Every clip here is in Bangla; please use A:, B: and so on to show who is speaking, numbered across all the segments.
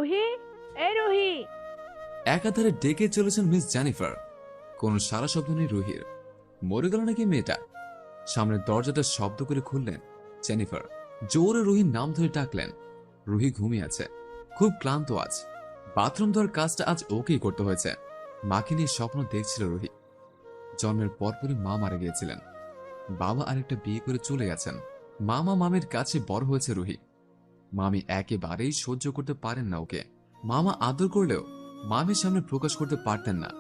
A: রুহি, এই রুহি।
B: একাধারে ডেকে চলেছেন মিস জেনিফার। কোন সারা শব্দ নেই রুহির। মরে গেল নাকি মেয়েটা? সামনের দরজাটা শব্দ করে খুললেন জেনিফার। জোরে রুহির নাম ধরে ডাকলেন। রুহি ঘুমিয়ে আছে, খুব ক্লান্ত আজ। বাথরুম ধোয়ার কাজটা আজ ওকেই করতে হয়েছে। মাকে নিয়ে স্বপ্ন দেখছিল রুহি। জন্মের পরপরই মা মারা গিয়েছিলেন। বাবা আরেকটা বিয়ে করে চলে গেছেন। মামা মামির কাছে বড় হয়েছে রুহি। মামি একেবারেই সহ্য করতে পারেন না ওকে। মামা আদর করলেও মামির সামনে প্রকাশ করতে পারতেন না।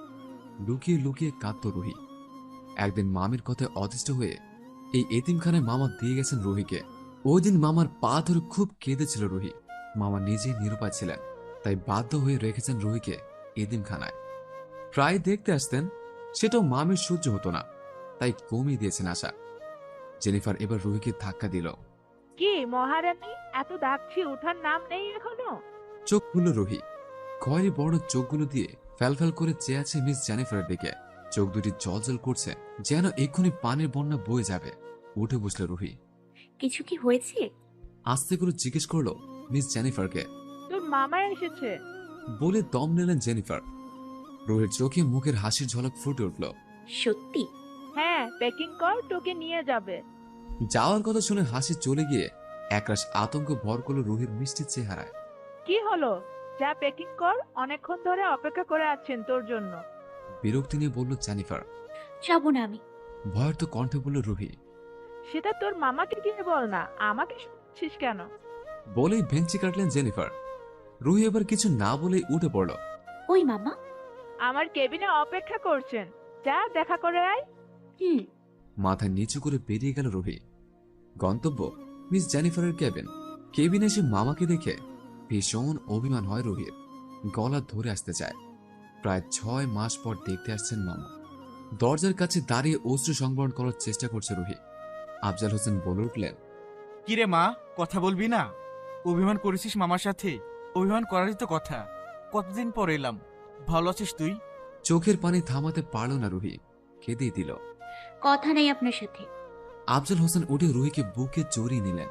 B: লুকিয়ে লুকিয়ে কাঁদত রুহি। একদিন মামির কথায় অতিষ্ঠ হয়ে এই এতিমখানায় মামা দিয়ে গেছেন রুহিকে। ওই দিন মামার পা ধরে খুব কেঁদেছিল রুহি। মামা নিজেই নিরুপায় ছিলেন, তাই বাধ্য হয়ে রেখেছেন রুহিকে এতিমখানায়। প্রায় দেখতে আসতেন, সেটাও মামির সহ্য হতো না, তাই কমিয়ে দিয়েছেন আশা। জেনিফার এবার রুহিকে ধাক্কা দিল।
A: কি মহারানী, এত ডাকছি, উঠার নাম নেই এখনো?
B: চোখ খুলল রুহি। খয়েরি বড় চোখগুলো দিয়ে ফ্যালফ্যাল করে চেয়ে আছে মিস জেনিফারের দিকে। চোখ দুটি জলজল করছে, যেন এক্ষুনি পানির বন্যা বয়ে যাবে। উঠে বসল রুহি।
C: কিছু কি হয়েছে?
B: আস্তে করে জিজ্ঞেস করলো মিস জেনিফারকে।
A: তোর মামা এসেছে।
B: বলে দম নিলেন জেনিফার। রুহির চোখে মুখের হাসির ঝলক ফুটে উঠল।
C: সত্যি?
A: হ্যাঁ, প্যাকিং কর, তোকে নিয়ে যাবে।
B: যাওয়ার কথা শুনে হাসি চলে গিয়ে একরাশ আতঙ্ক ভর করল রুহির মিষ্টি চেহারায়।
A: কি হলো? যা প্যাকিং কর, অনেকক্ষণ ধরে অপেক্ষা করে আছেন তোর জন্য।
B: বিরক্তি নিয়ে বলল জেনিফার।
C: যাবো না আমি।
B: ভয়ের তো কণ্ঠে বলল রুহি।
A: সেটা তোর মামাকে গিয়ে বল না, আমাকে শুনছিস কেন?
B: বলেই ভেঞ্চি কাটলেন জেনিফার। রুহি এবার কিছু না বলেই উঠে পড়ল।
C: ওই মামা।
A: আমার কেবিনে অপেক্ষা করছেন, যা দেখা করে আয়।
C: হুম।
B: মাথা নিচু করে বেরিয়ে গেল রুহি। গন্তব্য মিস জেনিফারের কেবিন। কেবিনে এসে মামাকে দেখে ভীষণ অভিমান হয় রুহির। গলা ধরে আসতে চায়। প্রায় 6 মাস পর দেখতে আসছেন মামা। দরজার কাছে দাঁড়িয়ে অশ্রু সংবরণ করার চেষ্টা করছে রুহি। আফজাল হোসেন বলে উঠলেন।
D: কিরে মা, কথা বলবি না? অভিমান করেছিস মামার সাথে? অভিমান করারই তো কথা। কতদিন পর এলাম। ভালো আছিস তুই?
B: চোখের পানি থামাতে পারল না রুহি, কেঁদেই দিল।
C: কথা নেই আপনার সাথে।
B: আফজাল হোসেন উঠে রুহিকে বুকে জড়িয়ে নিলেন।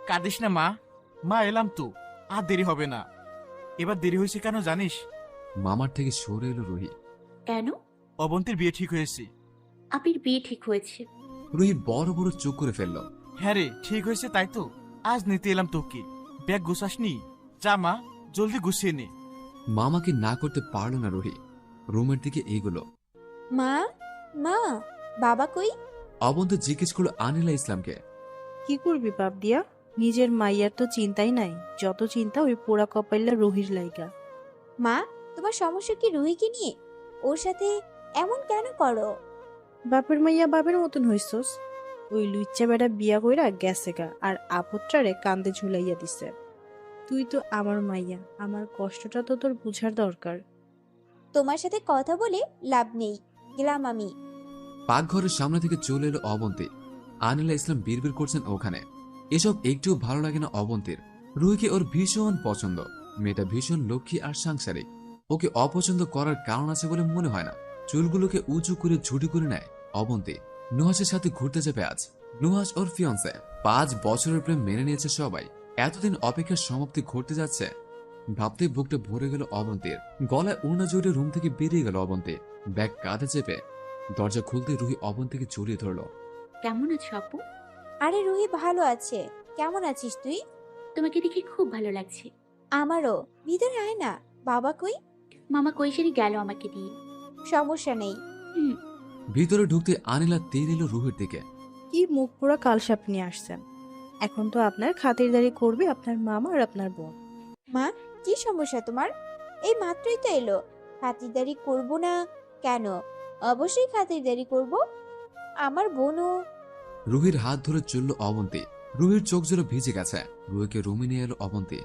D: কাঁদিস না মা। মা এলাম তো, আর দেরি হবে না। এবার দেরি হয়েছে কেন জানিস?
B: মামার থেকে সরে এলো রুহি।
C: কেন?
D: অবন্তীর বিয়ে ঠিক হয়েছে।
C: আপির বিয়ে ঠিক হয়েছে?
B: রুহি বড় বড় চোখ করে ফেলল।
D: হ্যাঁ রে, ঠিক হয়েছে, তাই তো আজ নিতে এলাম তোকে। ব্যাগ গুছাসনি? যা মা, জলদি গুছিয়ে নে।
B: মামাকে না করতে পারল না রুহি। রুমের দিকে এগুলো।
E: মা, মা, বাবা কই?
B: অবন্ত জিজ্ঞেস করলো আনিলা ইসলামকে।
F: কি করবি বাপ দিয়া? নিজের মাইয়ার তো চিন্তাই নাই, যত চিন্তা ওই পোড়া কপাইল্লা রুহির লাইগা।
E: মা, তোমার সমস্যা কি রুহিকে নিয়ে? ওর সাথে এমন কেন করো?
F: বাপের মাইয়া বাপের মতন হইছস। ওই লুচ্চা বেটা বিয়া কইরা গেছে গা, আর আপত্রারে কান্দে ঝুলাইয়া দিছে। তুই তো আমার মাইয়া, আমার কষ্টটা তো তোর বুঝার দরকার।
E: তোমার সাথে কথা বলে লাভ নেই, গেলাম আমি।
B: পাকঘরের সামনে থেকে চলে এলো অবন্তী। আনিলা ইসলাম বিড়বিড় করছেন ওখানে। এসব একটুও ভালো লাগে না অবন্তীর। রুহিকে ওর ভীষণ পছন্দ। মেয়েটা ভীষণ লক্ষ্মী আর সাংসারিক। ওকে অপছন্দ করার কারণ আছে বলে মনে হয় না। চুলগুলোকে উঁচু করে ঝুটি করে নেয় অবন্তী। নুহাসের সাথে ঘুরতে যাবে আজ। নুহাস ওর ফিয়ন্সে। 5 বছরের প্রেম মেনে নিয়েছে সবাই। এতদিন অপেক্ষার সমাপ্তি ঘটতে যাচ্ছে। ভাবতেই বুকটা ভরে গেল অবন্তীর। গলায় ওড়না জড়িয়ে রুম থেকে বেরিয়ে গেল অবন্তী। ব্যাগ কাঁধে চেপে দরজা খুলতে রুহি অবন্তীকে জড়িয়ে ধরল।
C: কেমন আছো আপু?
E: আরে রুহি ভালো আছে। কেমন আছিস তুই?
C: তোমাকে দেখে খুব ভালো লাগছে।
E: আমারও। ভিতরে আয় না। বাবা কই?
C: মামা কৈশারি গেল আমাকে দিয়ে।
E: সমস্যা নেই।
C: হুম।
B: ভিতরে ঢুকতে আনিলা তীর এলো রুহির দিকে।
F: কি মুখ পোড়া কালসাপ নিয়ে আসছেন? এখন তো আপনার খাতিরদারি করবে আপনার মামা আর আপনার বোন।
E: মা, কি সমস্যা তোমার? এই মাত্রই তো এলো। খাতিরদারি করব না কেন? অবশ্যই খাতিরদারি করব। আমার বোনও।
B: রুহির হাত ধরে চলল অবন্তী। রুহির চোখ জোরে ভিজে গেছে। রুহিকে রুমে নিয়ে এলো অবন্তী।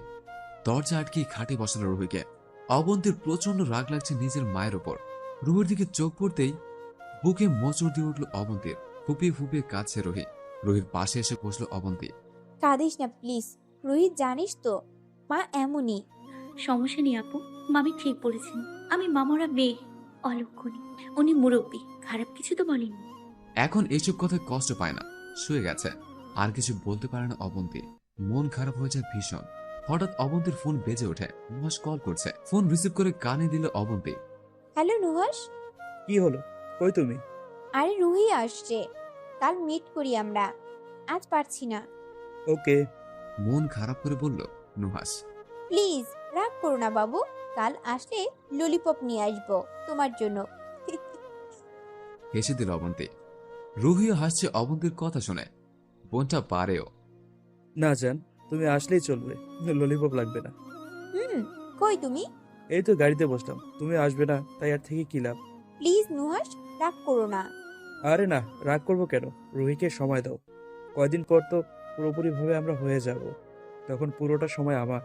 B: দরজা আটকে খাটে বসালো রুহিকে। অবন্তীর প্রচন্ড রাগ লাগছে নিজের মায়ের ওপর। রুহির দিকে চোখ পড়তেই বুকে মোচড় দিয়ে উঠল অবন্তীর। ফুপিয়ে ফুপিয়ে কাঁদছে রুহি। রুহির পাশে এসে বসলো অবন্তী।
E: কাঁদিস না প্লিজ। রোহিত, জানিস তো মা এমনই।
C: সমস্যা নেই আপু, মামি ঠিক বলেছেন। আমি মামারা মেয়ে, অলক্ষণী। উনি মুরব্বী, খারাপ কিছু তো বলেনি।
B: এখন এইসব কথায় কষ্ট পায় না, শুয়ে গেছে। আর কিছু বলতে পারে না অবন্তী। মন খারাপ হয়ে যায় ভীষণ। হঠাৎ অবন্তীর ফোন বেজে ওঠে। নুহাস কল করছে। ফোন রিসিভ করে কানে দিল অবন্তী।
E: হ্যালো নুহাস।
G: কি হলো? কই তুমি?
E: আরে রুহি আসছে, কাল মিট করি আমরা, আজ পারছি না।
G: ওকে।
B: মন খারাপ করে বলল নুহাস।
E: প্লিজ রাগ করো না বাবু, কাল আসলে ললিপপ নিয়ে আসবো তোমার জন্য।
B: হেসে দিল অবন্তী। রুহিও হাসছে অবন্তীর কথা শুনে। বোনটা পারেও।
G: না জান, তুমি আসলেই চলবে, ললিপপ লাগবে না।
E: কই তুমি?
G: এই তো গাড়িতে বসলাম, তুমি আসবে না তাই আর থেকে কি লাভ?
E: প্লিজ নুহাস রাগ করো না।
G: আরে না, রাগ করবো কেন? রুহিকে সময় দাও, কয়দিন পর তো পুরোপুরি ভাবে আমরা হয়ে যাব, তখন পুরোটা সময় আমার।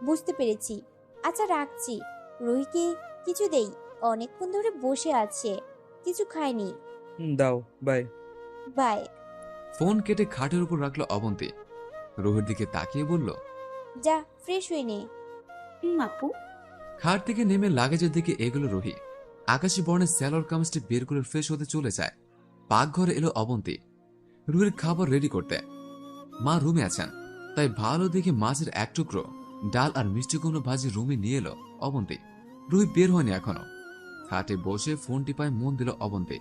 E: বুঝতে পেরেছি। আচ্ছা রাখছি, রুহিকে কিছু দেই, অনেকক্ষণ ধরে বসে আছে, কিছু খায়নি।
G: দাও, বাই।
E: বাই।
B: ফোন কেটে খাটের উপর রাখলো অবন্তী। রুহির দিকে তাকিয়ে বলল,
E: যা ফ্রেশ হয়ে নে।
C: আপু।
B: খাট থেকে নেমে লাগেজের দিকে এগুলো রুহি। আকাশী বর্ণের স্যালোর কামিজটি বের করে ফ্রেশ হতে চলে যায়। পাকঘরে এলো অবন্তী রুহির খাবার রেডি করতে। মা রুমে আছেন, তাই ভালো দেখে মাছের এক টুকরো, ডাল আর মিষ্টি কুমড়ো ভাজি রুমে নিয়ে এলো অবন্তী। রুহি বের হয়নি এখনো। খাটে বসে ফোন টিপায় মন দিল অবন্তী।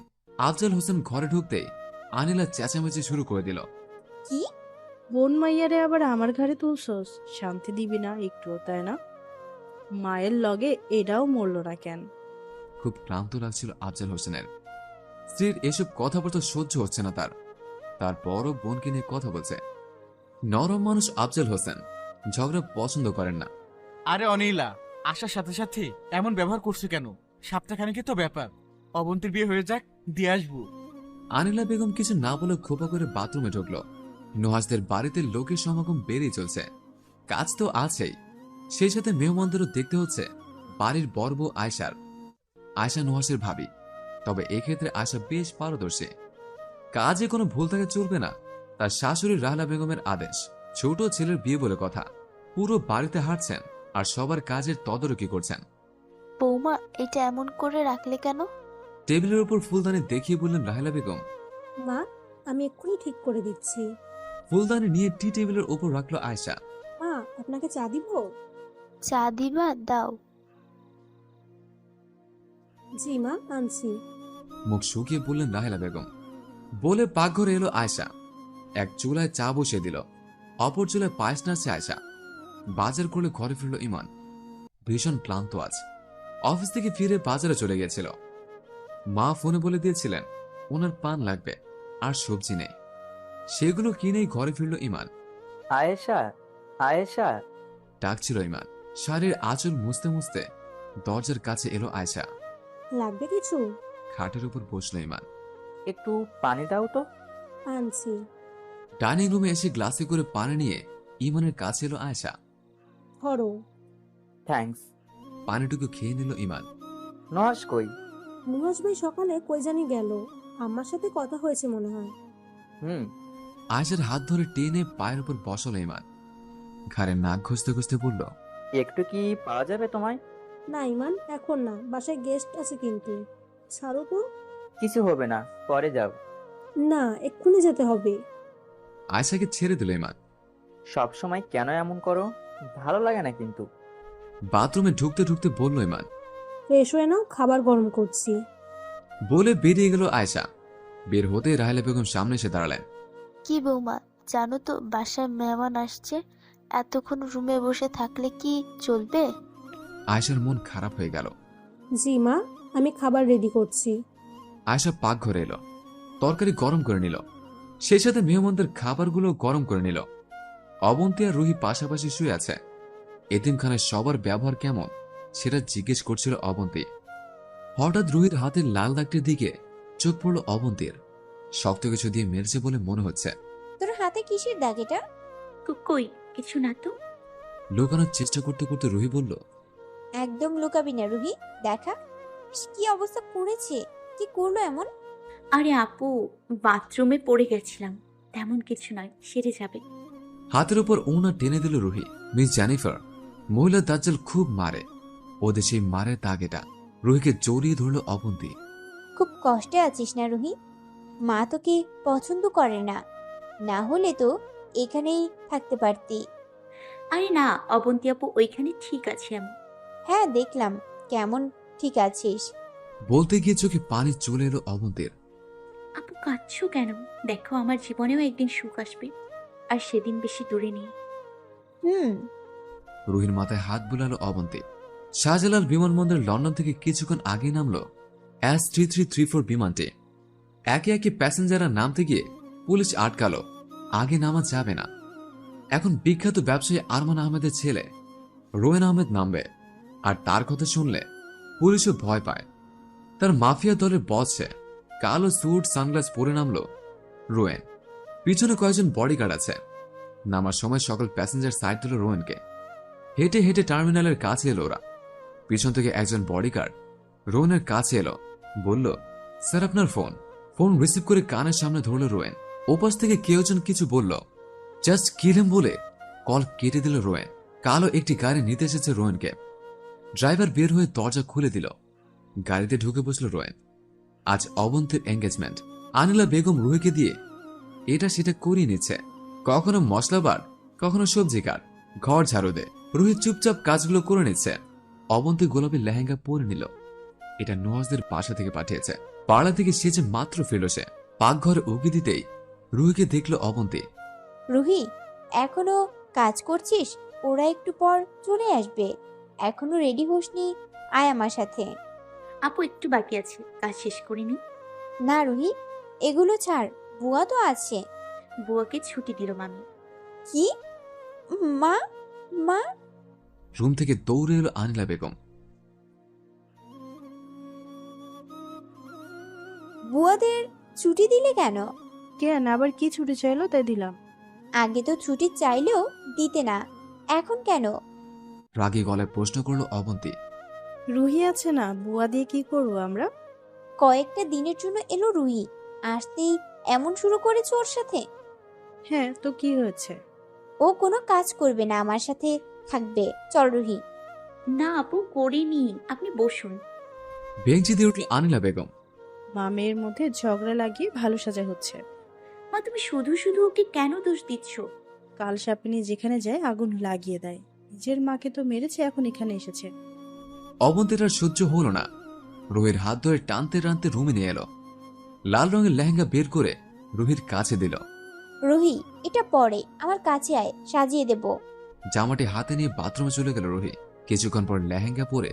B: আফজাল হোসেন ঘরে ঢুকতেই আনিলা চেঁচামেচি শুরু করে দিল।
E: কি?
F: বোন মাইয়ারে আবার আমার ঘরে তুলছস? শান্তি দিবি না একটুও, তাই না? মায়ের লগে এটাও মরল না কেন?
B: খুব ক্লান্ত লাগছিল আফজাল হোসেনের। স্ত্রীর এসব কথাবার্তা সহ্য হচ্ছে না তার। তারপরও বোনকে নিয়ে কথা বলছে। নরম মানুষ আফজাল হোসেন, ঝগড়া পছন্দ করেন না।
D: আরে অনিলা, আসার সাথে সাথে এমন ব্যবহার করছো কেন? সপ্তাহখানেকে তো ব্যাপার, অবন্তীর বিয়ে হয়ে যাক, দিয়ে আসবো।
B: আনিলা বেগম কিছু না বলে খোপা করে বাথরুমে ঢুকল। নুহাসদের বাড়িতে লোকের সমাগম বেড়েই চলছে। কাজ তো আছেই, সেই সাথে মেহমানদেরও দেখতে হচ্ছে। বাড়ির বড় বউ আয়শা নুহাসের ভাবি, তবে এক্ষেত্রে আয়শা বেশ পারদর্শী। কাজে কোনো ভুল থাকে চলবে না, তার শাশুড়ি রাহলা বেগমের আদেশ। ছোট ছেলের বিয়ে বলে কথা, পুরো বাড়িতে হাঁটছেন আর সবার কাজের তদারকি করছেন।
H: বৌমা, এটা এমন করে রাখলে কেন?
B: টেবিলের উপর ফুলদানি দেখিয়ে বললেন রাহেলা বেগম।
I: মা, আমি এক্ষুনি ঠিক করে দিচ্ছি।
B: ফুলদানি নিয়ে টি টেবিলের উপর রাখলো আয়শা।
I: মা, আপনাকে চা দিব?
H: চা দিবা? দাও।
I: জি মা, আনছি।
B: মুখ শুকিয়ে বললেন রাহেলা বেগম। বলে পাকঘরে এলো আয়শা। এক চুলায় চা বসিয়ে দিল, অপর চুলায় পায়েস নাড়ছে আয়শা। বাজার করে ঘরে ফিরল ইমান। ভীষণ ক্লান্ত আজ, অফিস থেকে ফিরে বাজারে চলে গিয়েছিল। মা ফোনে বলে দিয়েছিলেন ওনার পান লাগবে আর সবজি নেই। সেগুলো কিনেই ঘরে ফিরল ইমান।
J: আয়েশা, আয়েশা।
B: ডাকছিল ইমান। শাড়ির আঁচল মুছতে মুছতে দরজার কাছে এলো আয়শা।
I: লাগবে কিছু?
B: খাটের উপর বসলো ইমান।
J: একটু পানি দাও তো।
I: আনছি।
B: ডাইনিং রুমে এসে গ্লাসে করে পানি নিয়ে ইমানের কাছে এলো আয়শা।
I: ধরো।
J: থ্যাঙ্কস।
B: পানিটুকু খেয়ে নিল ইমান।
J: নহাস কই?
I: নুহাস ভাই সকালে কই জানি গেল, আমার সাথে কথা হয়েছে মনে হয়।
B: আয়শার হাত ধরে টেনে পায়ের উপর বসলো ইমান। ঘাড়ে নাক ঘষতে ঘষতে বলল,
J: একটু কি পাওয়া যাবে তোমায়?
I: না ইমান, এখন না, বাসায় গেস্ট আছে কিন্তু। ছাড়ো তো।
J: কিছু হবে না, পরে যাও।
I: না, এক্ষুনি যেতে হবে।
B: আয়শাকে ছেড়ে দিল ইমান।
J: সব সময় কেন এমন করো? ভালো লাগে না কিন্তু।
B: বাথরুমে ঢুকতে ঢুকতে বলল ইমান।
I: ফ্রেশ হয়ে নাও, খাবার গরম করছি।
B: বলে বেরিয়ে গেল আয়শা। বের হতে রাহেলা বেগম সামনে এসে দাঁড়ালেন।
H: কি বৌমা, জানো তো বাসায় মেহমান আসছে, এতক্ষণ রুমে বসে থাকলে কি চলবে?
B: আয়শার মন খারাপ হয়ে গেল।
I: জি মা, আমি খাবার রেডি করছি।
B: আয়শা পাকঘরে এলো, তরকারি গরম করে নিল, সেই সাথে মেহমানদের খাবারগুলো গরম করে নিল। অবন্তী আর রুহি পাশাপাশি শুয়ে আছে। এতিমখানায় সবার ব্যবহার কেমন সেটা জিজ্ঞেস করছিল অবন্তী। হঠাৎ রুহির হাতের লাল দাগটির দিকে চোখ পড়ল অবন্তীর। শক্ত কিছু দিয়ে মেরেছে বলে মনে হচ্ছে।
E: তোর হাতে কিসের দাগ এটা?
C: কই কিছু না তো।
B: লুকানোর চেষ্টা করতে করতে রুহি বলল,
E: একদম লুকাবি না রুহি, দেখা কি অবস্থা করেছে, কি করলো এমন?
C: আরে আপু, বাথরুমে পড়ে গেছিলাম, তেমন কিছু নয়, সেরে যাবে।
B: হাতের উপর ওনা টেনে দিল রুহি। মিস জেনিফার, মহিলা দাজ্জাল খুব মারে, ওদের সেই মারের দাগ এটা। রুহিকে জড়িয়ে ধরল অবন্তী।
E: খুব কষ্টে আছিস না রুহি? মা তোকে পছন্দ করে না, না হলে তো এখানেই থাকতে পারতি।
C: আরে না, অবন্তী আপু ওইখানে ঠিক আছে আমি।
E: হ্যাঁ দেখলাম, কেমন ঠিক আছিস?
B: বলতে গিয়ে চোখে পানি চলে এলো অবন্তীর।
C: আপু কাঁদছো কেন? দেখো আমার জীবনেও একদিন সুখ আসবে, আর সেদিন বেশি দূরে নেই।
E: হুম।
B: রুহির মাথায় হাত বুলালো অবন্তী। শাহজালাল বিমানবন্দর লন্ডন থেকে কিছুক্ষণ আগে নামলো S3334 বিমানটি। একে একে প্যাসেঞ্জাররা নামতে গিয়ে পুলিশ আটকালো, আগে নামা যাবে না। এখন বিখ্যাত ব্যবসায়ী আরমান আহমেদের ছেলে রোয়েন আহমেদ নামবে, আর তার কথা শুনলে পুলিশও ভয় পায়। তার মাফিয়া দলের বস সে। কালো স্যুট সানগ্লাস পরে নামলো রোয়েন। পিছনে কয়েকজন বডিগার্ড আছে। নামার সময় সকল প্যাসেঞ্জার সাইড দিল রোয়েনকে। হেঁটে হেঁটে টার্মিনালের কাছে এলো ওরা। পিছন থেকে একজন বডিগার্ড রোয়েনের কাছে এলো, বলল, স্যার আপনার ফোন। ফোন রিসিভ করে কানের সামনে ধরল রোয়েন। ওপাশ থেকে কেউ জন কিছু বলল, জাস্ট কিল হিম বলে কল কেটে দিল রোয়েন। কালো একটি গাড়ি নিতে এসেছে রোয়েনকে। ড্রাইভার বের হয়ে দরজা খুলে দিল। গাড়িতে ঢুকে বসল রোয়েন। আজ অবন্তীর এঙ্গেজমেন্ট। আনিলা বেগম রুহিকে দিয়ে এটা সেটা করিয়ে নিচ্ছে। কখনো মশলা বার, কখনো সবজি কাট, ঘর ঝাড়ু দে। রুহি চুপচাপ কাজগুলো করে নিচ্ছে। অবন্তী গোলাপি লেহেঙ্গা পরে নিল। এটা নওয়াজদের বাসা থেকে পাঠিয়েছে। পাড়া থেকে সেজে মাত্র ফিরল সে। পাকঘরে উকি দিতেই রুহিকে দেখল অবন্তী।
E: রুহি, এখনো কাজ করছিস? ওরা একটু পর চলে আসবে। এখনো রেডি হোসনি, আয় আমার সাথে।
C: আপু একটু বাকি আছে, কাজ শেষ করিনি।
E: না রুহি, এগুলো ছাড়, বুয়া তো আছে।
C: বুয়াকে ছুটি দিল মামি।
E: কি? মা? মা?
B: রুম থেকে দৌড়ে এলো আনিলা বেগম।
E: বুয়াদের ছুটি দিলে কেন?
F: কেন আবার কি ছুটি চাইলো তাই দিলাম।
E: আগে তো ছুটি চাইলেও দিতে না, এখন কেন?
B: রাগী গলায় প্রশ্ন করলো অবন্তী।
F: রুহি আছে না, বুয়া দিয়ে কি করবো আমরা?
E: কয়েকটা দিনের জন্য এলো রুহি, আসতেই এমন শুরু করেছো ওর সাথে?
F: হ্যাঁ তো কি হয়েছে?
E: ও কোনো কাজ করবে না, আমার সাথে থাকবে। চল রুহি।
C: না আপু করিনি, আপনি বসুন।
B: বেঞ্চি দিয়ে উঠল আনিলা বেগম।
F: মামের মধ্যে ঝগড়া লাগিয়ে ভালো সাজা হচ্ছে।
C: মা তুমি শুধু শুধু ওকে কেন দোষ দিচ্ছ?
F: কাল সাপিনী যেখানে যায় আগুন লাগিয়ে দেয়। নিজের মাকে তো মেরেছে, এখন এখানে এসেছে।
B: অবন্তীর আর সহ্য হল না। রুহির হাত ধরে টানতে টানতে রুমে নিয়ে এলো। লাল রঙের লেহেঙ্গা বের করে রুহির কাছে দিল।
E: রুহি, এটা পরে আমার কাছে আয়, সাজিয়ে দেব।
B: জামাটি হাতে নিয়ে বাথরুমে চলে গেল রুহি। কিছুক্ষণ পর লেহেঙ্গা পরে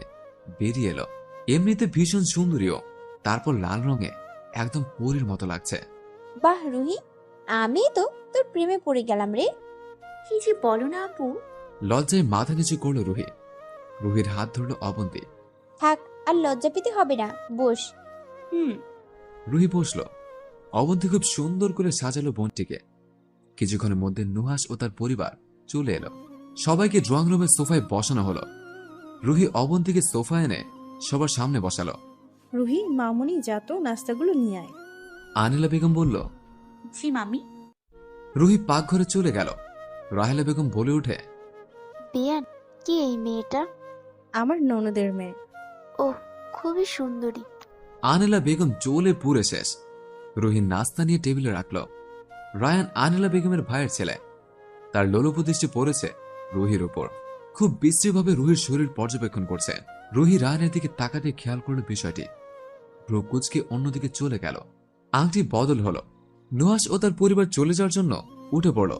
B: বেরিয়ে এলো। এমনিতে ভীষণ সুন্দরীও, তারপর লাল রঙে একদম পরীর মতো লাগছে।
E: বাহ রুহি, আমি তো তোর প্রেমে পড়ে গেলাম রে।
C: কি যে বলো না আপু।
B: লজ্জায় মাথা নিচু করলো রুহি। রুহির হাত ধরল অবন্তী।
E: থাক, আর লজ্জা পেতে হবে না, বস।
C: হুম।
B: রুহি বসল। অবন্তী খুব সুন্দর করে সাজালো বোনটিকে। কিছুক্ষণের মধ্যে নুহাস ও তার পরিবার চলে এলো। সবাইকে ড্রয়িং রুমের সোফায় বসানো হলো। রুহি অবন্তীকে সোফা এনে সবার সামনে বসালো।
F: রুহি, মামুনি যা তো নাস্তাগুলো নিয়ে আয়।
B: আনিলা বেগম বলল।
C: জি মামি।
B: রুহি পাকঘরে চলে গেল। রাহেলা বেগম বলে উঠে,
H: বেয়ান, কে এই মেয়েটা?
F: আমার ননদের মেয়ে।
H: ওহ, খুবই সুন্দরী।
B: আনিলা বেগম জ্বলে পুড়ে শেষ। রুহি নাস্তা নিয়ে টেবিলে রাখল। রায়ান আনিলা বেগমের ভাইয়ের ছেলে। তার লোলুপদৃষ্টি পড়েছে রুহির উপর। খুব বিশ্রীভাবে রুহির শরীর পর্যবেক্ষণ করছে। রুহি রায়ানের দিকে তাকাতে খেয়াল করল বিষয়টি। ভ্রু কুঁচকে অন্যদিকে চলে গেল। আংটি বদল হলো। নুহাস ও তার পরিবার চলে যাওয়ার জন্য উঠে পড়ল।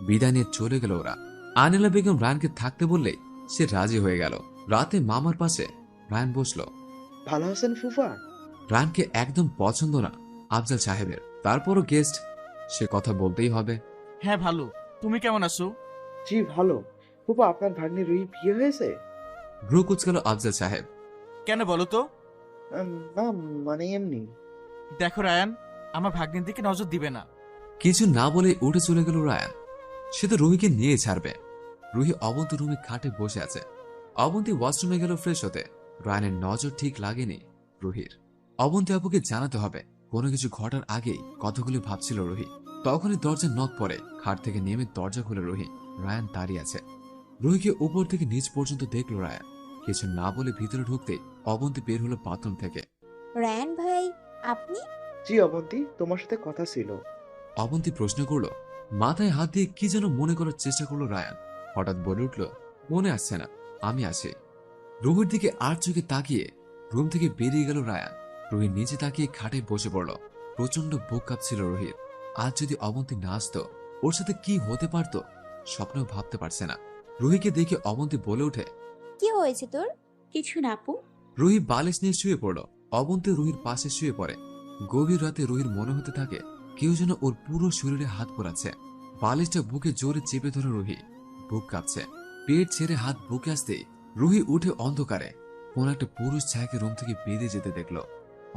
B: বিদায় নিয়ে চলে গেল ওরা। আনিলা বেগম রায়ানকে থাকতে বললেই সে রাজি হয়ে গেল। রাতে মামার পাশে রায়ান বসল।
K: ভালো আছেন ফুফা?
B: রায়ানকে একদম পছন্দ না আফজাল সাহেবের, তারপরও গেস্ট, সে কথা বলতেই হবে।
D: হ্যাঁ ভালো, তুমি কেমন আছো?
K: জি ভালো। ফুফা, আপনার ভাগ্নি রুহি বিয়ে হয়েছে?
B: ভ্রু কুচকাল আফজাল সাহেব।
D: কেন বলো তো?
K: না মানে এমনি।
D: দেখো রায়ান, আমার ভাগ্নির দিকে নজর দিবে না।
B: কিছু না বলে উঠে চলে গেল রায়ান। সে তো রুহিকে নিয়ে ছাড়বে। রুহি অবন্তী রুমে খাটে বসে আছে। অবন্তী ওয়াশরুমে গেল ফ্রেশ হতে। রায়ানের নজর ঠিক লাগেনি রুহির। অবন্তী আপুকে জানাতে হবে। কোনো কিছু ঘটার আগেই কথাগুলি ভাবছিল রুহি। তখনই দরজা নক পড়ে। খাট থেকে নেমে দরজা খুলে রুহি। রায়ান দাঁড়িয়ে আছে। রুহিকে উপর থেকে নিচ পর্যন্ত দেখলো রায়ান। কিছু না বলে ভিতরে ঢুকতেই অবন্তী বের হলো বাথরুম থেকে।
E: রায়ান ভাই, আপনি?
K: জি অবন্তী, তোমার সাথে কথা ছিল।
B: অবন্তী প্রশ্ন করলো। মাথায় হাত দিয়ে কি যেন মনে করার চেষ্টা করলো রায়ান। হঠাৎ বলে উঠল, মনে আসছে না, আমি আসি। রুহির দিকে আর চোখে তাকিয়ে রুম থেকে বেরিয়ে গেল রায়ান। রুহি নিচে তাকিয়ে খাটে বসে পড়ল। প্রচন্ড বুক কাঁপছিল রুহির। আজ যদি অবন্তী না আসতো, ওর সাথে কি হতে পারত স্বপ্নেও ভাবতে পারছে না। রুহিকে দেখে অবন্তী বলে ওঠে,
E: কি হয়েছে তোর?
C: কিছু না আপু।
B: রুহি বালিশ নিয়ে শুয়ে পড়ল। অবন্তী রুহির পাশে শুয়ে পড়ে। গভীর রাতে রুহির মনে হতে থাকে কেউ যেন ওর পুরো শরীরে হাত পোড়াচ্ছে। বালিশটা বুকে জোরে চেপে ধরে রুহি। বুক কাঁপছে। পেট ছেড়ে হাত বুকে আসতেই রুহি উঠে অন্ধকারে কোন একটা পুরুষ ছায়াকে রুম থেকে বেরিয়ে যেতে দেখল।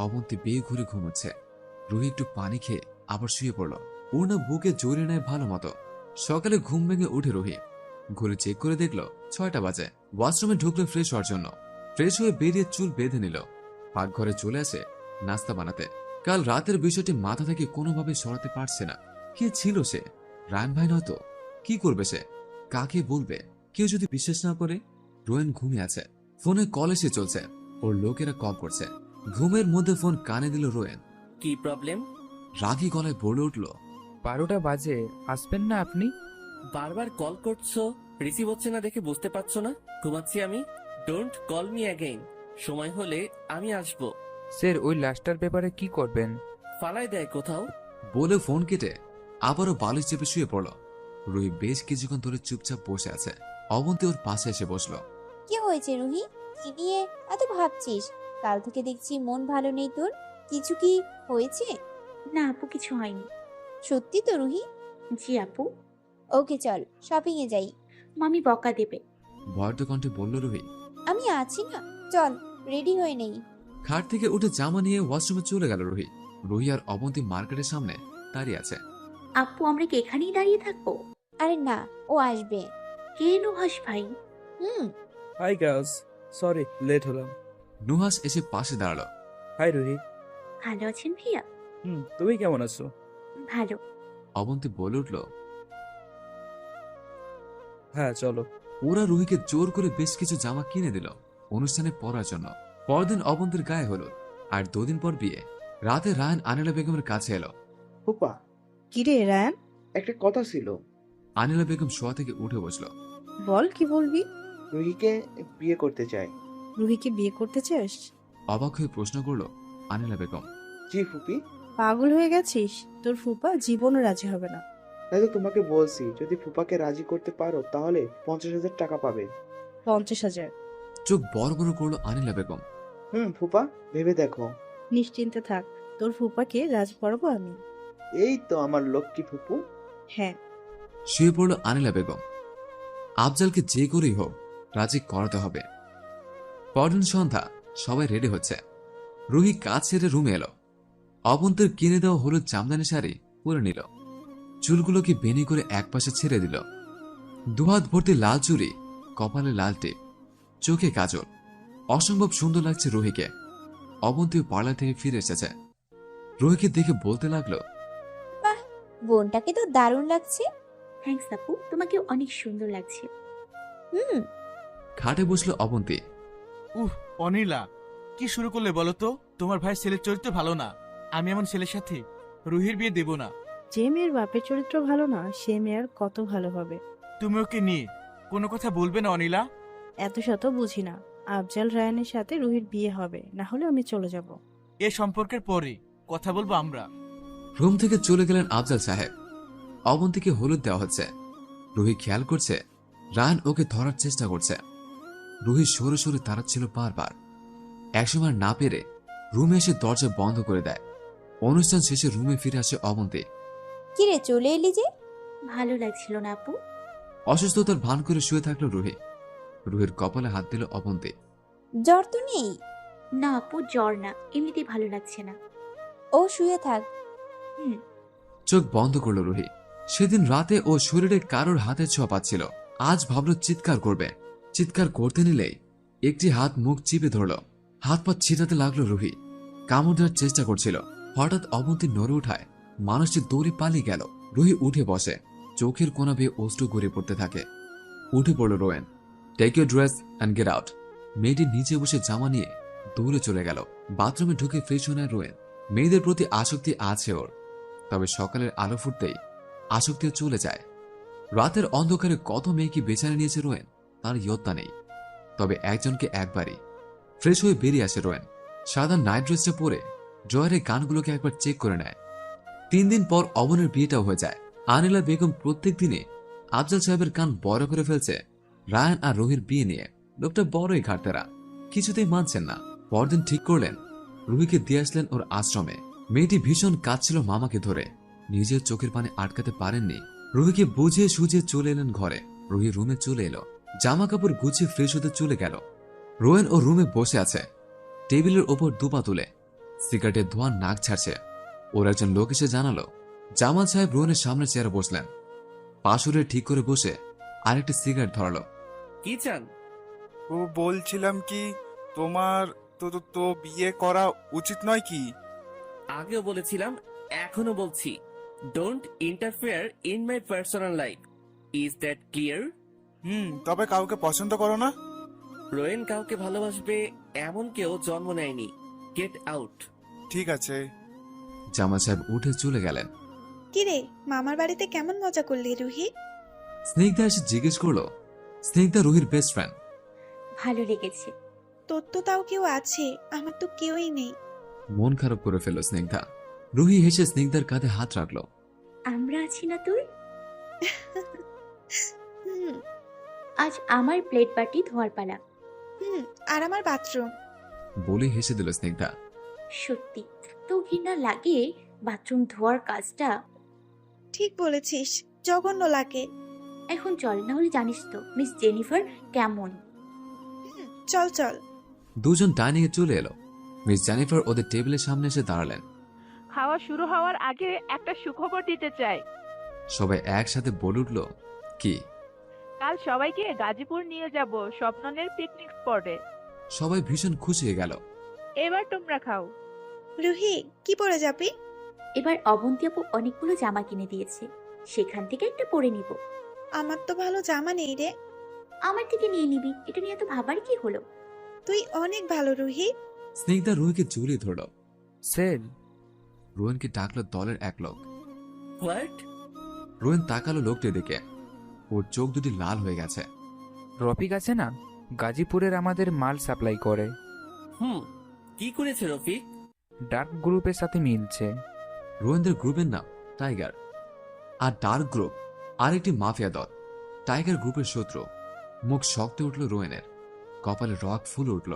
B: অবন্তী বেয়ে ঘুরে ঘুমোচ্ছে। রুহি একটু পানি খেয়ে আবার শুয়ে পড়ল। ওর না বুকে জড়িয়ে নেয় ভালো মতো। সকালে ঘুম ভেঙে উঠে রুহি ঘুরে চেক করে দেখলো 6টা বাজে। ওয়াশরুমে ঢুকলো ফ্রেশ হওয়ার জন্য। ফ্রেশ হয়ে বেরিয়ে চুল বেঁধে নিল। পাকঘরে চলে আসে নাস্তা বানাতে। কাল রাতের বিষয়টি মাথা থেকে কোনোভাবে সরাতে পারছে না। কে ছিল সে? রায়ন ভাই নয়তো? কি করবে সে? কাকে বলবে? কেউ যদি বিশ্বাস না করে? রোয়েন ঘুমিয়ে আছে। ফোনে কল এসে চলছে। ওর লোকেরা কল করছে। ঘুমের মধ্যে ফোন কানে দিল রোয়েন।
L: কি প্রবলেম?
B: রাগী গলায় বলে উঠল,
M: 12টা বাজে, আসবেন না আপনি?
L: বারবার কল করছো, রিসিভ হচ্ছে না দেখে বুঝতে পারছো না ঘুমাচ্ছি আমি? Don't call me again. সময় হলে আমি আসবো।
M: স্যার, ওই লাশটার ব্যাপারে কি করবেন?
L: ফালাই দেয় কোথাও।
B: বলে ফোন কেটে আবারও বালিশ চেপে শুয়ে পড়ল। রুহি বেশ কিছুক্ষণ ধরে চুপচাপ বসে আছে। অবন্তী ওর পাশে এসে বসল।
E: কি হয়েছে রুহি? কি নিয়ে এত ভাবছিস? কাল থেকে দেখছি মন ভালো নেই তোর। কিছু কি হয়েছে?
C: না আপু, কিছু হয়নি।
E: সত্যি তো রুহি?
C: জি আপু।
E: ওকে চল শপিং এ যাই।
C: মামি বকা দেবে।
B: ভয়ত কণ্ঠে বলল রুহি।
E: আমি আছি না, চল রেডি হয়ে নেই।
B: খাট থেকে উঠে জামা নিয়ে ওয়াশরুমে চলে গেল রুহি। রুহি আর অবন্তী মার্কেটের সামনে দাঁড়িয়ে আছে।
C: আপু, আমরা কি এখানেই দাঁড়িয়ে থাকবো?
E: আরে না, ও আসবে।
C: কে নুহাস ভাই?
G: হাই গার্লস, সরি লেট হলাম।
B: নুহাস এসে পাশে দাঁড়ালো।
G: হাই রুহি।
C: ভালো আছেন ভাইয়া?
G: তুমি কেমন আছো?
C: ভালো।
B: অবন্তী বলে উঠল,
G: হ্যাঁ চলো।
B: ওরা রুহিকে জোর করে বেশ কিছু জামা কিনে দিল অনুষ্ঠানে পরার জন্য। পরদিন অবন্তীর গায়ে হলো। আর 2 দিন পর বিয়ে। রাতে রায়ান আনিলা বেগমের কাছে এলো।
K: ফুপা,
F: কিরে রায়ান?
K: একটা কথা ছিল।
B: আনিলা বেগম শোয়া থেকে উঠে বসলো।
F: বল, কি বলবি?
K: রুহিকে বিয়ে করতে চাই।
F: রুহিকে বিয়ে করতে চাস?
B: অবাক হয়ে প্রশ্ন করলো আনিলা বেগম।
K: জি ফুপি।
F: পাগল হয়ে গেছিস? তোর ফুপা জীবনও রাজি হবে না।
K: তাই তো তোমাকে বলছি, যদি ফুপাকে রাজি করতে পারো তাহলে 50,000 টাকা পাবে।
F: 50,000?
B: চোখ বড় বড় করলো আনিলা বেগম।
K: ফুপা, ভেবে দেখো।
F: নিশ্চিন্তে থাক, তোর ফুপাকে রাজি করাবো আমি।
K: এই তো আমার লক্ষ্মী ফুপু।
F: হ্যাঁ।
B: শুয়ে পড়লো আনিলা বেগম। আফজালকে যে করেই হোক রাজি করাতে হবে। পরদিন সন্ধ্যা, সবাই রেডি হচ্ছে। রুহি কাজ ছেড়ে রুমে এলো। অবন্তীর কিনে দেওয়া হলুদ জামদানি শাড়ি পরে নিল। চুলগুলোকে বেনি করে একপাশে ছেড়ে দিল। দুহাত ভর্তি লাল চুড়ি, কপালে লাল টিপ, চোখে কাজল। অসম্ভব সুন্দর লাগছে রুহিকে। অবন্তীও পার্লার থেকে ফিরে এসেছে। রুহিকে দেখে বলতে লাগলো,
E: বাহ, বোনটাকে তো দারুণ লাগছে।
C: থ্যাঙ্কস আপু, তোমাকে অনেক সুন্দর লাগছে।
B: খাটে বসলো অবন্তী।
D: অনিলা, কি শুরু করলে বলো তো? তোমার ভাই ছেলের চরিত্র ভালো না। আমি এমন ছেলের সাথে রুহির বিয়ে দেব না।
F: যে মেয়ের বাপের চরিত্র ভালো না, সে মেয়ের কত ভালো হবে।
D: তুমি ওকে নিয়ে কোনো কথা বলবে না অনিলা?
F: এত শত বুঝি না। আফজাল রায়ানের সাথে রুহির বিয়ে হবে, না হলে আমি চলে যাব।
D: এ সম্পর্কের পরে কথা বলবো আমরা।
B: রুম থেকে চলে গেলেন আফজাল সাহেব। অবন্তীকে হলুদ দেওয়া হচ্ছে। রুহি খেয়াল করছে রায়ান ওকে ধরার চেষ্টা করছে। রুহি সরে সরে তাড়াচ্ছিল বারবার। একসময় না পেরে রুমে এসে দরজা বন্ধ করে দেয়। অনুষ্ঠান শেষে রুমে ফিরে আসে অবন্তী।
E: কিরে, চলে এলি যে?
C: ভালো লাগছিল না আপু।
B: অসুস্থতার ভান করে শুয়ে থাকলো রুহি। রুহির কপালে হাত দিল অবন্তী।
E: জ্বর তো নেই?
C: না আপু, জ্বর না, এমনিতেই ভালো লাগছে না।
E: ও শুয়ে থাক।
B: চোখ বন্ধ করলো রুহি। সেদিন রাতে ও শরীরে কারোর হাতে ছোঁয়া পাচ্ছিল। আজ ভাবলো চিৎকার করবে। চিৎকার করতে নিলেই একটি হাত মুখ চিপে ধরল। হাত পা ছিটাতে লাগলো রুহি। কামড় দেওয়ার চেষ্টা করছিল। হঠাৎ অবন্তী নড়ে উঠায় মানুষটি দৌড়ে পালিয়ে গেল। রুহি উঠে বসে। চোখের কোনা বেয়ে অশ্রু গড়িয়ে পড়তে থাকে। উঠে পড়ল রোয়েন। Take your dress and get out. মেয়েটি নিচে বসে জামা নিয়ে দৌড়ে চলে গেল। বাথরুমে ঢুকে ফ্রেশ হয়ে নেয় রোয়েন। মেয়েদের প্রতি আসক্তি আছে ওর, তবে সকালের আলো ফুটতেই আসক্তিও চলে যায়। রাতের অন্ধকারে কত মেয়েকে বেচারে নিয়েছে রোয়েন তার ইয়ত্তা নেই। তবে একজনকে একবারই ফ্রেশ হয়ে বেরিয়ে আসে রোয়েন। সাদা নাইট ড্রেসটা পরে ড্রয়ারের গানগুলোকে একবার চেক করে নেয়। 3 দিন পর অবনের বিয়েটাও হয়ে যায়। আনিলা বেগম প্রত্যেক দিনে আফজাল সাহেবের কান বড় করে ফেলছে রায়ান আর রুহির বিয়ে নিয়ে। লোকটা বড়ই ঘাটতেরা, কিছুতেই মানছেন না। পরদিন ঠিক করলেন রুহিকে দিয়ে আসলেন ওর আশ্রমে। মেয়েটি ভীষণ কাঁদছিল মামাকে ধরে, নিজের চোখের পানি আটকাতে পারেননি। রুহিকে বুঝিয়ে সুঝিয়ে চলে এলেন ঘরে। রুহি রুমে চলে এলো, জামা কাপড় গুছিয়ে ফ্রেশ হতে চলে গেল। রোয়েন ও রুমে বসে আছে, টেবিলের ওপর দুপা তুলে সিগারেটের ধোঁয়া নাক ছাড়ছে। ওর একজন লোক এসে জানালো জামাল সাহেব রোয়েনের সামনে চেয়ারে বসলেন। পাশুরে ঠিক করে বসে আরেকটি সিগারেট ধরালো।
L: কি চান?
N: ও বলছিলাম কি, তোমার তো তো তো বিয়ে করা উচিত নয় কি?
L: আগেও বলেছিলাম, এখনো বলছি, don't interfere in my personal life. Is that clear?
N: তবে কাউকে পছন্দ করো না?
L: রোয়েন কাউকে ভালোবাসবে এমন কেউ জন্ম নেয়নি। Get out.
N: ঠিক আছে।
B: জামাল সাহেব উঠে চলে গেলেন।
O: কিরে, মামার বাড়িতে কেমন মজা করলি রুহি?
B: স্নিগ্ধা এসে জিজ্ঞেস করলো। স্নিগ্ধা রুহির বেস্ট ফ্রেন্ড।
C: ভালো লেগেছে।
O: তোর তো তাও কেউ আছে, আমার তো কেউই নেই।
B: মন খারাপ করে ফেলল স্নিগ্ধা। রুহি হেসে স্নিগ্ধার কাঁধে হাত রাখলো।
C: আমরা আছি না তোর? আজ আমার প্লেট বাটি ধোয়ার পালা।
O: আর আমার বাথরুম।
B: বলে হেসে দিল স্নিগ্ধা।
C: সত্যি তো ঘৃণা লাগে বাথরুম ধোয়ার কাজটা।
O: ঠিক বলেছিস, জঘন্য লাগে।
C: এখন চল, না হলে জানিস তো মিস জেনিফার কেমন।
O: চল চল।
B: দুজন ডাইনিং এ চলে এলো। মিস জেনিফার ওদের টেবিলের সামনে এসে দাঁড়ালেন।
A: খাওয়া শুরু হওয়ার আগে একটা সুখবর দিতে চাই।
B: সবাই একসাথে বলে উঠল, কি?
A: কাল সবাইকে গাজীপুর নিয়ে যাব স্বপ্ননের পিকনিক স্পটে।
B: সবাই ভীষণ খুশি হয়ে গেল।
A: এবার তোমরা খাও।
O: রুহি, কি পরে যাবি?
C: এবার অবন্তী আপু অনেকগুলো জামা কিনে দিয়েছে, সেখান থেকে একটা পরে নিব।
O: আমার তো ভালো জামা নেই রে।
C: আমার থেকে নিয়ে নিবি, এটা নিয়ে এত ভাবার কি হলো?
O: তুই অনেক ভালো রুহি।
B: স্নিগ্ধা রুহিকে জড়িয়ে ধরল।
M: স্যার,
B: রোয়েনকে ডাকলো দলের এক লোক।
L: হোয়াট?
B: রোয়েন তাকালো লোকটির দিকে। ওর চোখ দুটি লাল হয়ে গেছে।
M: রফিক আছে না, গাজীপুরের আমাদের মাল সাপ্লাই করে।
L: কি করেছে রফিক?
M: ডার্ক গ্রুপের সাথে মিলছে।
B: রোয়েনদের গ্রুপের নাম টাইগার। আর ডার্ক গ্রুপ আরেকটি মাফিয়া দল। টাইগার গ্রুপের শত্রু। মুখ শক্ত উঠল রোয়েনের, কপালে রক ফুল উঠল।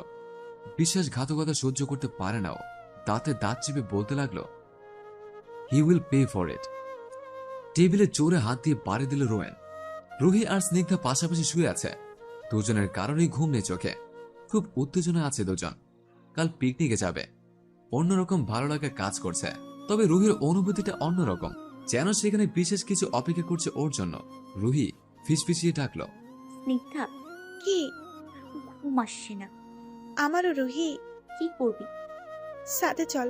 B: বিশ্বাসঘাতকতা সহ্য করতে পারে না ও। দাঁতে দাঁত চেপে বলতে লাগলো, he will pay for it. টেবিলে জোরে হাত দিয়ে বাড়ি দিল রোয়েন। রুহি আর স্নিগ্ধা পাশাপাশি শুয়ে আছে। দুজনের কারণেই ঘুম নেই চোখে। খুব উত্তেজনা আছে দুজন। কাল পিকনিকে যাবে। অন্যরকম ভালো লাগা কাজ করছে। তবে রুহির অনুভূতিটা অন্যরকম, যেন সেখানে বিশেষ কিছু অপেক্ষা করছে ওর জন্য। রুহি ফিসফিসিয়ে ডাকলো,
C: স্নিগ্ধা।
O: কি?
C: ঘুম আসছে না।
O: আমারও রুহি।
C: কি করবি?
O: সাথে চল।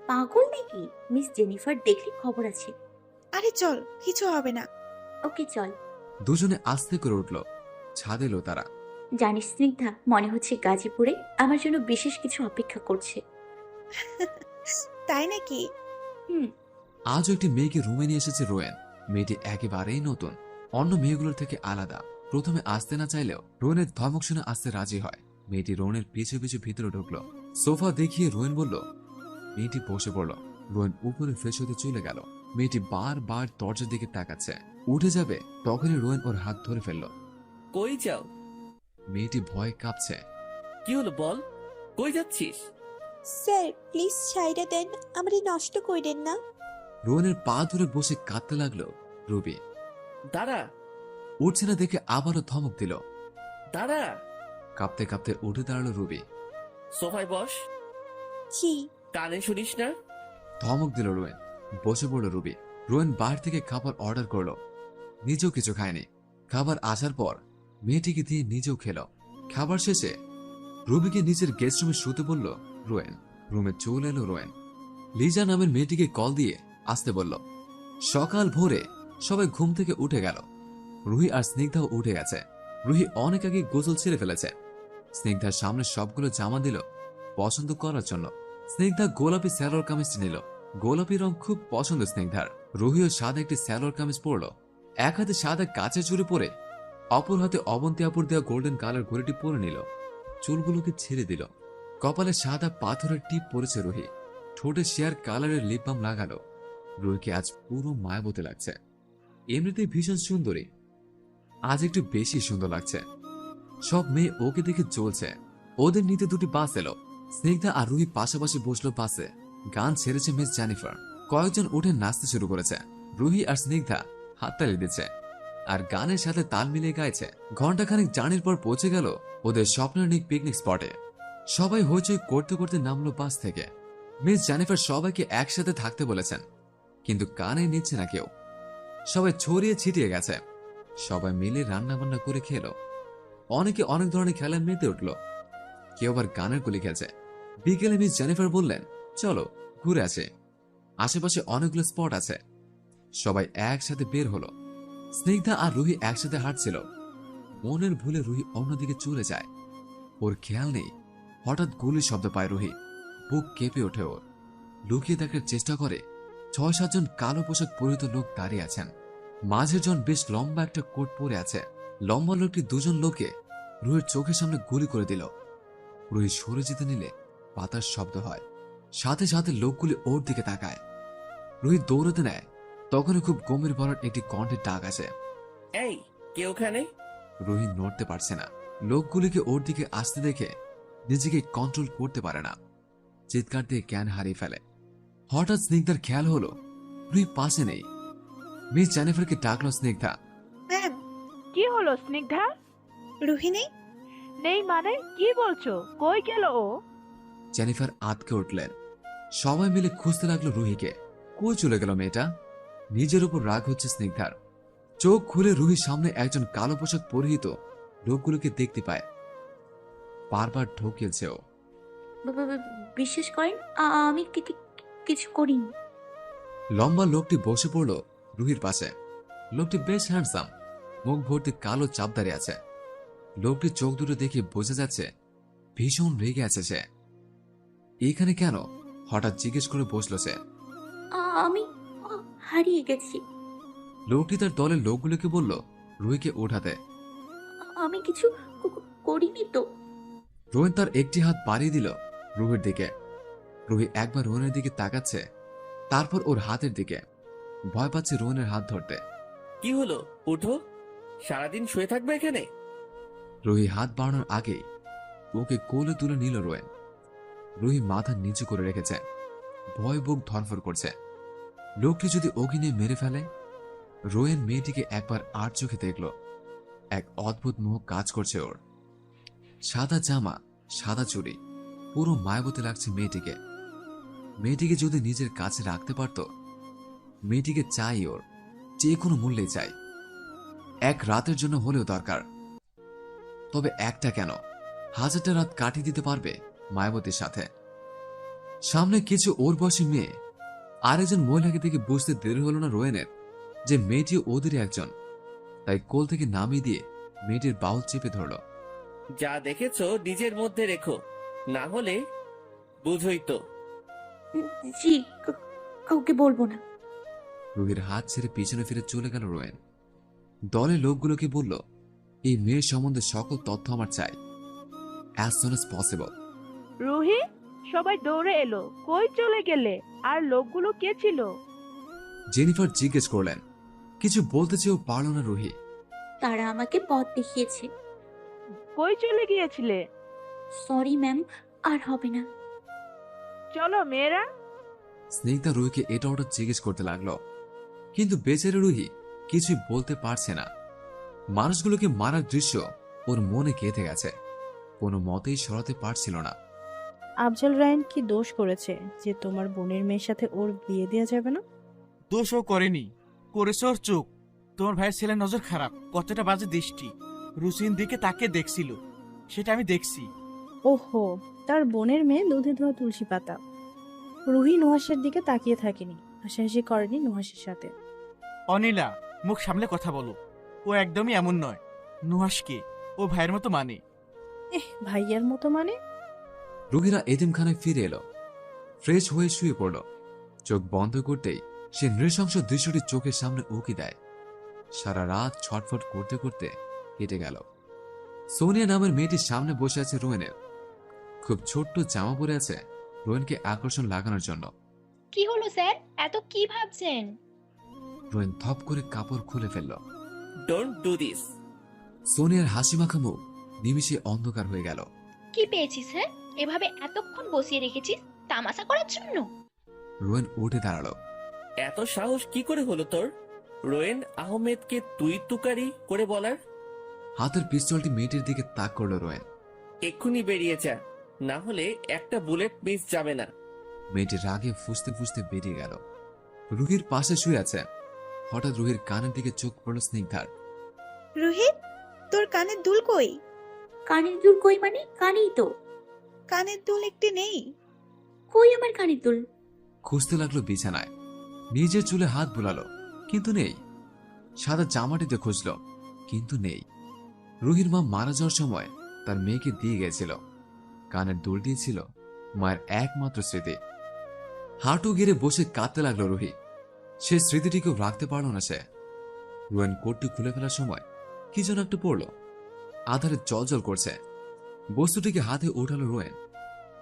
C: পাগল নাকি? মিস জেনিফার দেখলে খবর আছে।
O: আরে চল, কিছু হবে না।
C: ওকে চল।
B: দুজনে আস্তে করে উঠল। ছাদ এলো তারা।
C: জানিস স্নিগ্ধা, মনে হচ্ছে গাজীপুরে আমার জন্য বিশেষ কিছু অপেক্ষা করছে।
O: তাই নাকি?
B: আজও একটি মেয়েকে রুমে নিয়ে এসেছে রোয়েন। মেয়েটি একেবারেই নতুন, অন্য মেয়েগুলোর থেকে আলাদা। প্রথমে আসতে না চাইলেও রোয়েনের ধমক শুনে আসতে রাজি হয়। মেয়েটি রোয়েনের পিছু পিছু ভিতরে ঢুকলো। সোফা দেখিয়ে রোয়েন বলল। মেয়েটি বসে পড়ল। রোয়েন উপরে ফ্রেশ হতে চলে গেল। মেয়েটি বারবার দরজার দিকে তাকাচ্ছে। উঠে যাবে, তখনই রোয়েন ওর হাত ধরে ফেলল।
L: কই যাও?
B: মেয়েটি ভয়ে কাঁপছে।
L: কি হলো বল, কই যাচ্ছিস?
O: স্যার প্লিজ ছাইড়া দেন, আমারে নষ্ট কইরেন না।
B: রোয়েনের পা ধরে বসে কাঁদতে লাগলো রুবি।
L: দাঁড়া।
B: উঠছে না দেখে আবারও ধমক দিল।
L: দাঁড়া।
B: কাঁপতে কাঁপতে উঠে দাঁড়ালো রুবি।
L: সোফায় বস।
O: কি?
L: কানে শুনিস না?
B: ধমক দিল রোয়েন। বসে পড়ল রুবি। রোয়েন বাইরে থেকে খাবার অর্ডার করলো। নিজেও কিছু খায়নি। খাবার আসার পর মেয়েটিকে দিয়ে নিজেও খেল। খাবার শেষে রুবিকে নিজের গেস্ট রুমে শুতে বলল রোয়েন। রুমে চলে এলো রোয়েন। লিজা নামের মেয়েটিকে কল দিয়ে আসতে বলল। সকাল ভোরে সবাই ঘুম থেকে উঠে গেল। রুহি আর স্নিগ্ধাও উঠে গেছে। রুহি অনেক আগে গোসল ছেড়ে ফেলেছে। স্নিগ্ধার সামনে সবগুলো জামা দিল পছন্দ করার জন্য। স্নিগ্ধা গোলাপি স্যালোয়ার কামিজটি নিল। গোলাপি রং খুব পছন্দ স্নিগ্ধার। রুহিও সাদা একটি স্যালোয়ার কামিজ পরল। এক হাতে সাদা কাঁচের চুড়ি পরে অপর হাতে অবন্তী আপুর দেওয়া গোল্ডেন কালার ঘড়িটি পরে নিল। চুলগুলোকে ছেড়ে দিল। কপালে সাদা পাথরের টিপ পরেছে রুহি। ঠোঁটে শেয়ার কালারের লিপ বাম লাগালো। রুহিকে আজ পুরো মায়াবতী লাগছে। এমনিতেই ভীষণ সুন্দরী, আজ একটু বেশি সুন্দর লাগছে। সব মেয়ে ওকে দেখে চলছে। ওদের নিতে দুটি বাস এলো। স্নিগ্ধা আর রুহি পাশাপাশি বসলো বাসে। গান ছেড়েছে মিস জেনিফার। কয়েকজন উঠে নাচতে শুরু করেছে। রুহি আর স্নিগ্ধা হাততালি দিচ্ছে আর গানের সাথে তাল মিলিয়ে গাইছে। ঘন্টাখানেক জার্নির পর পৌঁছে গেল ওদের স্বপ্নের পিকনিক স্পটে। সবাই হইচই করতে করতে নামলো বাস থেকে। মিস জেনিফার সবাইকে একসাথে থাকতে বলেছেন, কিন্তু কানে নিচ্ছে না কেউ। সবাই ছড়িয়ে ছিটিয়ে গেছে। সবাই মিলে রান্না বান্না করে খেলো। অনেকে অনেক ধরনের খেলায় মেতে উঠল। কেউ আবার গানের গুলি খেলছে। বিকেলে মিস জেনিফার বললেন, চলো ঘুরে আসে, আশেপাশে অনেকগুলো স্পট আছে। সবাই একসাথে বের হলো। স্নিগ্ধা আর রুহি একসাথে হাঁটছিল। মনের ভুলে রুহি অন্যদিকে চলে যায়। ওর খেয়াল নেই, হঠাৎ গুলির শব্দ পায় রুহি। বুক কেঁপে ওঠে ওর। লুকিয়ে দেখার চেষ্টা করে ৬-৭ জন কালো পোশাক পরিহিত লোক দাঁড়িয়ে আছেন। মাঝের জন বেশ লম্বা একটা কোট পরে আছে। লম্বা লোকটি দুজন লোকে রুহির চোখের সামনে গুলি করে দিল। রুহি সরে যেতে নিলে পাতার শব্দ হয়। সাথে সাথে লোকগুলি ওর দিকে তাকায়। রুহি দৌড়াতে নেয়, তখনই খুব গম্ভীর ভরার একটি কণ্ঠের ডাক আসে,
L: এই কে ওখানে?
B: রুহি নড়তে পারছে না। লোকগুলিকে ওর দিকে আসতে দেখে নিজেকে কন্ট্রোল করতে পারে না। চিৎকার দিয়ে জ্ঞান হারিয়ে ফেলে। হঠাৎ স্নিগ্ধার খেয়াল হলো রুহি পাশে নেই। মিস জেনিফারকে ডাকলো স্নিগ্ধা।
O: ম্যাম,
A: কি হলো স্নিগ্ধা?
O: রুহি নেই?
A: নেই মানে কি বলছো? কই গেল ও?
B: জেনিফার আতকে উঠলেন। সবাই মিলে খুঁজতে লাগলো রুহিকে। কই চলে গেল মেয়েটা? নিজের উপর রাগ হচ্ছে স্নিগ্ধার। চোখ খুলে রুহির সামনে একজন কালো পোশাক পরিহিত লোকগুলোকে দেখতে পায়। বারবার ঢোকিয়েছে ও।
C: বিশ্বাস করেন আমি কিছু করিনি।
B: লম্বা লোকটি বসে পড়ল রুহির পাশে। লোকটি বেশ হ্যান্ডসাম, মুখ ভর্তি কালো চাপদারি আছে। লোকটির চোখ দুটো দেখে বোঝা যাচ্ছে ভীষণ রেগে আছে সে। এখানে কেন? হঠাৎ জিজ্ঞেস করে বসলো সে।
C: আমি হারিয়ে গেছি।
B: লোকটি তার দলের লোকগুলোকে বলল রুহিকে ওঠাতে।
C: আমি কিছু করিনি তো।
B: রোহিন তার একটি হাত বাড়িয়ে দিল রুহির দিকে। রুহি একবার রোহনের দিকে তাকাচ্ছে, তারপর ওর হাতের দিকে। ভয় পাচ্ছে রোহনের হাত ধরতে।
L: কি হলো? উঠো, সারাদিন শুয়ে থাকবে এখানে?
B: রুহি হাত বাড়ানোর আগেই ওকে কোলে তুলে নিল রোয়েন। রুহি মাথা নিচু করে রেখেছে, ভয় বুক ধরফর করছে। লোকটি যদি ওকে নিয়ে মেরে ফেলে। রোয়েন মেয়েটিকে একবার আর চোখে দেখল। এক অদ্ভুত মোহ কাজ করছে ওর। সাদা জামা, সাদা চুড়ি, পুরো মায়াবতী লাগছে মেয়েটিকে। মেয়েটিকে যদি নিজের কাছে রাখতে পারত। মেয়েটিকে চাই ওর, যে কোনো মূল্যে চাই। এক রাতের জন্য হলেও দরকার। তবে একটা কেন, 1000টা রাত কাটিয়ে দিতে পারবে মায়াবতীর সাথে। সামনে কিছু ওর বয়সী মেয়ে। আরেকজন মহিলাকে দেখে বুঝতে দেরি হলো না রোয়েনের যে মেয়েটি ওদেরই একজন। তাই কোল থেকে নামিয়ে দিয়ে মেয়েটির বাহুল চেপে ধরল।
L: যা দেখেছো নিজের মধ্যে রেখো, না হলে বুঝই তো।
C: জি, কাউকে বলবো না।
B: রুহির হাত ছেড়ে পিছনে ফিরে চলে গেল রোয়েন। দলের লোকগুলোকে বলল, এই মেয়ের সম্বন্ধে সকল তথ্য আমার চাই, as soon as possible.
A: Ruhi, সবাই দৌড়ে এলো। কই চলে গেলে? আর লোকগুলো কে ছিল?
B: জেনিফার জিজ্ঞেস করলেন। কিছু বলতে চেয়েও পারল না রুহি।
C: তারা আমাকে পথ দেখিয়েছে।
A: কই চলে গিয়েছিলে?
C: সরি ম্যাম, আর হবে না।
A: চলো মেয়েরা।
B: স্নিগ্ধা রুহিকে এটা ওটা জিজ্ঞেস করতে লাগলো, কিন্তু বেচারে রুহি কিছুই বলতে পারছে না। মানুষগুলোকে মারার দৃশ্য ওর মনে গেঁথে গেছে, কোনো মতেই সরাতে পারছিল না।
F: আফজল রায়ন কি দোষ করেছে যে তোমার বোনের মেয়ের সাথে ওর বিয়ে দেওয়া যাবে না?
D: দোষও করেনি, করেছে ওর চোখ। তোমার ভাইয়ের ছেলের নজর খারাপ, কতটা বাজে দৃষ্টি। রুচিন দিকে তাকে দেখছিল, সেটা আমি দেখছি।
F: ওহো, তার বোনের মেয়ে দুধে ধোয়া তুলসী পাতা। রুহি নুহাসের দিকে তাকিয়ে থাকেনি, হাসাহাসি করেনি নুহাসের সাথে।
D: অনিলা, মুখ সামলে কথা বলো। ও একদমই এমন নয়। নুহাসকে ও ভাইয়ের মতো মানে।
F: ভাইয়ার মতো মানে?
B: রুহিরা এতিমখানায় ফিরে এলো। ফ্রেশ হয়ে শুয়ে পড়ল। চোখ বন্ধ করতেই সে নৃশংস দৃশ্যটি চোখের সামনে উকি দেয়। সারা রাত ছটফট করতে করতে কেটে গেল। সোনিয়া নামের মেয়েটির সামনে বসে আছে রোয়েনের। খুব ছোট্ট জামা পরে আছে রোয়েনকে আকর্ষণ লাগানোর জন্য।
P: কি হলো স্যার, এত কি ভাবছেন?
B: রোয়েন থপ করে কাপড় খুলে ফেলল।
L: Don't do this.
B: সোনিয়ার হাসি মাখা মুখ নিমিষে অন্ধকার হয়ে গেল।
P: কি পেয়েছিস স্যার? এভাবে এতক্ষণ বসিয়ে রেখেছিস তামাশা করার জন্য?
B: রোয়েন উঠে দাঁড়ালো।
L: এত সাহস কি করে হলো তোর, রোয়েন আহমেদকে তুই তুকারি করে বলার?
B: হাতের পিস্তলটি মেয়েটির দিকে তাক করলো রোয়েন।
L: এক্ষুনি বেরিয়ে যা, না হলে একটা বুলেট মিস যাবে না।
B: মেয়েটি রাগে ফুসতে ফুসতে বেরিয়ে গেল। রুহির পাশে শুয়ে আছে। হঠাৎ রুহির কানের দিকে চোখ পড়ল স্নিগ্ধার।
O: রোহিত, তোর কানের দুল কই?
C: কানের দুল কই মানে? কানেই তো।
O: কানের দুল একটি নেই।
C: কই আমার কানের দুল?
B: খুঁজতে লাগলো বিছানায়। নিজের চুলে হাত বুলালো, কিন্তু নেই। সাদা জামাটিতে খুঁজলো, কিন্তু নেই। রুহির মা মারা যাওয়ার সময় তার মেয়েকে দিয়ে গেছিল। কানের দুল দিয়েছিল মায়ের একমাত্র স্মৃতি। হাঁটু গেড়ে বসে কাঁদতে লাগলো রুহি। সে স্মৃতিটিকেও রাখতে পারল না সে। রোয়েন কোটটি খুলে ফেলার সময় কি যেন একটা পড়ল। আধারে জলজল করছে। বস্তুটিকে হাতে উঠালো রোয়েন।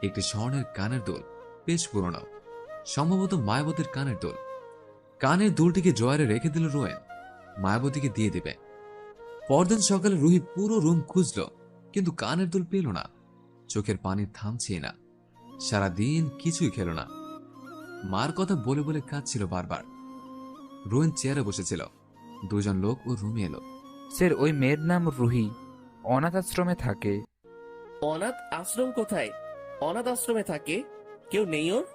B: একটি স্বর্ণের কানের দুল, বেশ পুরনো, সম্ভবত মায়াবতীর কানের দুল। কানের দুলটিকে ড্রয়ারে রেখে দিল রোয়েন, মায়াবতীকে দিয়ে দিবে। পরদিন সকালে রুহি পুরো রুম খুঁজল, কিন্তু কানের দুল পেল না। চোখের পানি থামছেই না। সারাদিন কিছুই খেল না। মার কথা বলে বলে কাঁদছিল বারবার। রোয়েন চেয়ারে বসেছিল। দুজন লোক ও রুমে এলো।
M: স্যার, ওই মেয়ের নাম রুহি, অনাথ আশ্রমে থাকে।
L: অনাথ আশ্রম কোথায়? অনাথ আশ্রমে থাকে? কেউ নেই ওর?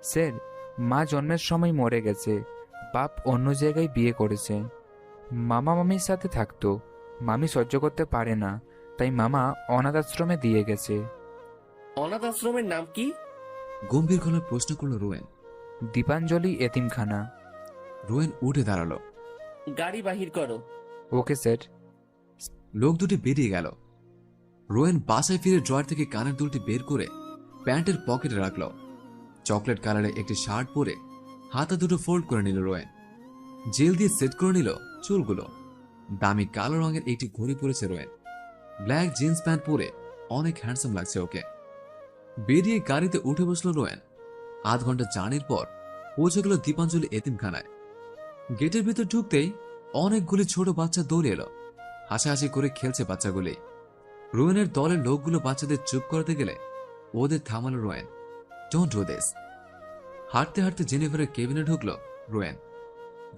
M: স্যার, মা জন্মের সময় মরে গেছে, বাপ অন্য জায়গায় বিয়ে করেছে। মামা মামির সাথে থাকতো, মামি সহ্য করতে পারে না, তাই মামা অনাথ আশ্রমে দিয়ে গেছে।
L: অনাথ আশ্রমের নাম কি?
B: গম্ভীর গলায় প্রশ্ন করল রোয়েন।
M: দীপাঞ্জলি এতিমখানা।
B: রোয়েন উঠে দাঁড়ালো।
L: গাড়ি বাহির করো।
M: Okay sir.
B: লোক দুটি বেরিয়ে গেল। রোয়েন বাসায় ফিরে ড্রয়ার থেকে কানের দুলটি বের করে প্যান্টের পকেটে রাখল। চকলেট কালারে একটি শার্ট পরে হাতা দুটো ফোল্ড করে নিল রোয়েন। জেল দিয়ে সেট করে নিল চুলগুলো। দামি কালো রঙের একটি ঘড়ি পরেছে রোয়েন। ব্ল্যাক জিন্স প্যান্ট পরে অনেক হ্যান্ডসাম লাগছে ওকে। বেরিয়ে গাড়িতে উঠে বসলো রোয়েন। আধ ঘন্টা জার্নির পর পৌঁছে গেল দীপাঞ্জলি এতিমখানায়। গেটের ভিতর ঢুকতেই অনেকগুলি ছোট বাচ্চা দৌড়ে এলো। হাসাহাসি করে খেলছে বাচ্চাগুলি। রোয়েনের দলের লোকগুলো বাচ্চাদের চুপ করতে গেলে ওদের থামালো রোয়েন। Don't do this. হাঁটতে হাঁটতে জেনিফারের কেবিনে ঢুকলো রোয়েন।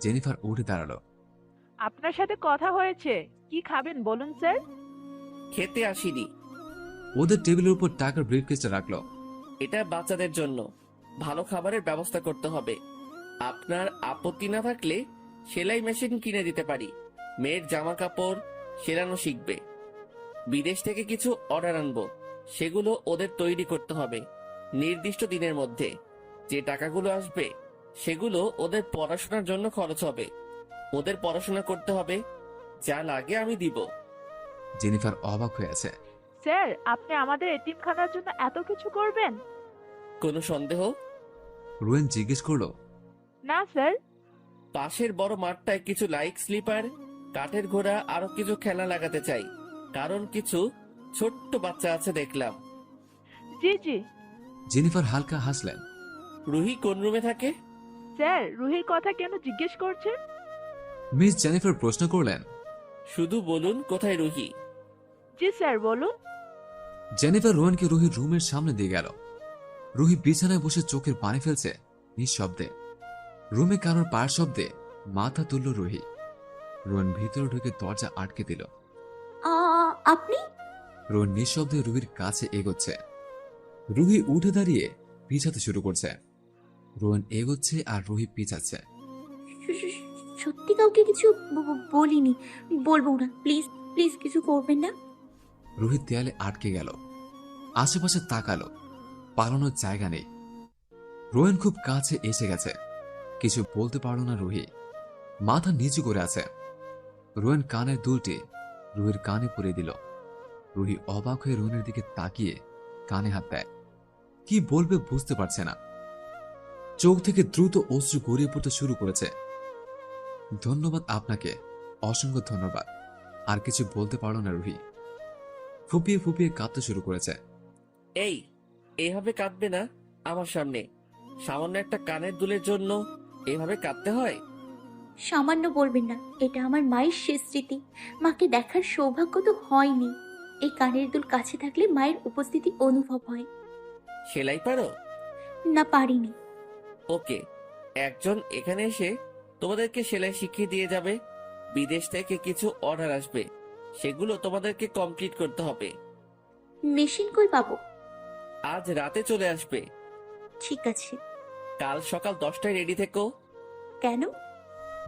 B: জেনিফার উঠে দাঁড়ালো।
A: আপনার সাথে কথা হয়েছে, কি খাবেন বলুন স্যার?
L: খেতে আসিনি।
B: ওদের টেবিলের উপর টাকার ব্রিফকেসটা রাখলো।
L: এটা বাচ্চাদের জন্য, ভালো খাবারের ব্যবস্থা করতে হবে। আপনার আপত্তি না থাকলে সেলাই মেশিন কিনে দিতে পারি। মেয়ের জামা কাপড় সেলানো শিখবে। বিদেশ থেকে কিছু অর্ডার আনবো, সেগুলো ওদের তৈরি করতে হবে নির্দিষ্ট দিনের মধ্যে। যে টাকাগুলো আসবে সেগুলো ওদের পড়াশোনার জন্য খরচ হবে। ওদের পড়াশোনা করতে হবে, যা লাগে আমি দিব।
B: জেনিফার অবাক হয়ে আছে।
A: স্যার, আপনি আমাদের এতিমখানার জন্য এত কিছু করবেন?
L: কোনো সন্দেহ?
B: রোয়েন জিজ্ঞেস করলো।
A: না স্যার।
L: পাশের বড় মাঠটায় কিছু লাইক স্লিপার, কাঠের ঘোড়া, আরো কিছু খেলা লাগাতে চাই, কারণ কিছু ছোট্ট বাচ্চা আছে দেখলাম।
A: জি জি।
B: জেনিফার হালকা হাসলেন।
L: রুহি কোন রুমে থাকে?
A: স্যার, রুহির কথা কেন জিজ্ঞেস করছেন?
B: মিস জেনিফার প্রশ্ন করলেন।
L: শুধু বলুন কোথায় রুহি।
A: জি স্যার, বলুন।
B: জেনিফার রোয়েনকে রুহির রুমের সামনে দিয়ে গেল। রুহি বিছানায় বসে চোখের পানি ফেলছে নিঃশব্দে। রুমে কারোর পায়ের শব্দে মাথা তুলল রুহি। রোয়েন ভিতরে ঢুকে দরজা আটকে দিল।
C: আপনি?
B: রোয়েন নিঃশব্দে রুহির কাছে এগোচ্ছে। রুহি উঠে দাঁড়িয়ে পিছাতে শুরু করছে। রোয়েন এগোচ্ছে আর রুহি পিছাচ্ছে।
C: সত্যি কাউকে কিছু বলিনি, বলবো না। প্লিজ প্লিজ কিছু করবেন না।
B: রুহি দেয়ালে আটকে গেল। আশেপাশে তাকালো, পালানোর জায়গা নেই। রোয়েন খুব কাছে এসে গেছে। কিছু বলতে পারল না রুহি। মাথা নিচু করে আছে। রোয়েন কানের দুলটি রুহির কানে পরিয়ে দিল। রুহি অবাক হয়ে রোয়েনের দিকে তাকিয়ে কানে হাত দেয়। কি বলবে বুঝতে পারছে না। চোখ থেকে দ্রুত অশ্রু গড়িয়ে পড়তে শুরু করেছে। ধন্যবাদ আপনাকে, অসংখ্য ধন্যবাদ। আর কিছু বলতে পারল না রুহি। ফুপিয়ে ফুপিয়ে কাঁদতে শুরু করেছে।
L: এই এভাবে কাঁদবে না আমার সামনে। সামান্য একটা কানের দুলের জন্য এভাবে কাঁদতে হয়?
C: সামান্য বলবেন না, এটা আমার মায়ের শেষ স্মৃতি। মাকে দেখার সৌভাগ্য তো হয়নি। এই কানের দুল কাছে থাকলে মায়ের উপস্থিতি অনুভব হয়।
L: সেলাই পারো?
C: না, পারিনি।
L: ওকে, একজন এখানে এসে তোমাদেরকে সেলাই শিখিয়ে দিয়ে যাবে। বিদেশ থেকে কিছু অর্ডার আসবে, সেগুলো তোমাদেরকে কমপ্লিট করতে হবে।
C: মেশিন কই পাবো?
L: আজ রাতে চলে আসবে।
C: ঠিক আছে।
L: কাল সকাল 10টায় রেডি থেকো।
C: কেন?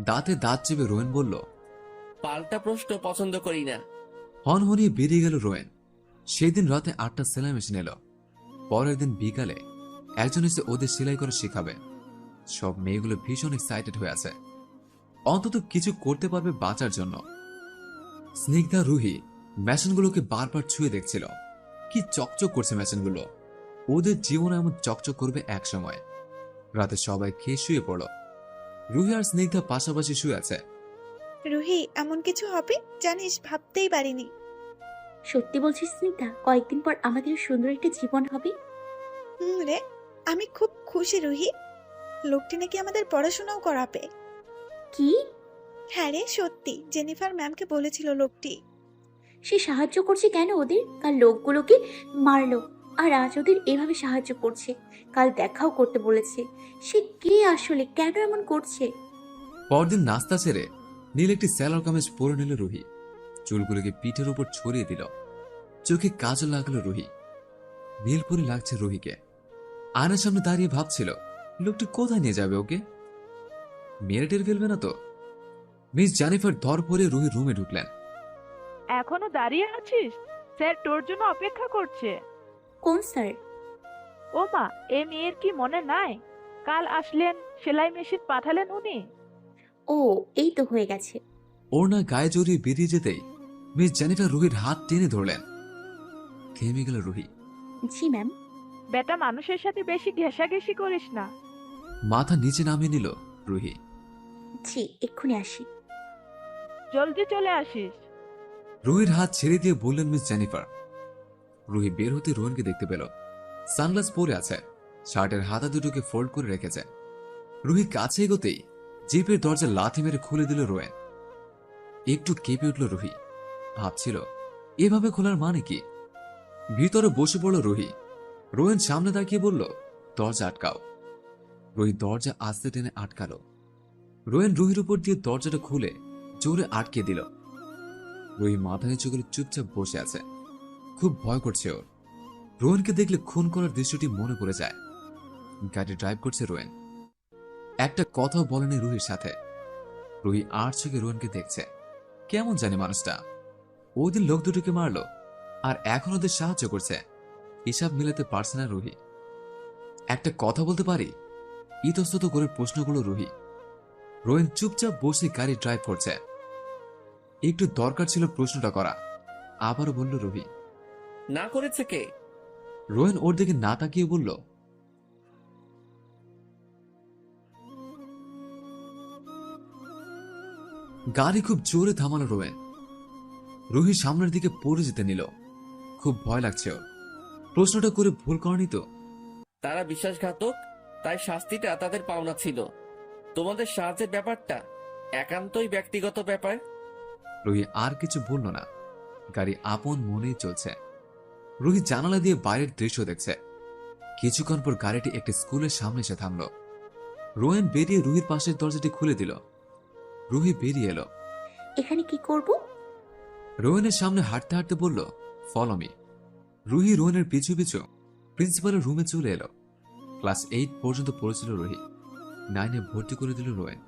B: দাঁতে দাঁত চেপে রোয়েন বলল।
L: পাল্টা প্রশ্ন পছন্দ করি না।
B: হনহনিয়ে বেরিয়ে গেল রোয়েন। সেই দিন রাতে 8টা সেলাই মেশিন এলো। পরের দিন বিকালে একজন এসে ওদের সেলাই করে শেখাবে। সব মেয়েগুলো ভীষণ এক্সাইটেড হয়ে আছে, অন্তত কিছু করতে পারবে বাঁচার জন্য। স্নিগ্ধা রুহি মেশিনগুলোকে বারবার ছুঁয়ে দেখছিল। কি চকচক করছে মেশিনগুলো। ওদের জীবনে এমন চকচক করবে এক সময়। রাতে সবাই খেয়ে শুয়ে পড়ল। রুহি আর স্নিগ্ধা পাশাপাশি শুয়ে আছে।
O: রুহি, এমন কিছু হবে জানিস, ভাবতেই পারিনি।
C: সত্যি বলছিস স্মিতা? কয়েকদিন পর আমাদের সুন্দর একটা জীবন হবে।
O: রে, আমি খুব খুশি রুহি। লোকটি নাকি আমাদের পড়াশোনাও করাবে।
C: কি?
O: হ্যাঁ রে, সত্যি। জেনিফার ম্যামকে বলেছিল লোকটি।
C: সে সাহায্য করছে কেন ওদের? কাল লোকগুলোকে মারলো আর আজ ওদের এভাবে সাহায্য করছে। কাল দেখাও করতে বলেছে। সে কে আসলে, কেন এমন করছে?
B: পরদিন নাস্তা ছেড়ে নীল একটি স্যালোয়ার কামিজ পরে নিল রুহি। চুলগুলোকে পিঠের উপর ছড়িয়ে দিল। চোখে কাজল লাগলো রুহি। নীলপুরি লাগছে রুহিকে। আয়নার সামনে দাঁড়িয়ে ভাবছিল লোকটি কোথায় নিয়ে যাবে ওকে। মেরে টের ফেলবে না তো? মিস জেনিফার ধর পরে রুহি রুমে ঢুকলেন।
A: এখনো দাঁড়িয়ে আছিস? স্যার তোর জন্য অপেক্ষা করছে।
C: কোন স্যার?
A: ও মা, এ মেয়ের কি মনে নাই? কাল আসলেন, সেলাই মেশিন পাঠালেন উনি।
C: ও, এই তো হয়ে গেছে।
B: ওড়না গায়ে জড়িয়ে বেরিয়ে যেতেই মিস জেনিফার রুহির হাত টেনে ধরলেন। থেমে গেল রুহি।
C: জি ম্যাম।
A: বেটা, মানুষের সাথে বেশি ঘেঁষাঘেঁষি করিস না।
B: মাথা নিচে নামিয়ে নিল রুহি।
C: জি, এক্ষুনি আসি।
A: জলদি চলে আসিস।
B: রুহির হাত ছেড়ে দিয়ে বললেন মিস জেনিফার। রুহি বের হতে রোহনকে দেখতে পেল। সানগ্লাস পরে আছে, শার্টের হাতা দুটোকে ফোল্ড করে রেখেছে। রুহি কাছে এগোতেই জিপের দরজা লাথি মেরে খুলে দিল রোয়েন। একটু কেঁপে উঠল রুহি। ভাবছিল এভাবে খোলার মানে কি। ভিতরে বসে পড়ল রুহি। রোয়েন সামনে তাকিয়ে বলল, দরজা আটকাও। রুহি দরজা আস্তে টেনে আটকালো। রোয়েন রুহির উপর দিয়ে দরজাটা খুলে জোরে আটকে দিল। রুহি মাথা নিচু করে চুপচাপ বসে আছে। খুব ভয় করছে ওর। রোয়েনকে দেখলে খুন করার দৃশ্যটি মনে পড়ে যায়। গাড়ি ড্রাইভ করছে রোয়েন। একটা কথাও বলেনি রুহির সাথে। রুহি আর চোখে রোয়েনকে দেখছে। কেমন জানি মানুষটা। ওদিন লোক দুটোকে মারলো আর এখন ওদের সাহায্য করছে। হিসাব মিলাতে পারছে না রুহি। একটা কথা বলতে পারি? ইতস্তত করে প্রশ্নগুলো রুহি। রোয়েন চুপচাপ বসে গাড়ি ড্রাইভ করছে। একটু দরকার ছিল প্রশ্নটা করা। আবারও বলল রুহি।
L: না করেছে কে?
B: রোয়েন ওর দিকে না তাকিয়ে বলল, গাড়ি খুব জোরে থামালো রোয়েন। রুহি সামনের দিকে পড়ে যেতে নিল। খুব ভয় লাগছে ওর। প্রশ্নটা করে ভুল করেনি তো?
L: তারা বিশ্বাসঘাতক, তাই শাস্তিটা তাদের পাওনা ছিল। তোমাদের সাহায্যের ব্যাপারটা একান্তই ব্যক্তিগত ব্যাপার।
B: রুহি আর কিছু বলল না। গাড়ি আপন মনেই চলছে। রুহি জানালা দিয়ে বাইরের দৃশ্য দেখছে। কিছুক্ষণ পর গাড়িটি একটি স্কুলের সামনে এসে থামল। রোয়েন বেরিয়ে রুহির পাশের দরজাটি খুলে দিল। রুহি বেরিয়ে এলো।
C: এখানে কি করব?
B: রোয়েনের সামনে হাঁটতে হাঁটতে বলল, ফলো মি। রুহি রোয়েনের পিছু পিছু প্রিন্সিপালের রুমে চলে এলো। ক্লাস 8 পর্যন্ত পড়েছিল রুহি। 9-এ ভর্তি করে দিল রোয়েন।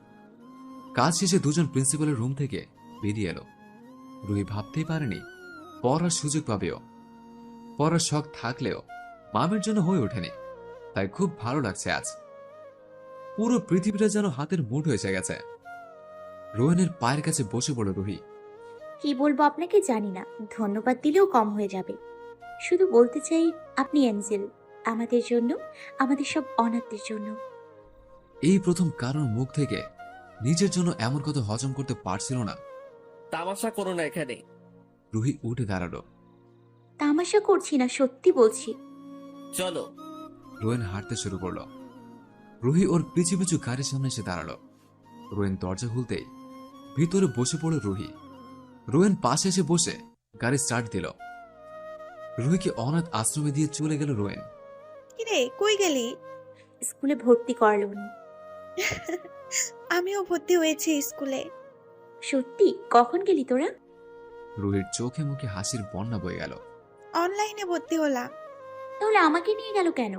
B: কাজ শেষে দুজন প্রিন্সিপালের রুম থেকে বেরিয়ে এলো। রুহি ভাবতেই পারেনি পড়ার সুযোগ পাবেও। পড়ার শখ থাকলেও মামের জন্য হয়ে ওঠেনি। তাই খুব ভালো লাগছে আজ। পুরো পৃথিবীটা যেন হাতের মুঠো এসে গেছে। রোয়েনের পায়ের কাছে বসে পড়ল রুহি।
C: কি বলবো আপনাকে জানি না, ধন্যবাদ দিলেও কম হয়ে যাবে। শুধু বলতে চাই আপনি এঞ্জেল, আমাদের জন্য, আমাদের সব অনাথদের জন্য।
B: এই প্রথম কারোর মুখ থেকে নিজের জন্য এমন কথা হজম করতে পারছিল না
L: তামাশা করো না এখানে।
B: রুহি উঠে দাঁড়ালো।
C: তামাশা করছি না, সত্যি বলছি।
L: চলো।
B: রোয়েন হাঁটতে শুরু করলো। রুহি ওর পিছু পিছু গাড়ির সামনে এসে দাঁড়ালো। রোয়েন দরজা খুলতেই ভিতরে বসে পড়ল রুহি। রোয়েন পাশে এসে বসে গাড়ি স্টার্ট দিল। রুহিকে অনাথ আশ্রমে দিয়ে চলে গেল রোয়েন।
O: কিরে কই গেলি?
C: স্কুলে ভর্তি করালো উনি।
O: আমিও ভর্তি হয়েছি স্কুলে।
C: সত্যি? কখন গেলি তোরা?
B: রুহির চোখে মুখে হাসির বন্যা বয়ে গেল।
O: অনলাইনে ভর্তি হলাম।
C: তাহলে আমাকে নিয়ে গেল কেন?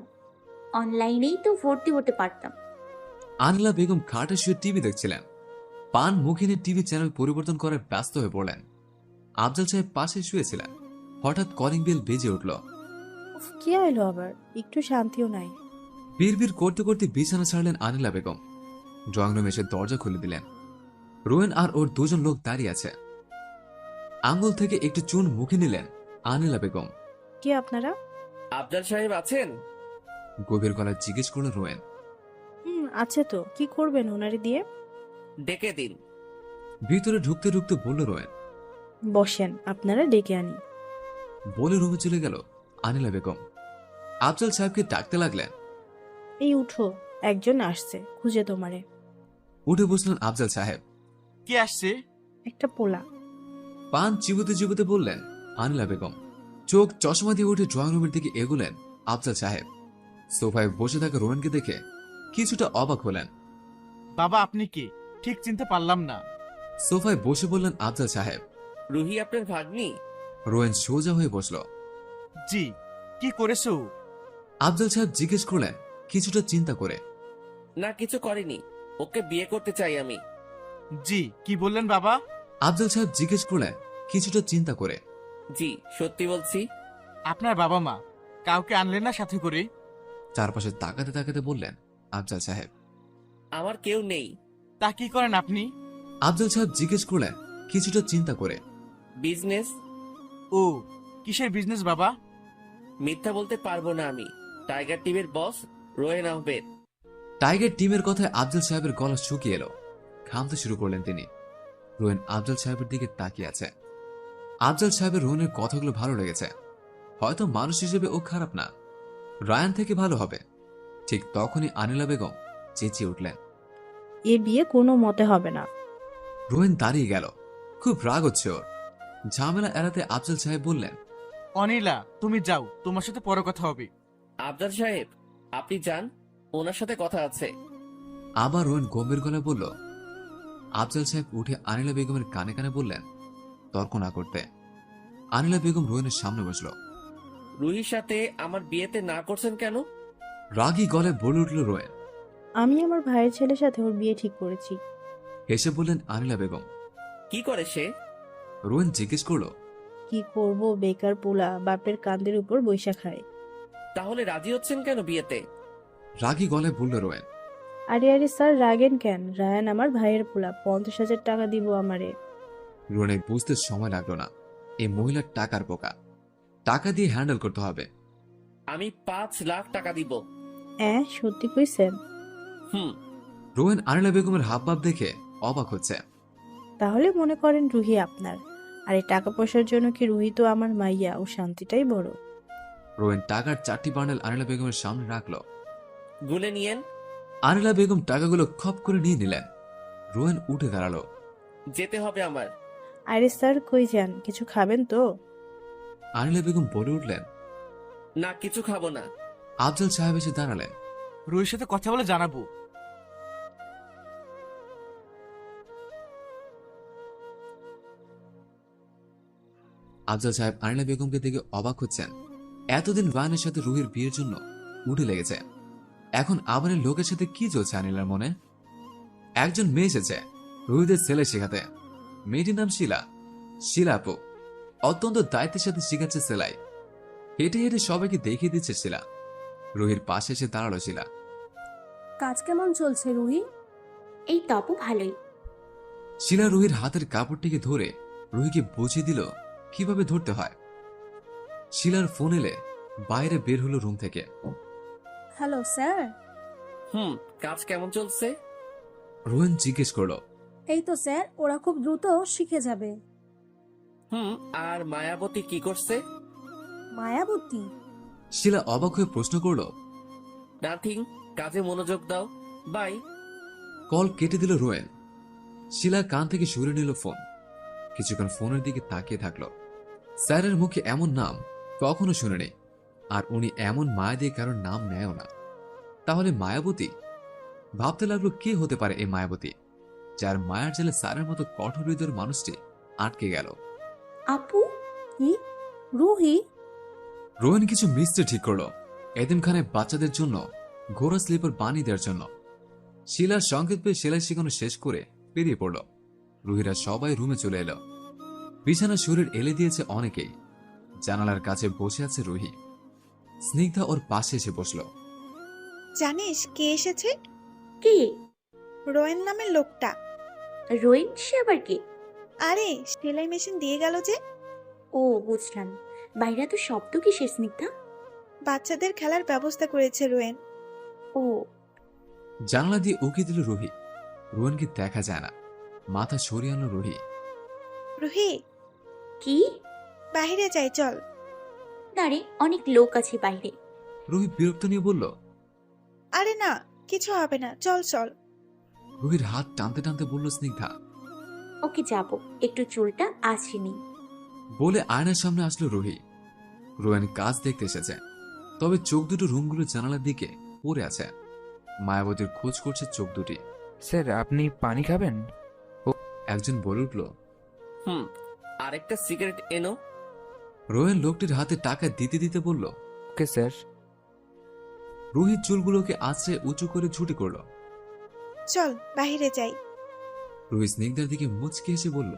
C: অনলাইনেই তো ভর্তি হতে পারতাম।
B: আনলা বেগম খাটে শুয়ে টিভি দেখছিলেন। পান মুখে নিয়ে টিভি চ্যানেল পরিবর্তন করার ব্যস্ত হয়ে পড়লেন। আফজাল সাহেব পাশে শুয়েছিলেন। হঠাৎ কলিং বেল বেজে উঠল।
F: কে এলো আবার? একটু শান্তিও নাই।
B: বিড়বিড় করতে করতে বিছানা ছাড়লেন আনিলা বেগম। ড্রয়িং রুমে এসে দরজা খুলে দিলেন। রোয়েন আর ওর দুজন লোক দাঁড়িয়ে আছে। আঙ্গুল থেকে একটু চুন মুখে নিলেন আনিলা বেগম।
F: কে আপনারা?
L: আফজাল সাহেব আছেন?
B: গভীর গলায় জিজ্ঞেস করলো রোয়েন।
F: আছে তো, কি করবেন ওনারে দিয়ে?
L: ডেকে দিন।
B: ভিতরে ঢুকতে ঢুকতে বলল রোয়েন।
F: বসেন, আপনারা ডেকে আনি।
B: বলে রুমে চলে গেল আনিলা বেগম। আফজাল সাহেবকে ডাকতে লাগলেন।
F: এই উঠো, একজন আসছে খুঁজে তোমারে।
B: উঠে বসলেন আফজাল সাহেব।
D: কে আসছে?
F: একটা পোলা।
B: পান চিবুতে চিবুতে বললেন আনিলা বেগম। চোখ চশমা দিয়ে উঠে ড্রয়িং রুমের দিকে এগোলেন আফজাল সাহেব। সোফায় বসে থাকা রোয়েনকে দেখে কিছুটা অবাক হলেন।
D: বাবা আপনি কে? ঠিক চিনতে পারলাম না।
B: সোফায় বসে বললেন আফজাল সাহেব।
L: রুহি আপনার ভাগ্নি?
B: রোয়েন সোজা হয়ে বসল।
D: জি। কি করেছো?
B: আফজাল সাহেব জিজ্ঞেস করলেন কিছুটা চিন্তা করে।
L: না কিছু করেনি, ওকে বিয়ে করতে চাই আমি।
D: জি। কি বললেন বাবা?
B: আফজাল সাহেব জিজ্ঞেস করলেন কিছুটা চিন্তা করে।
L: জি সত্যি বলছি।
D: আপনার বাবা মা কাউকে আনলেন না সাথে করে?
B: চারপাশে তাকাতে তাকাতে বললেন আফজাল সাহেব।
L: আমার কেউ নেই।
D: তা কি করেন আপনি?
B: আফজাল সাহেব জিজ্ঞেস করলেন কিছুটা চিন্তা করে।
L: বিজনেস।
D: ও, কিসের বিজনেস বাবা?
L: মিথ্যা বলতে পারবো না আমি। টাইগার টিমের বস রোয়েন আহমেদ।
B: টাইগার টিমের কথায় আফজাল সাহেবের গলা শুকিয়ে এলো। ঘামতে শুরু করলেন তিনি। রোয়েন আফজাল সাহেবের দিকে তাকিয়ে আছে। আফজাল সাহেবের রোয়েনের কথাগুলো ভালো লেগেছে। হয়তো মানুষ হিসেবে ও খারাপ না, রায়ান থেকে ভালো হবে। ঠিক তখনই আনিলা বেগম চেঁচিয়ে উঠলেন।
F: এ বিয়ে কোনো মতে হবে না।
B: রোয়েন দাঁড়িয়ে গেল। খুব রাগ হচ্ছে ওর। ঝামেলা এড়াতে আফজাল সাহেব বললেন।
D: অনিলা তুমি যাও, তোমার সাথে পরে কথা হবে।
L: আফজাল সাহেব আপনি যান, ওনার সাথে কথা আছে।
B: আবার রোয়েন গম্ভীর গলায় বলল। আফজাল সাহেব উঠে আনিলা বেগমের কানে কানে বললেন তর্ক না করতে। আনিলা বেগম রোয়েনের সামনে বসল।
L: রুহির সাথে আমার বিয়েতে না করছেন কেন?
B: রাগী গলায় বলে উঠল রোয়েন।
F: আমি আমার ভাইয়ের ছেলের সাথে ওর বিয়ে ঠিক করেছি।
B: হেসে বললেন আনিলা বেগম।
L: কি করে সে?
B: রোয়েন জিজ্ঞেস করলো।
F: কি করব, বেকার পোলা, বাপের কান্দের উপর বৈশা খায়।
L: তাহলে রাজি হচ্ছেন কেন বিয়েতে?
B: রাগী গলায় বলল রোয়েন।
F: আরে আরে স্যার রাগেন কেন? রায়ান আমার ভাইয়ের পোলা, 50,000 টাকা দিব আমারে।
B: রোয়েনের বুঝতে সময় লাগলো না। এই মহিলার টাকার পোকা, টাকা দিয়ে হ্যান্ডেল করতে হবে।
L: আমি 5 লাখ টাকা দিব।
F: সত্যি কইছেন?
B: রোয়েন আনিলা বেগমের হাবভাব দেখে অবাক হচ্ছে।
F: তাহলে মনে করেন রুহি আপনার, আর এই টাকা পয়সার জন্য কি রুহি তো আমার মাইয়া, ও শান্তিটাই বড়।
B: রোয়েন টাকার 4টি বান্ডেল আনিলা বেগমের সামনে রাখলো।
L: গুনে নিয়েন।
B: আনিলা বেগম টাকাগুলো খপ করে নিয়ে নিলেন। রোয়েন উঠে দাঁড়ালো।
L: যেতে হবে আমার।
F: আরে স্যার কই যান? কিছু খাবেন তো?
B: আনিলা বেগম বলে উঠলেন।
L: না কিছু খাবো না।
B: আফজাল সাহেব এসে দাঁড়ালেন।
D: রুহির সাথে কথা বলে জানাবো।
B: আফজাল সাহেব আনিলা বেগমকে দেখে অবাক হচ্ছেন। এতদিন রায়ানের সাথে রুহির বিয়ের জন্য উঠে লেগেছে, এখন আবার লোকের সাথে কি চলছে আনিলার মনে? একজন মেয়ে এসেছে রুহিদের ছেলে শেখাতে। মেয়েটির নাম শিলা। শিলা আপু অত্যন্ত দায়িত্বের সাথে শিখাচ্ছে সেলাই। হেঁটে হেঁটে সবাইকে দেখিয়ে দিচ্ছে শিলা। রুহির পাশে এসে দাঁড়ালো শিলা।
I: কাজ কেমন চলছে রুহি?
C: এই তো আপু, ভালোই।
B: শিলা রুহির হাতের কাপড়টিকে ধরে রুহিকে বুঝিয়ে দিল কিভাবে ধরতে হয়। শিলার ফোন এলে বাইরে বের হলো রুম থেকে।
I: Hello sir.
L: কাজ কেমন চলছে?
B: রোয়েন জিজ্ঞেস করলো।
I: এই তো স্যার, ওরা খুব দ্রুত শিখে যাবে।
L: আর মায়াবতী কি করছে?
I: মায়াবতী?
B: শিলা অবাক হয়ে প্রশ্ন করলো।
L: নাথিং, কাজে মনোযোগ দাও। বাই।
B: কল কেটে দিল রোয়েন। শিলা কান থেকে সরে নিল ফোন। কিছুক্ষণ ফোনের দিকে তাকিয়ে থাকলো। স্যারের মুখে এমন নাম কখনো শুনেনি, আর উনি এমন মায়া দিয়ে কারোর নাম নেয়ও না। তাহলে মায়াবতী? ভাবতে লাগলো কে হতে পারে এই মায়াবতী, যার মায়ার জেলে স্যারের মতো কঠোর হৃদয়ের মানুষটি আটকে গেল।
I: আপু? কি? রুহি?
B: রোয়েন কিছু মিস্ত্রি ঠিক করলো এতিমখানায় বাচ্চাদের জন্য ঘোড়া স্লিপার বানিয়ে দেওয়ার জন্য। শিলার সংকেত পেয়ে সেলাই শেখানো শেষ করে বেরিয়ে পড়ল। রুহিরা সবাই রুমে চলে এলো। বিছানা শরীর এলে দিয়েছে অনেকেই। জানালার কাছে বসে আছে রুহি। স্নিগ্ধা ওর পাশে এসে বসলো।
O: জানিস কে এসেছে?
C: কে?
O: রোয়েন নামের লোকটা।
C: রোয়েন? সে আবার কে?
O: আরে, সেলাই মেশিন দিয়ে গেল যে।
C: ও বুঝলাম। বাইরে তো শব্দ কিসের স্নিগ্ধা?
O: বাচ্চাদের খেলার ব্যবস্থা করেছে রোয়েন।
C: ও।
B: জানালা দিয়ে উকি দিল রুহি। রোয়েনকে দেখা যায় না। মাথা সরিয়ে আনলো রুহি।
O: রুহি।
C: কি?
O: বাইরে যাই, চল।
C: না রে, অনেক লোক আছে বাইরে।
B: রুহি বিরক্ত নিয়ে বলল।
O: আরে না, কিছু হবে না, চল চল।
B: রুহির হাত টানতে টানতে বলল স্নিগ্ধা।
C: ওকে, যাব, একটু চুলটা আছড়ে
B: বলে আয়নার সামনে আসলো রুহি। রোয়েন কাজ দেখতে এসেছে, তবে চোখ দুটো রুমগুলোর জানালার দিকে পড়ে আছে। মায়াবতীর খোঁজ করছে চোখ দুটি।
M: স্যার, আপনি পানি খাবেন?
B: একজন বলে উঠল।
L: আরেকটা সিগারেট এনো।
B: রোয়েন লোকটির হাতে টাকা দিতে দিতে বলল,
M: ওকে স্যার।
B: রুহির চুলগুলোকে আছড়ে উঁচু করে ছুটি করল।
O: চল বাইরে যাই।
B: রুহি স্নিগ্ধার দিকে মুচকে এসে বলল।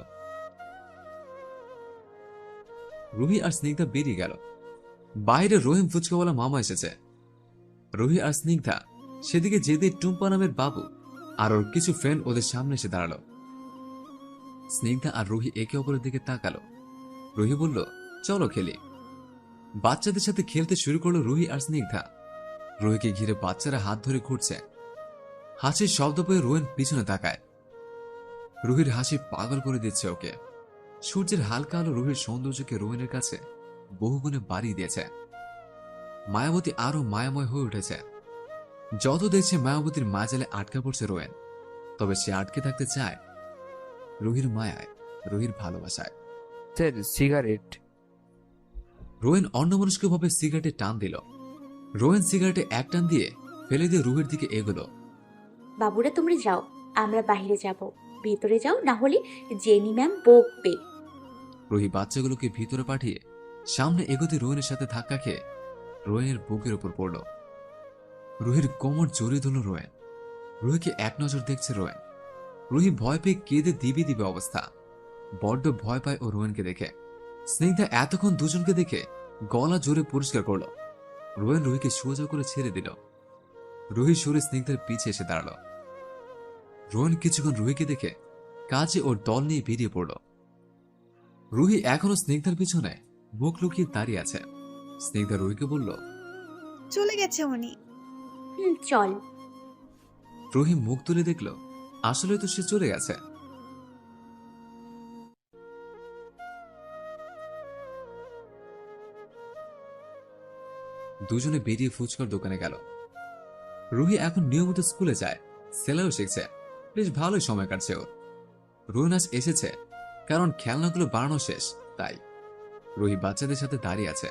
B: রুহি আর স্নিগ্ধা বেরিয়ে গেল। বাইরে রহিম ফুচকাওয়ালা মামা এসেছে। রুহি আর স্নিগ্ধা সেদিকে যেতে টুম্পা নামের বাবু আর ওর কিছু ফ্রেন্ড ওদের সামনে এসে দাঁড়ালো। স্নিগ্ধা আর রুহি একে অপরের দিকে তাকালো। রুহি বলল, চলো খেলি। বাচ্চাদের সাথে খেলতে শুরু করলো রুহি আর স্নিগ্ধা। রুহিকে ঘিরে বাচ্চারা হাত ধরে ঘুরছে। হাসির শব্দ পেয়ে রোয়েন পিছনে তাকায়। রুহির হাসি পাগল করে দিচ্ছে ওকে। সূর্যের হালকা আলো রুহির সৌন্দর্যকে রোয়েনের কাছে বহুগুণে বাড়িয়ে দিয়েছে। মায়াবতী আরো মায়াময় হয়ে উঠেছে। যত দেখছে মায়াবতীর মায়াজালে আটকা পড়ছে রোয়েন, তবে সে আটকে থাকতে চায় রুহির মায়ায়, রুহির ভালোবাসায়।
M: Sir, cigarette.
B: রোয়েন অন্যমনস্কভাবে সিগারেটে টান দিল। রোয়েন সিগারেটে এক টান দিয়ে ফেলে দিয়ে রুহির দিকে এগোলো।
C: বাবুরা তোমরা যাও, আমরা বাইরে যাব। ভেতরে যাও, না হলে জেনি ম্যাম বকবে।
B: রুহি বাচ্চাগুলোকে ভিতরে পাঠিয়ে সামনে এগোতে রোয়েনের সাথে ধাক্কা খেয়ে রোয়েনের বুকের উপর পড়ল। রুহির কোমর জড়িয়ে ধরল রোয়েন। রুহিকে এক নজর দেখছে রোয়েন। রুহি ভয় পেয়ে কেঁদে দিবে দিবে অবস্থা। বড্ড ভয় পায় ও রোয়েনকে দেখে। স্নিগ্ধা এতক্ষণ দুজনকে দেখে গলা জোরে পরিষ্কার করল। রোয়েন রুহিকে সোজা করে ছেড়ে দিল। রুহি সরে স্নিগ্ধার পিছে এসে দাঁড়ালো। রোয়েন কিছুক্ষণ রুহিকে দেখে কাজে ওর দল নিয়ে বেরিয়ে পড়ল। রুহি এখনো স্নিগ্ধার পিছনে মুখ লুকিয়ে দাঁড়িয়ে আছে। স্নিগ্ধা রুহিকে বলল,
O: চলে গেছে উনি।
C: চল।
B: রুহি মুখ তুলে দেখল আসলে তো সে চলে গেছে। দুজনে বেরিয়ে ফুচকার দোকানে গেল। রুহি এখন নিয়মিত স্কুলে যায়, সেলাইও শিখছে। বেশ ভালোই সময় কাটছে ওর। রোয়েন আজ এসেছে কারণ খেলনাগুলো বানানো শেষ, তাই। রুহি বাচ্চাদের সাথে দাঁড়িয়ে আছে।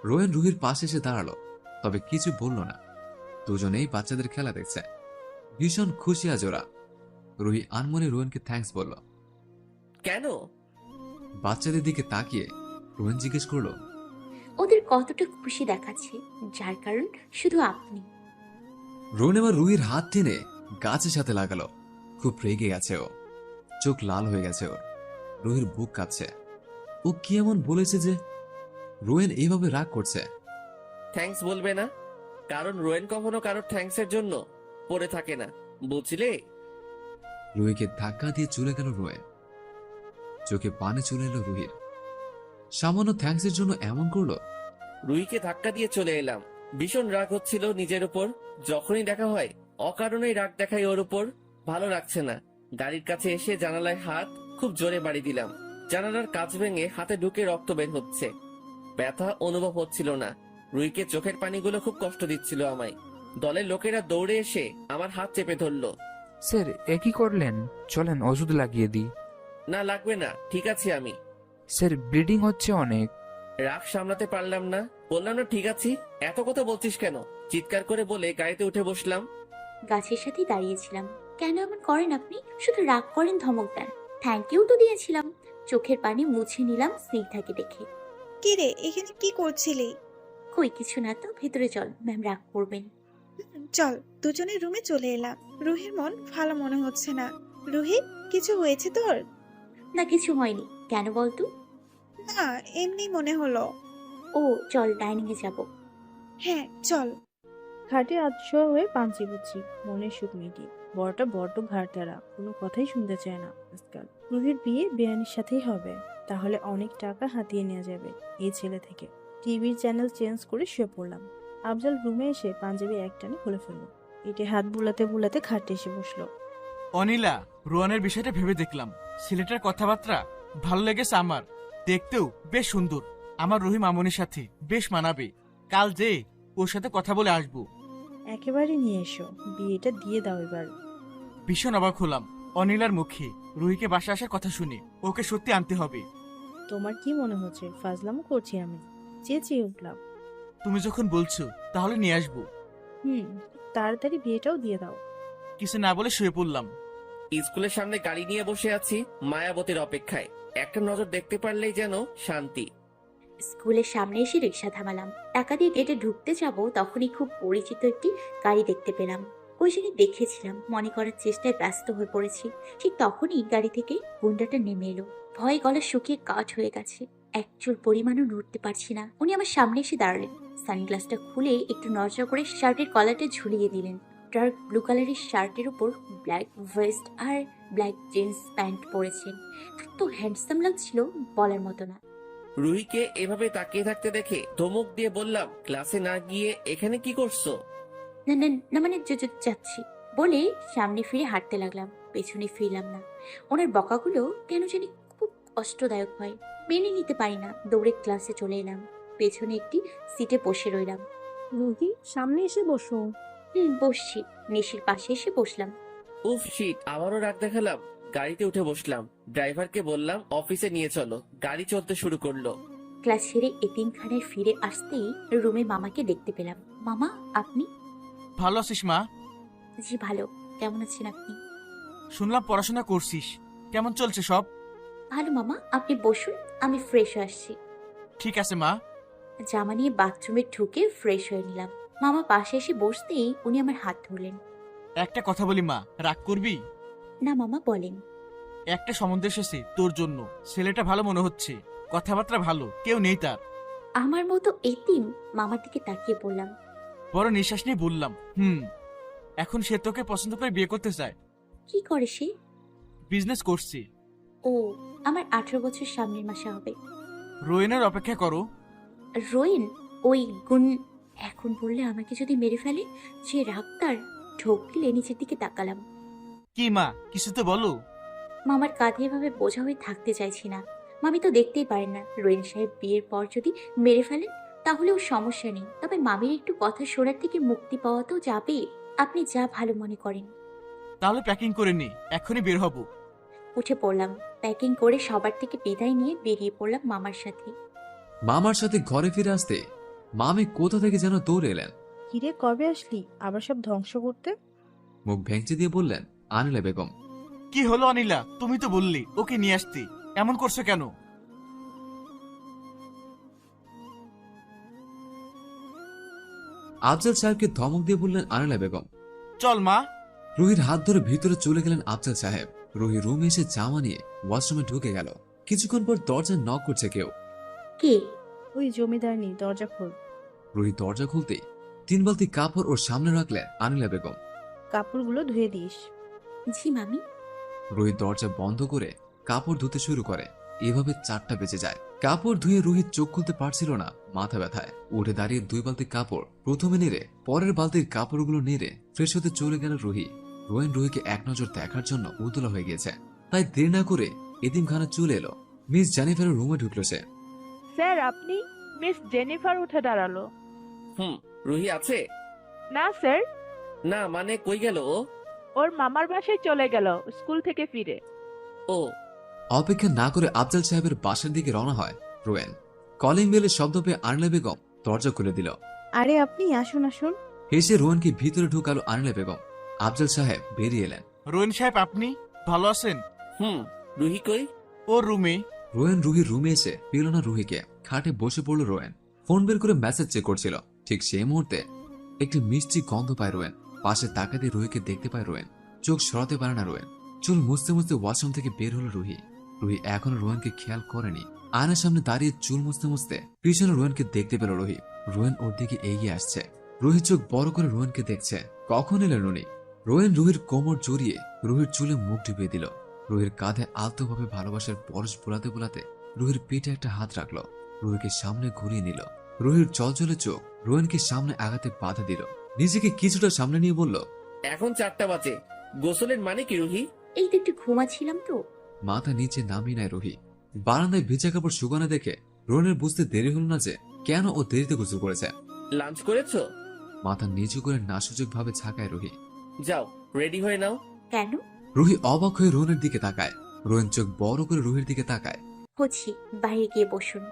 B: রোয়েন রুহির পাশে এসে দাঁড়ালো, তবে কিছু বলল না। দুজনেই বাচ্চাদের খেলা দেখছে। ভীষণ খুশি আজ ওরা। রুহি আনমনে রোয়েনকে থ্যাঙ্কস বলল।
L: কেন?
B: বাচ্চাদের দিকে তাকিয়ে রোয়েন জিজ্ঞেস করলো,
C: ওদের কতটা খুশি দেখাচ্ছে, যার কারণ শুধু আপনি।
B: রোয়েন এবার রুহির হাত টেনে গাছের সাথে লাগালো। খুব রেগে গেছে ও, চোখ লাল হয়ে গেছে ওর। রুহির বুক কাঁপছে। ও কি এমন বলেছে যে রোয়েন এইভাবে রাগ করছে?
L: থ্যাঙ্কস বলবে না, কারণ রোয়েন কখনো কারোর থ্যাঙ্কসের জন্য পড়ে থাকে না, বুঝলে?
B: রুহিকে ধাক্কা দিয়ে চলে গেল রোয়েন। চোখে পানি চলে এলো রুহির। সামান্য থ্যাঙ্কসের জন্য এমন করলো?
L: রুহিকে ধাক্কা দিয়ে চলে এলাম। ভীষণ রাগ হচ্ছিল নিজের উপর। যখনই দেখা হয় অকারণেই রাগ দেখাই ওর উপর। ভালো লাগছে না। গাড়ির কাছে এসে জানালায় হাত খুব জোরে বাড়ি দিলাম। জানালার কাঁচ ভেঙে হাতে ঢুকে রক্ত বের হচ্ছে। ব্যথা অনুভব হচ্ছিল না। রুহিকে চোখের পানিগুলো খুব কষ্ট দিচ্ছিল আমায়। দলের লোকেরা দৌড়ে এসে আমার হাত চেপে ধরলো।
M: স্যার এ কি করলেন? চলেন ওষুধ লাগিয়ে দিই।
L: না, লাগবে না, ঠিক আছে আমি।
M: স্যার ব্লিডিং হচ্ছে অনেক।
L: রাগ সামলাতে পারলাম না, বললাম না ঠিক আছি। এত কথা বলছিস কেন? চিৎকার করে বলে গাড়িতে উঠে বসলাম।
C: গাছের সাথেই দাঁড়িয়েছিলাম। কেন এমন করেন আপনি? শুধু রাগ করেন, ধমক দেন। থ্যাংক ইউ তো দিয়েছিলাম। চোখের পানি মুছে নিলাম স্নিগ্ধাকে দেখে।
O: কি রে, এখানে কি করছিলি?
C: কই কিছু না তো, ভেতরে চল, ম্যাম রাগ করবেন।
O: চল, দুজনে রুমে চলে এলাম। রুহির মন ভালো মনে হচ্ছে না। রুহি, কিছু হয়েছে তোর?
C: না কিছু হয়নি। কেন বলতো?
O: না, এমনি মনে হলো।
C: ও চল, ডাইনিং এ যাব।
O: হ্যাঁ চল।
F: খাটে আতশোয়া হয়ে পাঞ্চি বুঝছি, মনের সুখ মিটিয়ে। বড়টা বড্ড ঘাড়তেরা, কোনো কথাই শুনতে চায় না আজকাল। রুহির বিয়ে বেয়ানির সাথেই হবে, তাহলে অনেক টাকা হাতিয়ে নেওয়া যাবে এই ছেলে থেকে। টিভির চ্যানেল চেঞ্জ করে শুয়ে পড়লাম। আফজাল রুমে এসে পাঞ্জাবি একটানে খুলে ফেললো। এটে হাত বুলাতে বুলাতে খাটে এসে বসলো।
D: অনিলা, রোয়ানের বিষয়টা ভেবে দেখলাম। ছেলেটার কথাবার্তা ভালো লেগেছে আমার। দেখতেও বেশ সুন্দর। আমার রুহি মামনির সাথে বেশ মানাবে। কাল যে ওর সাথে কথা বলে আসবো।
F: একেবারে নিয়ে এসো, বিয়েটা দিয়ে দাও এবার।
D: ভীষণ অবাক হলাম অনিলার মুখে রুহিকে বাসা আসার কথা শুনে। ওকে সত্যি আনতে হবে।
F: তোমার কি মনে হচ্ছে ফাজলামো করছি আমি? চেঁচিয়ে উঠলাম।
D: তুমি যখন বলছো তাহলে নিয়ে আসবো।
F: তাড়াতাড়ি বিয়েটাও দিয়ে দাও।
D: কিছু না বলে শুয়ে পড়লাম।
L: স্কুলের সামনে গাড়ি নিয়ে বসে আছি মায়াবতীর অপেক্ষায়। একটা নজর দেখতে পারলেই যেন শান্তি।
C: স্কুলের সামনে এসে রিক্সা থামালাম। টাকা দিয়ে গেটে ঢুকতে যাব, তখনই খুব পরিচিত একটি গাড়ি দেখতে পেলাম। ওই জন্য দেখেছিলাম, মনে করার চেষ্টায় ব্যস্ত হয়ে পড়েছি। ঠিক তখনই গাড়ি থেকে গুন্ডাটা নেমে এলো। ভয়ে গলা শুকিয়ে কাঠ হয়ে গেছে। এক চুল পরিমাণও নড়তে পারছি না। উনি আমার সামনে এসে দাঁড়ালেন। সানগ্লাসটা খুলে একটু নজর করে শার্টের কলারটা ঝুলিয়ে দিলেন। ডার্ক ব্লু কালারের শার্টের উপর ব্ল্যাক ভেস্ট আর ব্ল্যাক জিন্স প্যান্ট পরেছেন। এত হ্যান্ডসাম লাগছিল, বলার মতো না।
L: রুহিকে এভাবে তাকিয়ে থাকতে দেখে ধমক দিয়ে বললাম, ক্লাসে না গিয়ে এখানে কি করছো?
C: না না না, মানে যাচ্ছি বলে সামনে ফিরে হাঁটতে লাগলাম। পেছনে ফিরলাম না। ওনার বকাগুলো কেন জানি খুব কষ্টদায়ক হয়, মেনে নিতে পারি না। দৌড়ে ক্লাসে চলে এলাম। পেছনে একটি সিটে বসে রইলাম।
I: রুহি, সামনে এসে বসো।
C: বসছি। নিশির পাশে এসে বসলাম।
L: উফ শিট, আবারও রাগ দেখালাম। গাড়িতে উঠে বসলাম। ড্রাইভারকে বললাম অফিসে নিয়ে চলো। গাড়ি চলতে শুরু করলো।
C: ক্লাস সেরে এতিমখানায় ফিরে আসতেই রুমে মামাকে দেখতে পেলাম। মামা, আপনি?
D: ভালো আছিস মা?
C: জি ভালো। কেমন আছেন আপনি?
D: শুনলাম পড়াশোনা করছিস। কেমন চলছে সব?
C: ভালো মামা, আপনি বসুন, আমি ফ্রেশ হয়ে আসছি।
D: ঠিক আছে মা।
C: জামা নিয়ে বাথরুমে ঢুকে ফ্রেশ হয়ে নিলাম। মামা পাশে এসে বসতেই উনি আমার হাত ধরলেন।
D: একটা কথা বলি মা, রাগ করবি
C: না মামা, বলেন।
D: একটা সম্বন্ধ এসেছে তোর জন্য। ছেলেটা ভালো মনে হচ্ছে, কথাবার্তা ভালো, কেউ নেই তার।
C: আমার মতো এতিম? মামার দিকে তাকিয়ে বললাম।
D: বড় নিঃশ্বাস নিয়ে বললাম, এখন সে তোকে পছন্দ করে বিয়ে করতে চায়।
C: কি করে সে?
D: বিজনেস করছে।
C: ও, আমার 18 বছর সামনের মাসে হবে।
D: রোয়েনের অপেক্ষা করো।
C: রোয়েন? ওই গুণ? এখন বললে আমাকে যদি মেরে ফেলে, যে রাগ তার। ঢোক গিলে নিচের দিকে তাকালাম।
D: কি মা, কিছু তো বলো।
C: মামার কাঁধে এভাবে বোঝা হয়ে থাকতে চাইছি না। মামি তো দেখতেই পারেন না, রোয়েন সাহেব বিয়ের পর যদি মেরে ফেলেন তাহলেও সমস্যা নেই। তবে মামির একটু কথা শোনার থেকে মুক্তি পাওয়া তো যাবে। আপনি যা ভালো মনে করেন।
D: তাহলে প্যাকিং করে নি, এখনই বের হব।
C: উঠে পড়লাম। প্যাকিং করে সবার থেকে বিদায় নিয়ে বেরিয়ে পড়লাম মামার সাথে।
B: মামার সাথে ঘরে ফিরে আসতে মামি কোথা থেকে যেন দৌড়ে এলেন।
F: কিরে, কবে আসলি আবার সব ধ্বংস করতে?
B: মুখ ভেঙচি দিয়ে বললেন আনিলা বেগম।
D: কি হলো অনিলা, তুমি তো বললি ওকে নিয়ে আসতে, এমন করছো কেন?
B: আফজাল সাহেবকে ধমক দিয়ে বললেন আনিলা বেগম।
D: চল মা।
B: রুহির হাত ধরে ভিতরে চলে গেলেন আফজাল সাহেব। রুহি রুমে এসে জামা নিয়ে ওয়াশরুমে ঢুকে গেল। কিছুক্ষণ পর দরজা নক করছে কেউ।
C: কে?
F: ওই জমিদারনি, দরজা খোল।
B: রুহি দরজা খুলতে 3 বালতি কাপড় ওর সামনে রাখলেন আনিলা বেগম।
F: কাপড়গুলো ধুয়ে দিস।
C: জি মামি।
B: রুহি দরজা বন্ধ করে কাপড় ধুতে শুরু করে। এভাবে 4টা বেজে যায়। কাপড় ধুয়ে রুহি চোখ খুলতে পারছিল না মাথা ব্যথায়। উঠে দাঁড়িয়ে 2 বালতি কাপড় প্রথমে নেড়ে পরের বালতির কাপড়গুলো নেড়ে ফ্রেশ হতে চলে গেল রুহি। রোয়েন রুহিকে এক নজর দেখার জন্য উতলা হয়ে গেছে। তাই দেরি না করে এতিমখানা চলে এলো। মিস জেনিফারের রুমে ঢুকলো সে।
A: স্যার আপনি? মিস জেনিফার উঠে দাঁড়ালো।
L: রুহি আছে?
A: না স্যার।
L: না মানে কই গেল ও?
A: ওর মামার বাসায় চলে গেল স্কুল থেকে ফিরে।
L: ও।
B: অপেক্ষা না করে আফজাল সাহেবের বাসার দিকে রওনা হয় রোয়েন। কলিং বেলের শব্দ পেয়ে আনিলা বেগম দরজা খুলে দিল।
F: আরে আপনি আসুন আসুন।
B: হেসে রোয়েনকে ভিতরে ঢুকালো আনিলা বেগম। আফজাল সাহেব বেরিয়ে এলেন।
D: রোহন সাহেব আপনি ভালো আছেন?
L: রুহি কই?
D: ও রুমে।
B: রোয়েন রুহির রুমে এসে পেল না রুহিকে। খাটে বসে পড়ল রোয়েন। ফোন বের করে মেসেজ চেক করছিল। ঠিক সেই মুহূর্তে একটি মিষ্টি গন্ধ পায় রোয়েন। পাশে তাকাতে রুহিকে দেখতে পায় রোয়েন। চোখ সরাতে পারে না রোয়েন। চুল মুছতে মুছতে ওয়াশরুম থেকে বের হলো রুহি। রুহি এখনো রোয়েনকে খেয়াল করেনি। আয়নার সামনে দাঁড়িয়ে চুল মুছতে মুছতে পিছনে রোয়েনকে দেখতে পেল রুহি। রোয়েন ওর দিকে এগিয়ে আসছে। রুহি চোখ বড় করে রোয়েনকে দেখছে। কখন এলেন উনি? রোয়েন রুহির কোমর জড়িয়ে রুহির চুলে মুখ ডুবিয়ে দিল। রুহির কাঁধে আলতোভাবে ভালোবাসার পরশ বোলাতে বোলাতে রুহির পেটে একটা হাত রাখলো। রুহিকে সামনে ঘুরিয়ে নিল। রুহির চলচলে চোখ রোয়েনকে সামনে আগাতে বাধা দিল। নিজেকে কিছুটা সামনে নিয়ে বলল,
L: এখন 4টা বাজে, গোসলের মানে কি রুহি?
C: এই তো একটু ঘুমাচ্ছিলাম তো।
B: মাথা নিচে নামিয়ে নেয় রুহি। বারান্দায় ভিজা কাপড় শুকানো দেখে রোয়েনের বুঝতে দেরি হল না যে কেন ও দেরিতে গোসল করেছে।
L: লাঞ্চ করেছো?
B: মাথা নিচু করে নাসুযোগ ভাবে ঝাঁকায় রুহি।
L: যাও রেডি হয়ে নাও।
C: কেন?
B: রুহি অবাক হয়ে রোয়েনের দিকে তাকায়। রোয়েন চোখ বড় করে রুহির দিকে তাকায়।
C: হচ্ছি, বাইরে গিয়ে বসুন।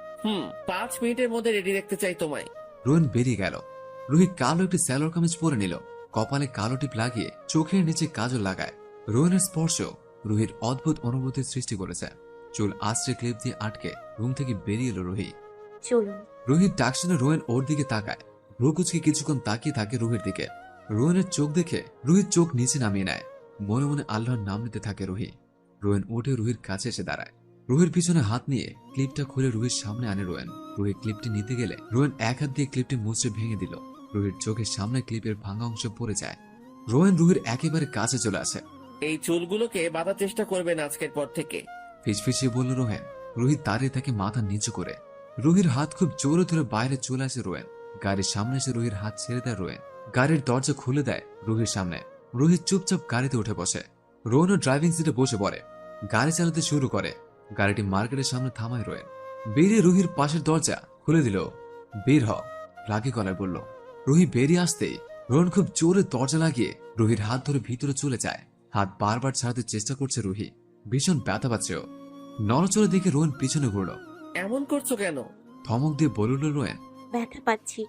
L: 5 মিনিটের মধ্যে রেডি দেখতে চাই তোমায়।
B: রোয়েন বেরিয়ে গেল। রুহি কালো একটি স্যালোর কামিজ পরে নিল। কপালে কালো টিপ লাগিয়ে চোখের নিচে কাজল লাগায়। রোয়েনের স্পর্শ রুহির অদ্ভুত অনুভূতির সৃষ্টি করেছে। চুল আশ্রে ক্লিপ দিয়ে আটকে রুম থেকে বেরিয়ে এলো রুহি।
C: চলুন।
B: রুহির ডাক শুনে রোয়েন ওর দিকে তাকায়। ভ্রুকুচকে কিছুক্ষণ তাকিয়ে থাকে রুহির দিকে। রোয়েনের চোখ দেখে রুহির চোখ নিচে নামিয়ে নেয়। মনে মনে আল্লাহর নাম নিতে থাকে রুহি। রোয়েন উঠে রুহির কাছে এসে দাঁড়ায়। রুহির পিছনে হাত নিয়ে ক্লিপটা খুলে রুহির সামনে আনে রোয়েন। রুহি ক্লিপটি নিতে গেলে রোয়েন এক হাত দিয়ে ক্লিপটি মুচড়ে ভেঙে দিল। রুহির চোখের সামনে ক্লিপের ভাঙা অংশ পড়ে যায়। রোয়েন রুহির একেবারে কাছে চলে আসে।
L: এই চুলগুলোকে বাঁধার চেষ্টা করবেন আজকের পর থেকে,
B: ফিসফিসিয়ে বলল রোয়েন। রুহি দাঁড়িয়ে থাকে মাথা নিচু করে। রুহির হাত খুব জোরে ধরে বাইরে চলে আসে রোয়েন। গাড়ির সামনে এসে রুহির হাত ছেড়ে দেয় রোয়েন। গাড়ির দরজা খুলে দেয় রুহির সামনে। রুহি চুপচাপ গাড়িতে উঠে বসে। রোয়েনও ড্রাইভিং সিটে বসে পড়ে। গাড়ি চালাতে শুরু করে। গাড়িটি মার্কেটের সামনে থামায় রোয়েন। বেরিয়ে রুহির পাশের দরজা খুলে দিল। বের হ, রাগী গলায় বলল। রুহি বেরিয়ে আসতেই রোয়েন খুব জোরে দরজা লাগিয়ে রুহির হাত ধরে ভিতরে চলে যায়। হাত বারবার ছাড়াতে চেষ্টা করছে রুহি। ভীষণ ব্যথা পাচ্ছে ও। নড়চড়ে দেখে রোয়েন পিছনে ঘুরল।
L: এমন করছো কেন?
B: ধমক দিয়ে বলল রোয়েন।
C: ব্যথা পাচ্ছি।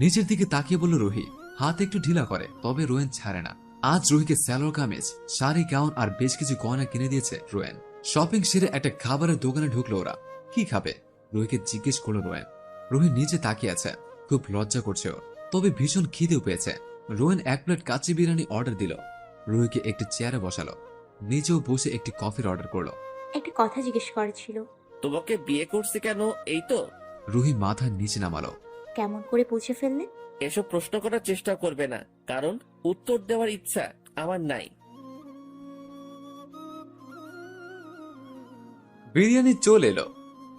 B: নিচের দিকে তাকিয়ে বলল রুহি। হাত একটু ঢিলা করে, তবে রোয়েন ছাড়ে না। আজ রুহিকে স্যালোর কামিজ, শাড়ি, গাউন আর বেশ কিছু গয়না কিনে দিয়েছে রোয়েন। শপিং সেরে একটা খাবারের দোকানে ঢুকলো ওরা। কি খাবে? রুহিকে জিজ্ঞেস করলো রোয়েন। রুহি নিচে তাকিয়ে আছে। খুব লজ্জা করছে ওর, তবে ভীষণ খিদেও পেয়েছে। রোয়েন 1 প্লেট কাচ্চি বিরিয়ানি অর্ডার দিল। রুহিকে একটি চেয়ারে বসালো। নিচেও বসে একটি কফির অর্ডার করলো।
C: একটা কথা জিজ্ঞেস করার ছিল।
L: তোমাকে বিয়ে করছে কেন? এই তো।
B: রুহি মাথা নিচে নামালো।
C: কেমন করে বুঝে ফেললেন?
L: এসব প্রশ্ন করার চেষ্টা করবে না, কারণ উত্তর দেওয়ার ইচ্ছা আমার নাই।
B: বিরিয়ানি চলে এলো।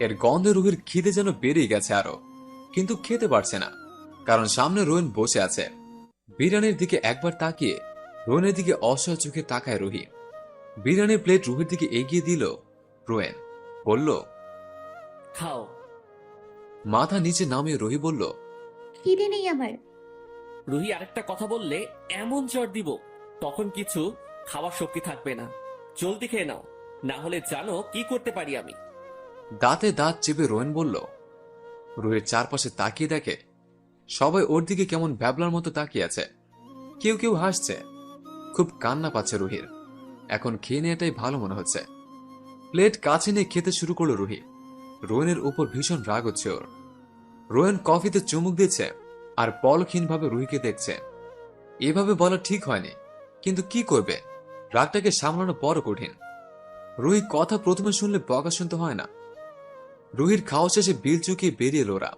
B: এর গন্ধে রুহির খিদে যেন বেরিয়ে গেছে আরো, কিন্তু খেতে পারছে না, কারণ সামনে রোয়েন বসে আছে। বিরিয়ানির দিকে একবার তাকিয়ে রোয়েনের দিকে অসহায় চোখে তাকায় রুহি। বিরিয়ানির প্লেট রুহির দিকে এগিয়ে দিল রোয়েন। বলল,
L: খাও।
B: মাথা নিচে নামিয়ে রুহি বলল,
C: খিদে নেই আমার।
L: রুহি আরেকটা কথা বললে এমন চড় দিব, তখন কিছু খাওয়ার শক্তি থাকবে না। জলদি খেয়ে নাও, না হলে জানো কি করতে পারি আমি।
B: দাঁতে দাঁত চেপে রোয়েন বলল। রুহির চারপাশে তাকিয়ে দেখে সবাই ওর দিকে কেমন ব্যাবলার মতো তাকিয়ে আছে। কেউ কেউ হাসছে। খুব কান্না পাচ্ছে রুহির। এখন খেয়ে নেওয়াটাই ভালো মনে হচ্ছে। প্লেট কাছে নিয়ে খেতে শুরু করলো রুহি। রোয়েনের উপর ভীষণ রাগ হচ্ছে ওর। রোয়েন কফিতে চুমুক দিচ্ছে আর পলক্ষীনভাবে রুহিকে দেখছে। এভাবে বলা ঠিক হয়নি, কিন্তু কি করবে? রাগটাকে সামলানো বড় কঠিন। রুহি কথা প্রথমে শুনলে বকা শুনতে হয় না। রুহির খাওয়া শেষে বিল চুকিয়ে বেরিয়ে এলো ওরা।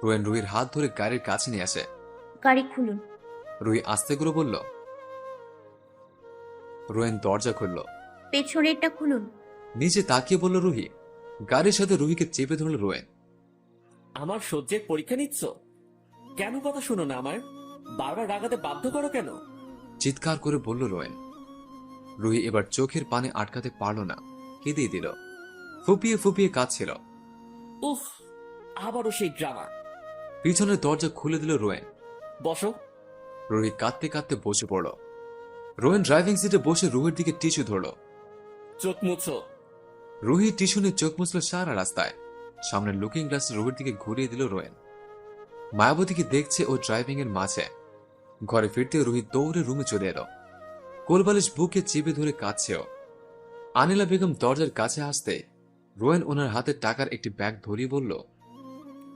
B: রোয়েন রুহির হাত ধরে গাড়ির কাছে নিয়ে আসে।
C: গাড়ি খুলুন।
B: রুহি আস্তে করে বলল। রোয়েন দরজা খুলল।
C: পেছনেরটা খুলুন।
B: নিচে তাকিয়ে বলল রুহি। গাড়ির সাথে রুহিকে চেপে ধরল রোয়েন।
L: আমার সহ্যের পরীক্ষা নিচ্ছ? কেন কথা শুনো না আমার? বারবার রাগাতে বাধ্য করো কেন?
B: চিৎকার করে বলল রোয়েন। রুহি এবার চোখের পানি আটকাতে পারল না, কেঁদেই দিল। ফুপিয়ে ফুপিয়ে কাঁদছিল।
L: উফ, আবারও সেই ড্রামা।
B: পিছনের দরজা খুলে দিল রোয়েন।
L: বসো।
B: রুহি কাঁদতে কাঁদতে বসে পড়ল। রোয়েন ড্রাইভিং সিটে বসে রুহির দিকে টিস্যু ধরল।
L: চোখ মুছো।
B: রুহি টিস্যু নিয়ে চোখ মুছল সারা রাস্তায়। সামনে লুকিং গ্লাসে রুহির দিকে ঘুরিয়ে দিল রোয়েন। মায়াবতীকে দেখছে ও ড্রাইভিং এর মাঝে। ঘরে ফিরতে রুহি দৌড়ে রুমে চলে এলো। কোলবালিশ বুকে চেপে ধরে কাঁদছে ও। আনিলা বেগম দরজার কাছে আসতে রোয়েন ওনার হাতে টাকার একটি ব্যাগ ধরিয়ে বলল,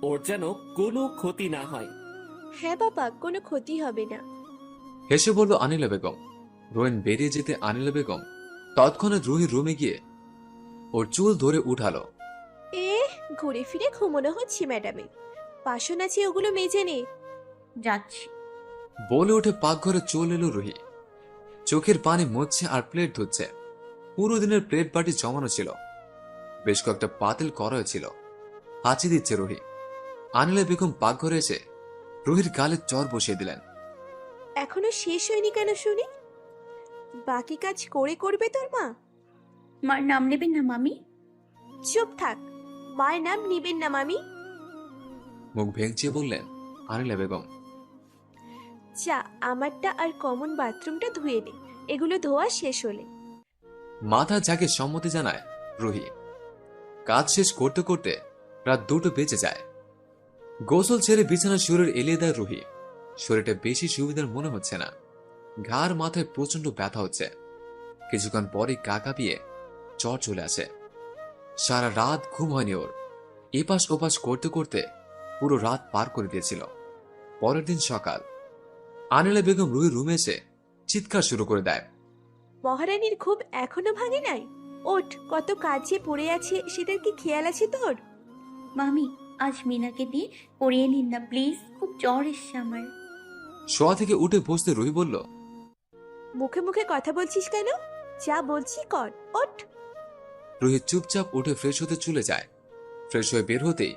L: ওর যেন কোনো ক্ষতি না হয়।
E: হ্যাঁ বাবা, কোনো ক্ষতি হবে না।
B: হেসে বলল আনিলা বেগম। রোয়েন বেরিয়ে যেতে আনিলা বেগম তৎক্ষণাৎ রুহির রুমে গিয়ে ওর চুল ধরে উঠালো।
E: ঘুরে ফিরে ঘুমোনো হচ্ছে ম্যাডামে। বাসন আছে, ওগুলো মেজে নে।
C: যাচ্ছি
B: বলে উঠে পাকঘরে চলে এলো রুহি। চোখের পানি মুছছে আর প্লেট ধুচ্ছে। পুরো দিনের প্লেট বাটি জমানো ছিল। বেশ কয়েকটা পাতিল করা হয়েছিল। হাঁচি দিচ্ছে রুহি। আনিলা বেগম পাকঘরে এসে রুহির গালে চর বসিয়ে দিলেন।
E: এখনো শেষ হয়নি কেন শুনি? বাকি কাজ করে করবে তোর মা?
C: মার নাম নেবেন না মামি।
E: চুপ থাক, মায়ের নাম নিবেন না মামি।
B: মুখ ভেঙচিয়ে বললেন আনিলা বেগম।
E: যা, আমারটা আর কমন বাথরুমটা ধুয়ে নে, এগুলো ধোয়া শেষ হলে।
B: মাথা ঝাঁকে সম্মতি জানায় রুহি। কাজ শেষ করতে করতে রাত 2টো বেজে যায়। গোসল ছেড়ে বিছানা শরীর এলিয়ে দেয় রুহি। শরীরটা বেশি সুবিধার মনে হচ্ছে না। ঘাড় মাথায় প্রচন্ড ব্যথা হচ্ছে। কিছুক্ষণ পরই গা কাঁপিয়ে জ্বর চলে আসে। সারা রাত ঘুম হয়নি ওর। এপাশ ওপাশ করতে করতে পুরো রাত পার করে দিয়েছিল। পরের দিন সকাল। আনিলা বেগম রুহির রুমে এসে চিৎকার শুরু করে দেয়।
E: মহারানীর ঘুম এখনো ভাঙে নাই? ওঠ, কত কাজে পড়ে আছে, সেটার কি খেয়াল আছে তোর?
C: মামি, আজ মিনাকে দিয়ে পড়িয়ে নিন না প্লিজ, খুব জ্বর এসছে আমার।
B: শোয়া থেকে উঠে বসতে রুহি বলল,
E: মুখে মুখে কথা বলছিস কেন? যা বলছি কর, ওঠ।
B: রুহি চুপচাপ উঠে ফ্রেশ হতে চলে যায়। ফ্রেশ হয়ে বের হতেই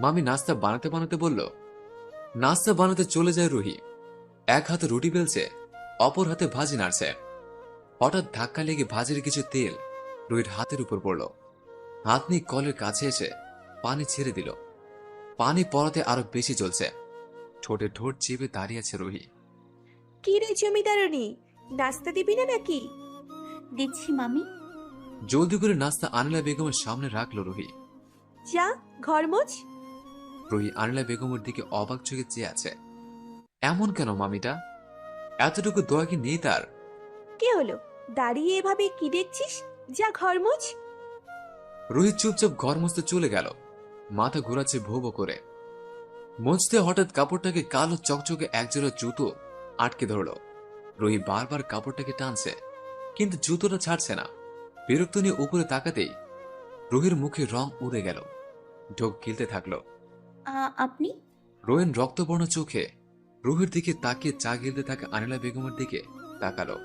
B: মামি নাস্তা বানাতে বানাতে বলল। নাস্তা বানাতে চলে যায় রুহি। এক হাতে রুটি বেলছে, অপর হাতে ভাজি নাড়ছে। হঠাৎ ধাক্কা লেগে ভাজির কিছু তেল রুহির হাতের উপর পড়ল। হাত নিয়ে কলের কাছে এসে পানি ছেড়ে দিল। পানি পড়াতে আরো বেশি জ্বলছে। ঠোঁটে ঠোঁট চেপে দাঁড়িয়ে আছে রুহি।
E: কি রে জমিদারনি, নাস্তা দিবি না নাকি?
C: দিচ্ছি মামি।
B: জলদি করে নাস্তা আনিলা বেগমের সামনে রাখলো রুহি।
E: যা, ঘর মোছ।
B: রুহি আনিলা বেগমের দিকে অবাক চোখে চেয়ে আছে। এমন কেন মামিটা? এতটুকু দয়া কি নেই তার?
E: কি হলো, দাঁড়িয়ে এভাবে কি দেখছিস? যা, ঘর মোছ।
B: রুহি চুপচাপ ঘর মুছতে চলে গেল। মাথা ঘোরাচ্ছে ভো ভো করে। মুছতে হঠাৎ কাপড়টাকে কালো চকচকে একজোড়া জুতো আটকে ধরল। রুহি বারবার কাপড়টাকে টানছে, কিন্তু জুতোটা ছাড়ছে না। বিরক্ত নিয়ে উপরে তাকাতেই রুহির মুখে রং উড়ে গেল। ঢোক গিলতে থাকলো।
C: আপনি?
B: রোয়েন রক্তবর্ণ চোখে রুহির দিকে তাকিয়ে চা গিলতে থাকা আনিলা বেগমের দিকে তাকালো।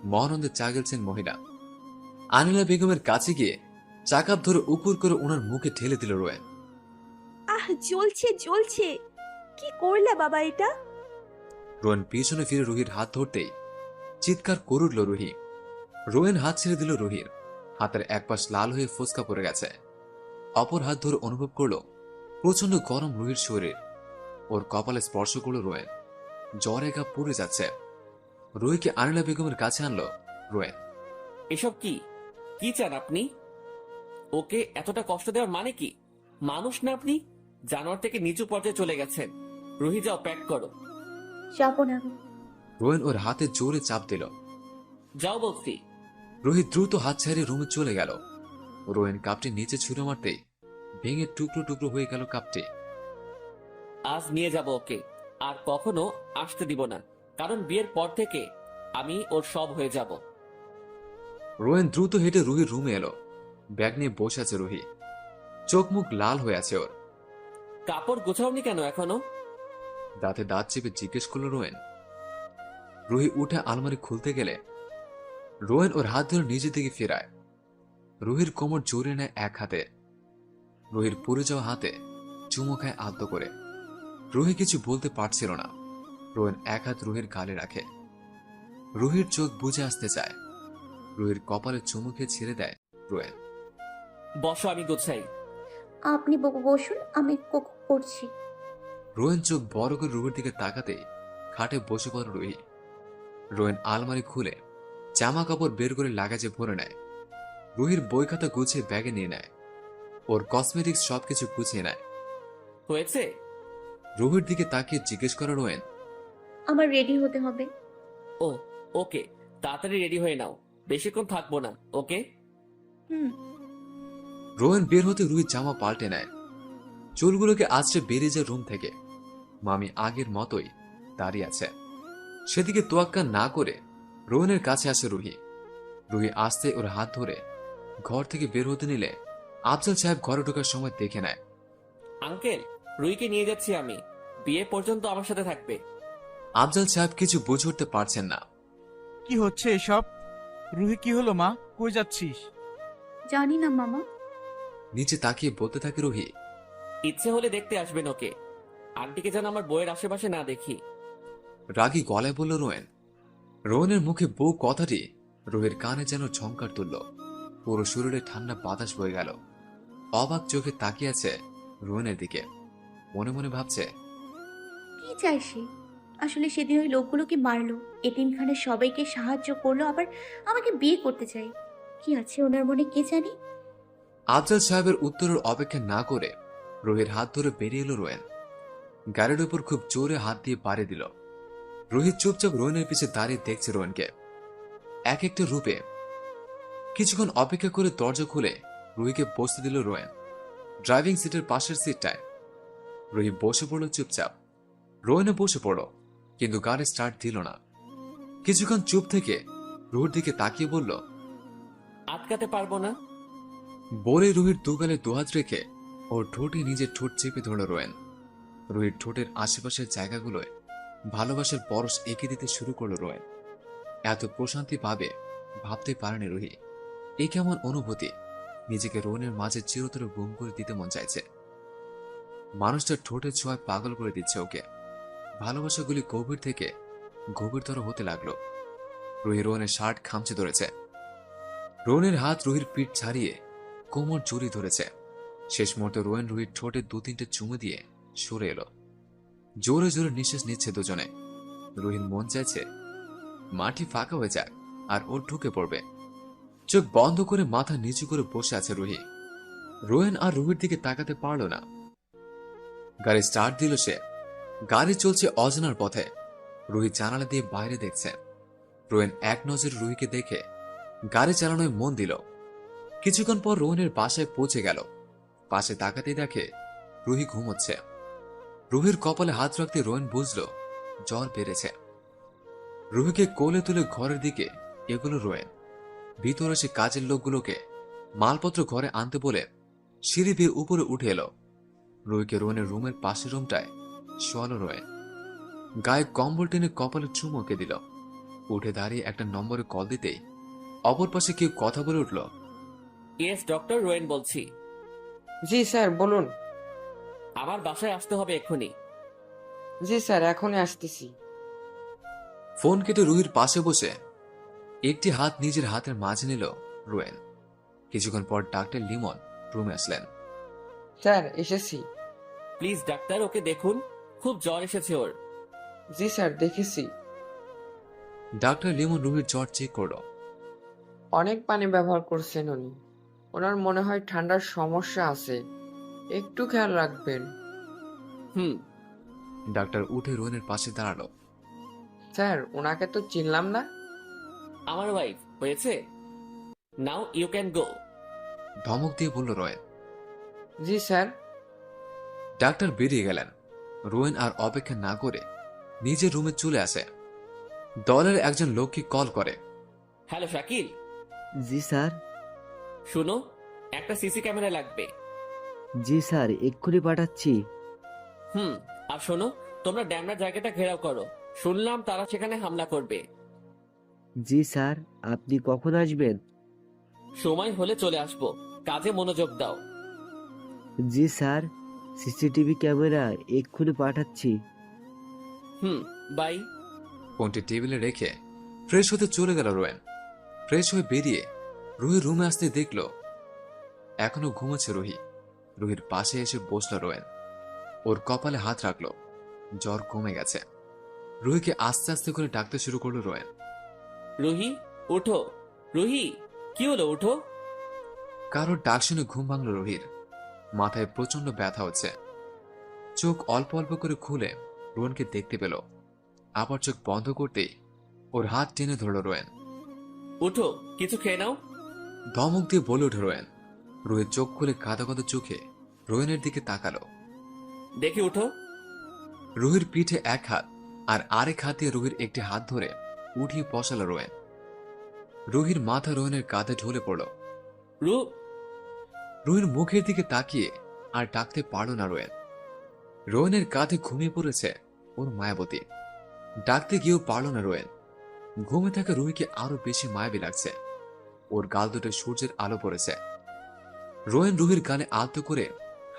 B: মহানন্দে চা গেলছেন মহিলা। আনিলা বেগমের কাছে গিয়ে চা কাপ ধরে উপর করে ওনার মুখে ঠেলে দিল রোয়েন।
E: আহ, জ্বলছে জ্বলছে, কি করলা বাবা এটা?
B: রোয়েন পিছনে ফিরে রুহির হাত ধরতেই চিৎকার করে উঠল রুহি। রোয়েন হাত ছেড়ে দিল রুহির। হাতের এক পাশ লাল হয়ে ফোসকা পড়ে গেছে। অপর হাত ধরে অনুভব করলো প্রচন্ড গরম রুহির শরীর। ওর কপালে স্পর্শ করলো রোয়েন। জ্বরে গা পুড়ে যাচ্ছে। রুহিকে আনিলা বেগমের কাছে আনলো রোয়েন।
L: এসব কি কি চান আপনি? ওকে এতটা কষ্ট দেওয়ার মানে কি? মানুষ না আপনি, জানোয়ার থেকে নিচু পর্যায়ে চলে গেছেন। রুহি, যাও, প্যাক করো।
C: যাবো না।
B: রোয়েন ওর হাতে জোরে চাপ দিল।
L: যাও বলছি।
B: রুহি দ্রুত হাত ছাড়িয়ে রুমে চলে গেল। রোয়েন কাপটি নিচে ছুঁড়ে মারতেই ভেঙে টুকরো টুকরো হয়ে গেল কাপটি।
L: আজ নিয়ে যাব ওকে, আর কখনো আসতে দিব না, কারণ বিয়ের পর থেকে আমি ওর সব হয়ে যাব।
B: রোয়েন দ্রুত হেঁটে রুহির রুমে এলো। ব্যাগ নিয়ে বসে আছে রুহি। চোখ মুখ লাল হয়ে আছে ওর।
L: কাপড় গোছাওনি কেন এখনো?
B: দাঁতে দাঁত চেপে জিজ্ঞেস করলো রোয়েন। রুহি উঠে আলমারি খুলতে গেলে রোয়েন ওর হাত ধরে নিজে দিকে ফেরায়। রুহির কোমর জড়িয়ে নেয় এক হাতে। রুহির পুড়ে যাওয়া হাতে চুমো খায় আলতো করে। রুহি কিছু বলতে পারছিল না। রোয়েন এক হাত রুহির গালে রাখে। রুহির চোখ বুজে আসতে চায়। রুহির কপালে চুমু খেয়ে ছেড়ে দেয় রোয়েন।
L: বসো, আমি গুছাই।
C: আপনি বসুন, আমি করছি।
B: রোয়েন চোখ বড় করে রুহির দিকে তাকাতে খাটে বসে পড়ে রুহি। রোয়েন আলমারি খুলে জামা কাপড় বের করে লাগেজে ভরে নেয়। রুহির বই খাতা গুছিয়ে ব্যাগে নিয়ে নেয়। ওর কসমেটিক্স সবকিছু গুছিয়ে নেয়।
L: হয়েছে?
B: রুহির দিকে তাকিয়ে জিজ্ঞেস করে রোয়েন।
C: আমার রেডি হতে হবে।
L: ও, ওকে, তাড়াতাড়ি রেডি হয়ে নাও, বেশিক্ষণ থাকবো না, ওকে?
C: হুম।
B: রোয়েন বের হতে রুহি জামা পাল্টে নেয়। চুলগুলোকে আছড়ে বেরিয়ে যায় রুম থেকে। মামি আগের মতোই দাঁড়িয়ে আছে। সেদিকে তোয়াক্কা না করে রোয়েনের কাছে আসে রুহি। রুহি আসতে ওর হাত ধরে ঘর থেকে বের হতে নিলে আফজাল সাহেব ঘরে ঢোকার সময় দেখে নেয়।
L: আঙ্কেল, রুহিকে নিয়ে যাচ্ছি আমি, বিয়ে পর্যন্ত আমার সাথে থাকবে।
B: আফজাল সাহেব কিছু বুঝে উঠতে পারছেন না।
D: কি হচ্ছে এসব? রুহি, কি হলো মা? কই যাচ্ছিস?
C: জানি না মামা।
B: নিচে তাকিয়ে বলতে থাকে রুহি।
L: ইচ্ছে হলে দেখতে আসবেন ওকে, আন্টিকে যেন আমার বইয়ের আশেপাশে না দেখি।
B: রাগী গলায় বলল রোয়েন। রোয়েনের মুখে বউ কথাটি রুহির কানে যেন ঝংকার তুলল। পুরো শরীরে ঠান্ডা বাতাস বয়ে গেল। অবাক চোখে তাকিয়ে আছে রোয়েনের দিকে। মনে মনে ভাবছে,
C: কি চাই সে? আসলে সেদিন ওই লোকগুলোকে মারলো, এতিমখানার সবাইকে সাহায্য করলো, আবার আমাকে বিয়ে করতে চাই। কি আছে ওনার মনে কে জানি।
B: আফজাল সাহেবের উত্তরের অপেক্ষা না করে রুহির হাত ধরে বেরিয়ে এলো রোয়েন। গাড়ির উপর খুব জোরে হাত দিয়ে পাড়ি দিল। রোহিত চুপচাপ রোয়েনের পিছে দাঁড়িয়ে দেখছে রোয়েনকে এক একটা রূপে। কিছুক্ষণ অপেক্ষা করে দরজা খুলে রুহিকে বসতে দিল রোয়েন ড্রাইভিং সিটের পাশের সিটটায়। রুহি বসে পড়ল চুপচাপ। রোয়েনে বসে পড়ল, কিন্তু গাড়ি স্টার্ট দিল না। কিছুক্ষণ চুপ থেকে রুহির দিকে তাকিয়ে বলল,
L: আটকাতে পারবো না।
B: বলে রুহির দুগালে দুহাত রেখে ওর ঠোঁটে নিজের ঠোঁট চেপে ধরল রোয়েন। রুহির ঠোঁটের আশেপাশের জায়গাগুলোয় ভালোবাসার পরশ এঁকে দিতে শুরু করলো রোয়েন। এত প্রশান্তি পাবে ভাবতে পারেনি রুহি। এই কেমন অনুভূতি, নিজেকে রোয়েনের মাঝে চিরতরে গুম করে দিতে মন চাইছে। মানুষটার ঠোঁটের ছোঁয়ায় পাগল করে দিচ্ছে ওকে। ভালোবাসাগুলি গভীর থেকে গভীরতর হতে লাগলো। রুহি রোয়েনের শার্ট খামচে ধরেছে। রোয়েনের হাত রুহির পিঠ ছাড়িয়ে কোমর জড়িয়ে ধরেছে। শেষ মুহূর্তে রোয়েন রুহির ঠোঁটে 2-3টে চুমু দিয়ে সরে এলো। জোরে জোরে নিঃশ্বাস নিচ্ছে দুজনে। রুহির মন চাইছে মাটি ফাঁকা হয়ে যাক আর ওর ঢুকে পড়বে। চোখ বন্ধ করে মাথা নিচু করে বসে আছে রুহি। রোয়েন আর রুহির দিকে তাকাতে পারল না। গাড়ি স্টার্ট দিল সে। গাড়ি চলছে অজানার পথে। রুহি জানালা দিয়ে বাইরে দেখছে। রোয়েন এক নজরে রুহিকে দেখে গাড়ি চালানোয় মন দিল। কিছুক্ষণ পর রোহনের বাসায় পৌঁছে গেল। পাশে তাকাতে দেখে রুহি ঘুমোচ্ছে। রুহির কপালে হাত রাখতে রোয়েন বুঝল জ্বর বেড়েছে। রুহিকে কোলে তুলে ঘরের দিকে এগুলো রোয়েন। ভিতরে সে কাজের লোকগুলোকে মালপত্র ঘরে আনতে বলে সিঁড়ি বেয়ে উপরে উঠে এলো। রুহিকে রোয়েনের রুমের পাশের রুমটায় শোয়ালো রোয়েন। গায়ে কম্বল টেনে কপালে চুমুকে দিল। উঠে দাঁড়িয়ে একটা নম্বরে কল দিতেই অপর পাশে কেউ কথা বলে উঠল,
L: ইয়েস, ডক্টর রোয়েন বলছি।
Q: জি স্যার, বলুন।
L: আমার বাসায় আসতে হবে এক্ষুনি।
Q: জি স্যার, এখনই আসতেছি।
B: ফোন কেটে রুহির পাশে বসে একটি হাত নিজের হাতের মাঝে নিল রোয়েন। কিছুক্ষণ পর ডাক্তার লিমন রুমে আসলেন।
Q: স্যার, এসেছি।
L: প্লিজ ডাক্তার, ওকে দেখুন, খুব জ্বর এসেছে ওর।
Q: জি স্যার, দেখেছি।
B: ডাক্তার লিমন রুহির জ্বর চেক করল।
Q: অনেক পানি ব্যবহার করছেন উনি। ওনার মনে হয় ঠান্ডার সমস্যা আছে, একটু খেয়াল রাখবেন।
B: ডাক্তার উঠে রোয়েনের পাশে দাঁড়ালো।
Q: স্যার, ওনাকে তো চিনলাম না।
L: আমার ওয়াইফ হয়েছে। Now you can go.
B: ধমক দিয়ে বলল রোয়েন।
Q: জি স্যার।
B: ডাক্তার বেরিয়ে গেলেন। রোয়েন আর অপেক্ষা না করে নিজের রুমে চলে আসে। দলের একজন লোককে কল করে।
L: হ্যালো শাকিল।
R: জি স্যার।
L: শুনো, একটা সিসি ক্যামেরা লাগবে।
R: জি স্যার, এক্ষুনি পাঠাচ্ছি।
L: আর শোনো, তোমরা ড্যামরা জায়গাটা ঘেরাও করো। শুনলাম তারা সেখানে হামলা করবে।
R: জি স্যার, আপনি কখন আসবেন?
L: সময় হলে চলে আসবো, কাজে মনোযোগ দাও।
R: জি স্যার, সিসিটিভি ক্যামেরা এক্ষুনি পাঠাচ্ছি।
L: বাই।
B: ফোনটি টেবিলে রেখে ফ্রেশ হতে চলে গেল রোয়েন। ফ্রেশ হয়ে বেরিয়ে রুহি রুমে আসতে দেখল এখনো ঘুমাচ্ছে রুহি। রুহির পাশে এসে বসল রোয়েন। ওর কপালে হাত রাখলো। জ্বর কমে গেছে। রুহিকে আস্তে আস্তে করে ডাকতে শুরু করলো রোয়েন।
L: রুহি, ওঠো। রুহি, কি হলো, ওঠো।
B: কারোর ডাক শুনে ঘুম ভাঙল রুহির। মাথায় প্রচন্ড ব্যথা হচ্ছে। চোখ অল্প অল্প করে খুলে রোয়েনকে দেখতে পেল। আবার চোখ বন্ধ করতেই ওর হাত টেনে ধরল রোয়েন।
L: ওঠো, কিছু খেয়ে নাও।
B: ধমক দিয়ে বলে ওঠে রোয়েন। রুহির চোখ খুলে কাঁদা কাঁদা চোখে রোয়েনের দিকে তাকালো।
L: দেখি ওঠো।
B: রুহির পিঠে এক হাত আর আরেক হাত দিয়ে রুহির একটি হাত ধরে উঠিয়ে বসালো রোয়েন। রুহির মাথা রোয়েনের কাঁধে ঢলে পড়ল। রুহির মুখের দিকে তাকিয়ে আর ডাকতে পারল না রোয়েন। রোয়েনের কাঁধে ঘুমিয়ে পড়েছে ওর মায়াবতী। ডাকতে গিয়েও পারল না রোয়েন। ঘুমে থাকা রুহিকে আরো বেশি মায়াবী লাগছে। ওর গাল দুটো সূর্যের আলো পড়েছে। রোয়েন রুহির গালে আলতো করে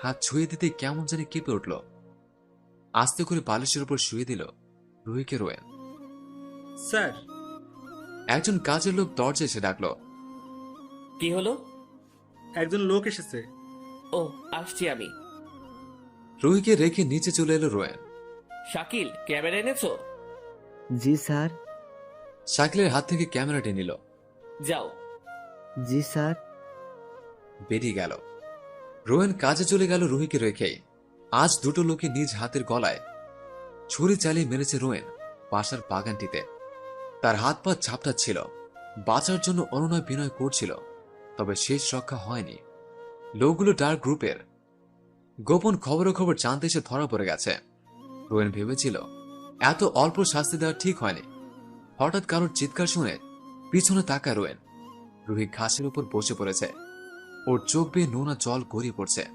B: হাত ছুঁয়ে দিতে কেমন জানি কেঁপে উঠল। আস্তে করে বালিশের উপর শুয়ে দিল রুহিকে রোয়েন।
D: স্যার।
B: একজন কাজের লোক দরজা এসে ডাকলো।
L: কি হলো?
D: একজন লোক এসেছে।
L: ও, আসছি আমি।
B: রুহিকে রেখে নিচে চলে এলো রোয়েন।
L: শাকিল, ক্যামেরা এনেছো?
R: জি স্যার।
B: শাকিলের হাত থেকে ক্যামেরাটি নিল।
L: যাও।
R: জি স্যার।
B: বেরিয়ে গেল। রোয়েন কাজে চলে গেল রুহিকে রেখেই। আজ দুটো লোকে নিজ হাতের গলায় ছুরি চালিয়ে মেরেছে রোয়েন বাসার বাগানটিতে। তার হাত পা ঝাপটাচ্ছিল। বাঁচার জন্য অনুনয় বিনয় করছিল, তবে শেষ রক্ষা হয়নি। লোকগুলো ডার্ক গ্রুপের। গোপন খবর জানতে এসে ধরা পড়ে গেছে। রোয়েন ভেবেছিল এত অল্প শাস্তি দেওয়া ঠিক হয়নি। হঠাৎ কারোর চিৎকার শুনে পিছনে তাকায় রোয়েন। রুহি ঘাসের উপর বসে পড়েছে। ওর চোখ বেয়ে নোনা জল গড়িয়ে পড়ছে।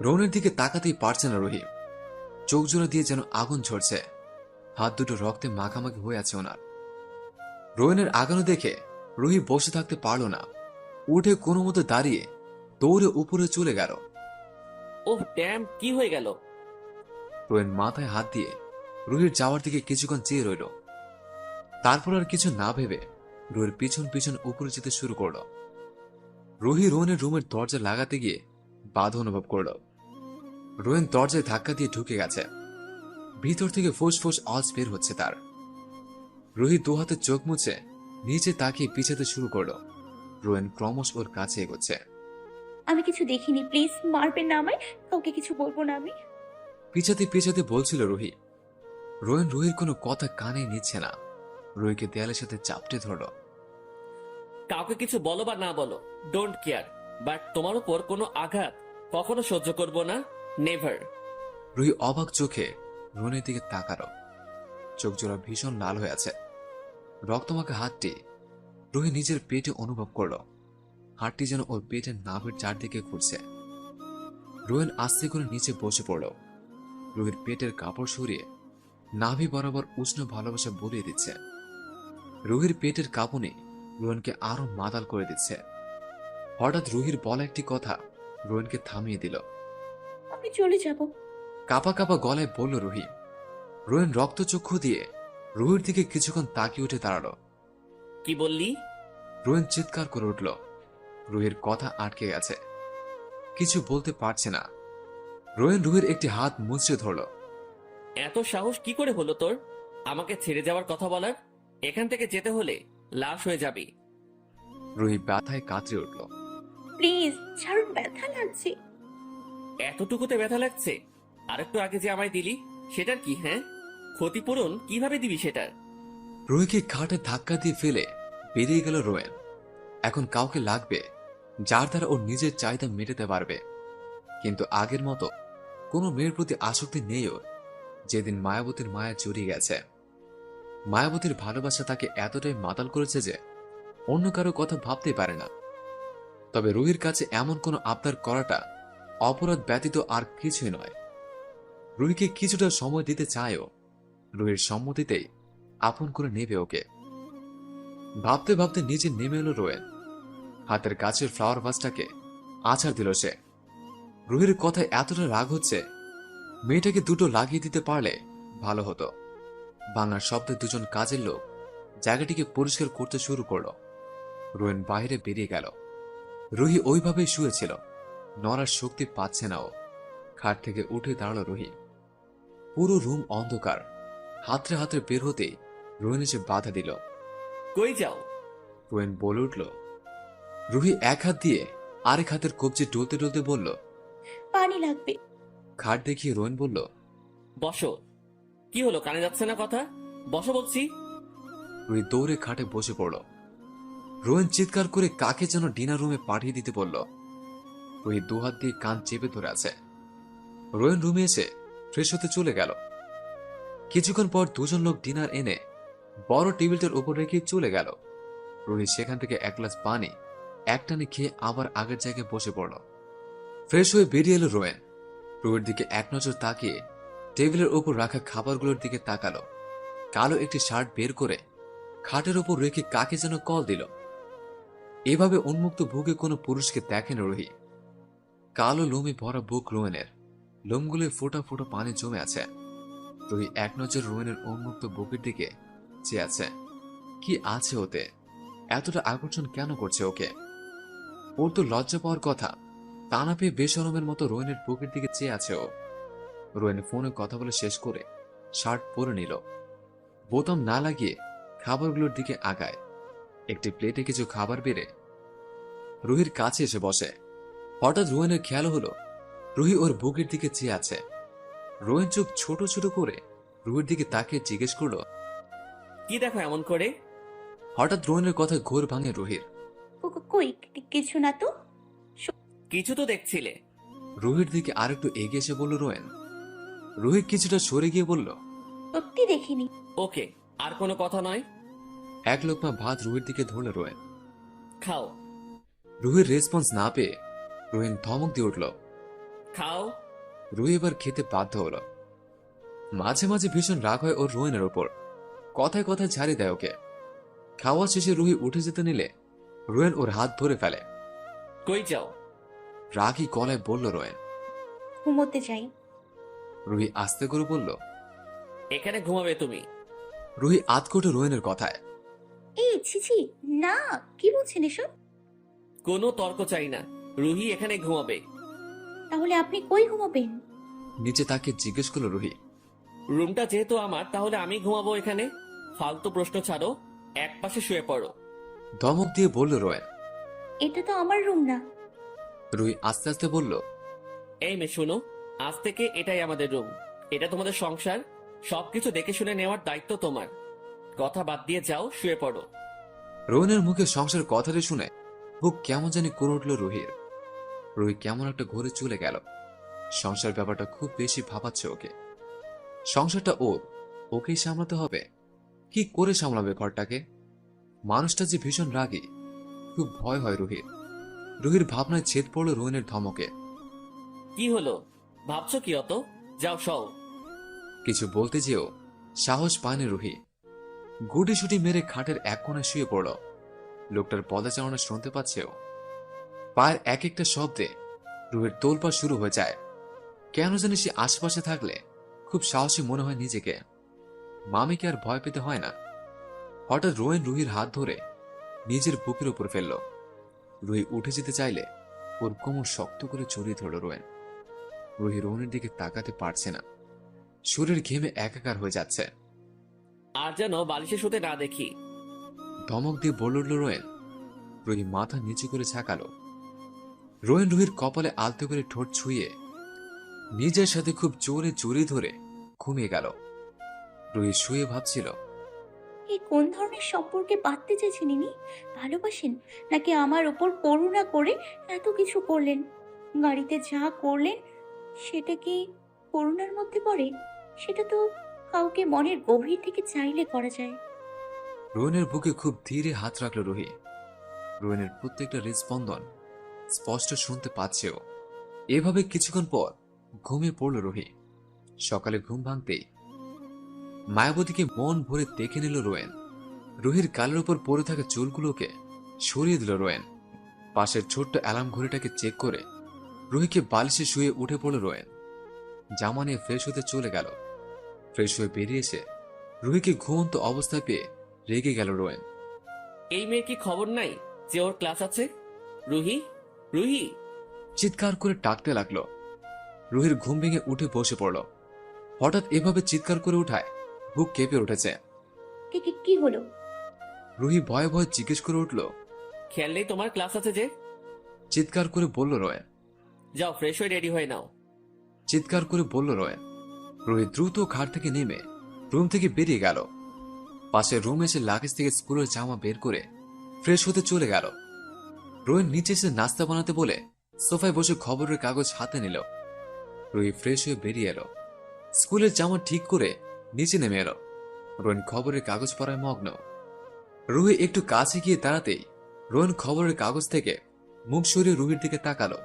B: রোয়েনের দিকে তাকাতেই পারছে না রুহি। চোখ জোড়া দিয়ে যেন আগুন ঝরছে। হাত দুটো রক্তে মাখামাখি হয়ে আছে ওনার। রোয়েনের আগানো দেখে রুহি বসে থাকতে পারল না। উঠে কোনো মতো দাঁড়িয়ে দৌড়ে উপরে চলে গেল।
L: ওহ ড্যাম, কি হয়ে গেল?
B: রোয়েন মাথায় হাত দিয়ে রুহির যাওয়ার দিকে কিছুক্ষণ চেয়ে রইল। তারপর আর কিছু না ভেবে রুহির পিছন পিছন উপরে যেতে শুরু করল। রুহি রোয়েনের রুমের দরজা লাগাতে গিয়ে বাধা অনুভব করল। রোয়েন দরজায় ধাক্কা দিয়ে ঢুকে গেছে। ভিতর থেকে ফোঁস ফোঁস আওয়াজ বের হচ্ছে তার। রুহি দু হাতে চোখ মুছে নিচে তাকিয়ে পিছাতে শুরু করল। রোয়েন ক্রমশ ওর কাছে এগোচ্ছে।
C: আমি কিছু দেখিনি, প্লিজ মারবেন না আমায়, কাউকে কিছু বলবো না আমি।
B: পিছাতে পিছাতে বলছিল রুহি। রোয়েন রুহির কোনো কথা কানে নিচ্ছে না। রুহিকে দেয়ালের সাথে চাপটে ধরল।
L: কাউকে কিছু বলো বা না বলো, ডোন্ট কেয়ার, বাট তোমার উপর কোনো আঘাত কখনো সহ্য করব না, নেভার।
B: রুহি অবাক চোখে রোয়েনের দিকে তাকালো। চোখ জোড়া ভীষণ লাল হয়ে আছে। রক্তমাখা হাতটি রুহি নিজের পেটে অনুভব করল। হাতটি যেন ওর পেটের নাভির চারদিকে ঘুরছে। রোয়েন আস্তে করে নিচে বসে পড়ল। রুহির পেটের কাপড় সরিয়ে নাভি বরাবর উষ্ণ ভালোবাসা বলিয়ে দিচ্ছে। রুহির পেটের কাঁপুনি রোয়েনকে আরো মাতাল করে দিচ্ছে। হঠাৎ রুহির বলা একটি কথা রোয়েনকে থামিয়ে দিল।
C: আমি চলে যাব।
B: কাপা কাপা গলায় বলল রুহি। রোয়েন রক্তচক্ষু দিয়ে রুহির দিকে কিছুক্ষণ তাকিয়ে উঠে দাঁড়ালো।
L: কি বললি?
B: রোয়েন চিৎকার করে উঠল। রুহির কথা আটকে গেছে, কিছু বলতে পারছে না। রোয়েন রুহির একটি হাত মুচড়ে ধরল।
L: এত সাহস কি করে হলো তোর আমাকে ছেড়ে যাওয়ার কথা বলার? এখান থেকে যেতে হলে লাশ হয়ে যাবি।
B: রুহি ব্যথায় কাতরে উঠল।
C: প্লিজ ছাড়ুন, ব্যথা লাগছে।
L: এতটুকুতে ব্যথা লাগছে? আরেকটু আগে যে আমায় দিলি সেটার কি? হ্যাঁ, ক্ষতিপূরণ কিভাবে দিবি সেটার?
B: রুহিকে খাটে ধাক্কা দিয়ে ফেলে বেরিয়ে গেল রোয়েন। এখন কাউকে লাগবে যার দ্বারা ওর নিজের চাহিদা মেটাতে পারবে। কিন্তু আগের মতো কোনো মেয়ের প্রতি আসক্তি নেই ওর। যেদিন মায়াবতীর মায়া জড়িয়ে গেছে। মায়াবতীর ভালোবাসা তাকে এতটাই মাতাল করেছে যে অন্য কারো কথা ভাবতেই পারে না। তবে রুহির কাছে এমন কোনো আবদার করাটা অপরাধ ব্যতীত আর কিছুই নয়। রুহিকে কিছুটা সময় দিতে চায়ও। রুহির সম্মতিতেই আপন করে নেবে ওকে। ভাবতে ভাবতে নিচে নেমে এলো রোয়েন। হাতের কাছের ফ্লাওয়ার ভাসটাকে আছাড় দিল সে। রুহির কথায় এতটা রাগ হচ্ছে, মেয়েটাকে দুটো লাগিয়ে দিতে পারলে ভালো হতো। বাংলার শব্দে দুজন কাজের লোক জায়গাটিকে পরিষ্কার করতে শুরু করলো। রোয়েন বাইরে বেরিয়ে গেল। রুহি ওইভাবেই শুয়েছিল, নড়ার শক্তি পাচ্ছে না ও। খাট থেকে উঠে দাঁড়ালো রুহি। পুরো রুম অন্ধকার। হাতড়ে হাতড়ে বের হতেই রোয়েন এসে বাধা দিল।
L: কই যাও?
B: রোয়েন বলে উঠল। রুহি এক হাত দিয়ে আরেক হাতের কবজি ডলতে ডলতে বলল,
C: পানি লাগবে।
B: খাট দেখিয়ে রোয়েন বলল,
L: বসো। কি হলো, কানে যাচ্ছে না কথা? বসো বলছি।
B: রুহি দৌড়ে খাটে বসে পড়ল। রোয়েন চিৎকার করে কাকে যেন ডিনার রুমে পাঠিয়ে দিতে বলল। রুহি দুহাত দিয়ে কান চেপে ধরে আছে। রোয়েন রুমে এসে ফ্রেশ হতে চলে গেল। কিছুক্ষণ পর দুজন লোক ডিনার এনে বড় টেবিলটার উপর রেখে চলে গেল। রুহি সেখান থেকে এক গ্লাস পানি একটানে খেয়ে আবার আগের জায়গায় বসে পড়ল। ফ্রেশ হয়ে বেরিয়ে এলো রোয়েন। রুহির দিকে এক নজর তাকিয়ে টেবিলের উপর রাখা খাবারগুলোর দিকে তাকালো। কালো একটি শার্ট বের করে খাটের উপর রেখে কাকে যেন কল দিল। এভাবে উন্মুক্ত বুকে কোনো পুরুষকে দেখেন রুহি। কালো লোমে ভরা বুক রোয়েনের, লোমগুলোয় ফোটা ফোটা পানি জমে আছে। রুহি এক নজর রোয়েনের উন্মুক্ত বুকের দিকে চেয়ে আছে। কি আছে ওতে? এতটা আকর্ষণ কেন করছে ওকে? ওর তো লজ্জা পাওয়ার কথা, তা না পেয়ে বেশরমের মতো রোয়েনের বুকের দিকে চেয়ে আছে ও। রোয়েন ফোনে কথা বলে শেষ করে শার্ট পরে নিল। বোতাম না লাগিয়ে খাবারগুলোর দিকে আগায়। একটি প্লেটে কিছু খাবার বেড়ে রুহির কাছে এসে বসে। হঠাৎ রোয়েনের খেয়াল হলো রুহি ওর বুকের দিকে চেয়ে আছে। রোয়েন চোখ ছোট ছোট করে রুহির দিকে তাকিয়ে জিজ্ঞেস করলো,
L: কি দেখো এমন করে?
B: হঠাৎ রোয়েনের কথা ঘোর ভাঙে রুহির।
C: কই কিছু না তো।
L: কিছু তো দেখছিলে।
B: রুহির দিকে আরেকটু এগিয়ে এসে বলল রোয়েন। রুহি কিছুটা সরে গিয়ে বলল,
C: সত্যি দেখিনি।
L: ওকে, আর কোনো কথা নয়।
B: এক লোকমা ভাত রুহির দিকে ধরল রোয়েন।
L: খাও।
B: রুহির রেসপন্স না পেয়ে রোয়েন ধমক দিয়ে উঠল।
L: খাও।
B: রুহি এবার খেতে বাধ্য হল। মাঝে মাঝে ভীষণ রাগ হয় ওর রোয়েনের ওপর, কথায় কথায় ঝাড়ি দেয় ওকে। খাওয়া শেষে রুহি উঠে যেতে নিলে রোয়েন ওর হাত ধরে ফেলে।
L: কই যাও?
B: রাগী গলায় বলল রোয়েন।
C: ঘুমোতে যাই।
B: রুহি আস্তে করে বলল,
L: এখানে ঘুমাবে তুমি?
B: রুহি আতকোটে রোয়েনের কথায়।
C: এই ছিছি, না, কি বলছেন এসব?
L: কোনো তর্ক চাই না, রুহি এখানে ঘুমাবে।
C: তাহলে আপনি কই ঘুমাবেন?
B: নিচে তাকে জিজ্ঞেস করলো রুহি।
L: রুমটা যেহেতু আমার, তাহলে আমি ঘুমাবো এখানে। ফালতু প্রশ্ন ছাড়ো, এক পাশে শুয়ে পড়ো।
B: ধমক দিয়ে বলল রোয়েন।
C: এটা তো আমার রুম না।
B: রুহি আস্তে আস্তে বলল,
L: এই মেয়ে শোনো, আজ থেকে এটাই আমাদের রুম। এটা তোমাদের সংসার, সবকিছু দেখে শুনে নেওয়ার দায়িত্ব তোমার। কথা বাদ দিয়ে যাও, শুয়ে পড়ো।
B: রোয়েনের মুখে সংসার কথাটি শুনে বুক কেমন জানি করে উঠল রুহির। রুহি কেমন একটা ঘুরে চলে গেল। সংসার ব্যাপারটা খুব বেশি ভাবাচ্ছে ওকে। সংসারটা ওকেই সামলাতে হবে। কি করে সামলাবে ঘরটাকে? মানুষটা যে ভীষণ রাগী, খুব ভয় হয় রুহির। রুহির ভাবনায় ছেদ পড়ল রোয়েনের ধমকে।
L: কি হলো, ভাবছো কি অত? যাও সও।
B: কিছু বলতে যেও সাহস পায়নি রুহি। গুটি সুটি মেরে খাটের এক কোণে শুয়ে পড়ল। লোকটার পদাচারণা শুনতে পাচ্ছেও। পায়ের এক একটা শব্দে রুহির তোলপা শুরু হয়ে যায়। কেন জানি সে আশেপাশে থাকলে খুব সাহসী মনে হয় নিজেকে। মামিকে আর ভয় পেতে হয় না। হঠাৎ রোয়েন রুহির হাত ধরে নিজের বুকের উপর ফেলল। রুহি উঠে যেতে চাইলে ওর কোমর শক্ত করে জড়িয়ে ধরল রোয়েন। রুহি রোয়েনের দিকে তাকাতে পারছে না। শরীর ঘেমে একাকার হয়ে যাচ্ছে।
L: আর যেন বালিশে শুতে না দেখি।
B: ধমক দিয়ে বলে উঠল রোয়েন। রুহি মাথা নিচু করে ঝাঁকালো। রোয়েন রুহির কপালে আলতো করে ঠোঁট ছুঁয়ে নিজের সাথে খুব জোরে জড়িয়ে ধরে ঘুমিয়ে গেল। রুহি শুয়ে ভাবছিল,
C: এই কোন ধরনের সম্পর্কে বাঁধতে চেয়েছেন ইনি? ভালোবাসেন নাকি আমার উপর করুণা করে এত কিছু করলেন? গাড়িতে যা করলেন সেটা কি করুণার মধ্যে পড়ে? সেটা তো কাউকে মনের গভীর থেকে চাইলে করা যায়।
B: রোয়েনের বুকে খুব ধীরে হাত রাখল রুহি। রোয়েনের প্রত্যেকটা হৃদস্পন্দন স্পষ্ট শুনতে পাচ্ছেও। এভাবে কিছুক্ষণ পর ঘুমিয়ে পড়ল রুহি। সকালে ঘুম ভাঙতেই মায়াবতীকে মন ভরে দেখে নিল রোয়েন। রুহির গালের উপর পড়ে থাকা চুলগুলোকে সরিয়ে দিল রোয়েন। পাশের ছোট্ট অ্যালার্ম ঘড়িটাকে চেক করে রুহিকে বালিশে শুয়ে উঠে পড়ল রোয়েন। জামা নিয়ে ফ্রেশ হতে চলে গেল। ফ্রেশ হয়ে বেরিয়ে এসে রুহিকে ঘুমন্ত অবস্থায় পেয়ে রেগে গেল রোয়েন।
L: এই মেয়ের কি খবর নাই যে ওর ক্লাস আছে? রুহি, রুহি!
B: চিৎকার করে ডাকতে লাগলো। রুহির ঘুম ভেঙে উঠে বসে পড়ল। হঠাৎ এভাবে চিৎকার করে উঠায় বুক কেঁপে উঠেছে।
C: কি হলো?
B: রুহি ভয়ে ভয়ে জিজ্ঞেস করে উঠল।
L: খেয়াল নেই তোমার ক্লাস আছে যে?
B: চিৎকার করে বলল রোয়েন।
L: যাও ফ্রেশ হয়ে রেডি হয়ে নাও।
B: চিৎকার করে বলল রোয়েন। রুহি দ্রুত খাট থেকে নেমে রুম থেকে বেরিয়ে গেল। পাশের রুম এসে লাগেজ থেকে স্কুলের জামা বের করে ফ্রেশ হতে চলে গেল। রোয়েন নিচে এসে নাস্তা বানাতে বলে সোফায় বসে খবরের কাগজ হাতে নিল। রুহি ফ্রেশ হয়ে বেরিয়ে এলো। স্কুলের জামা ঠিক করে নিচে নেমে এলো। রোয়েন খবরের কাগজ পড়ায় মগ্ন। রুহি একটু কাছে গিয়ে দাঁড়াতেই রোয়েন খবরের কাগজ থেকে মুখ সরিয়ে রুহির দিকে তাকালো।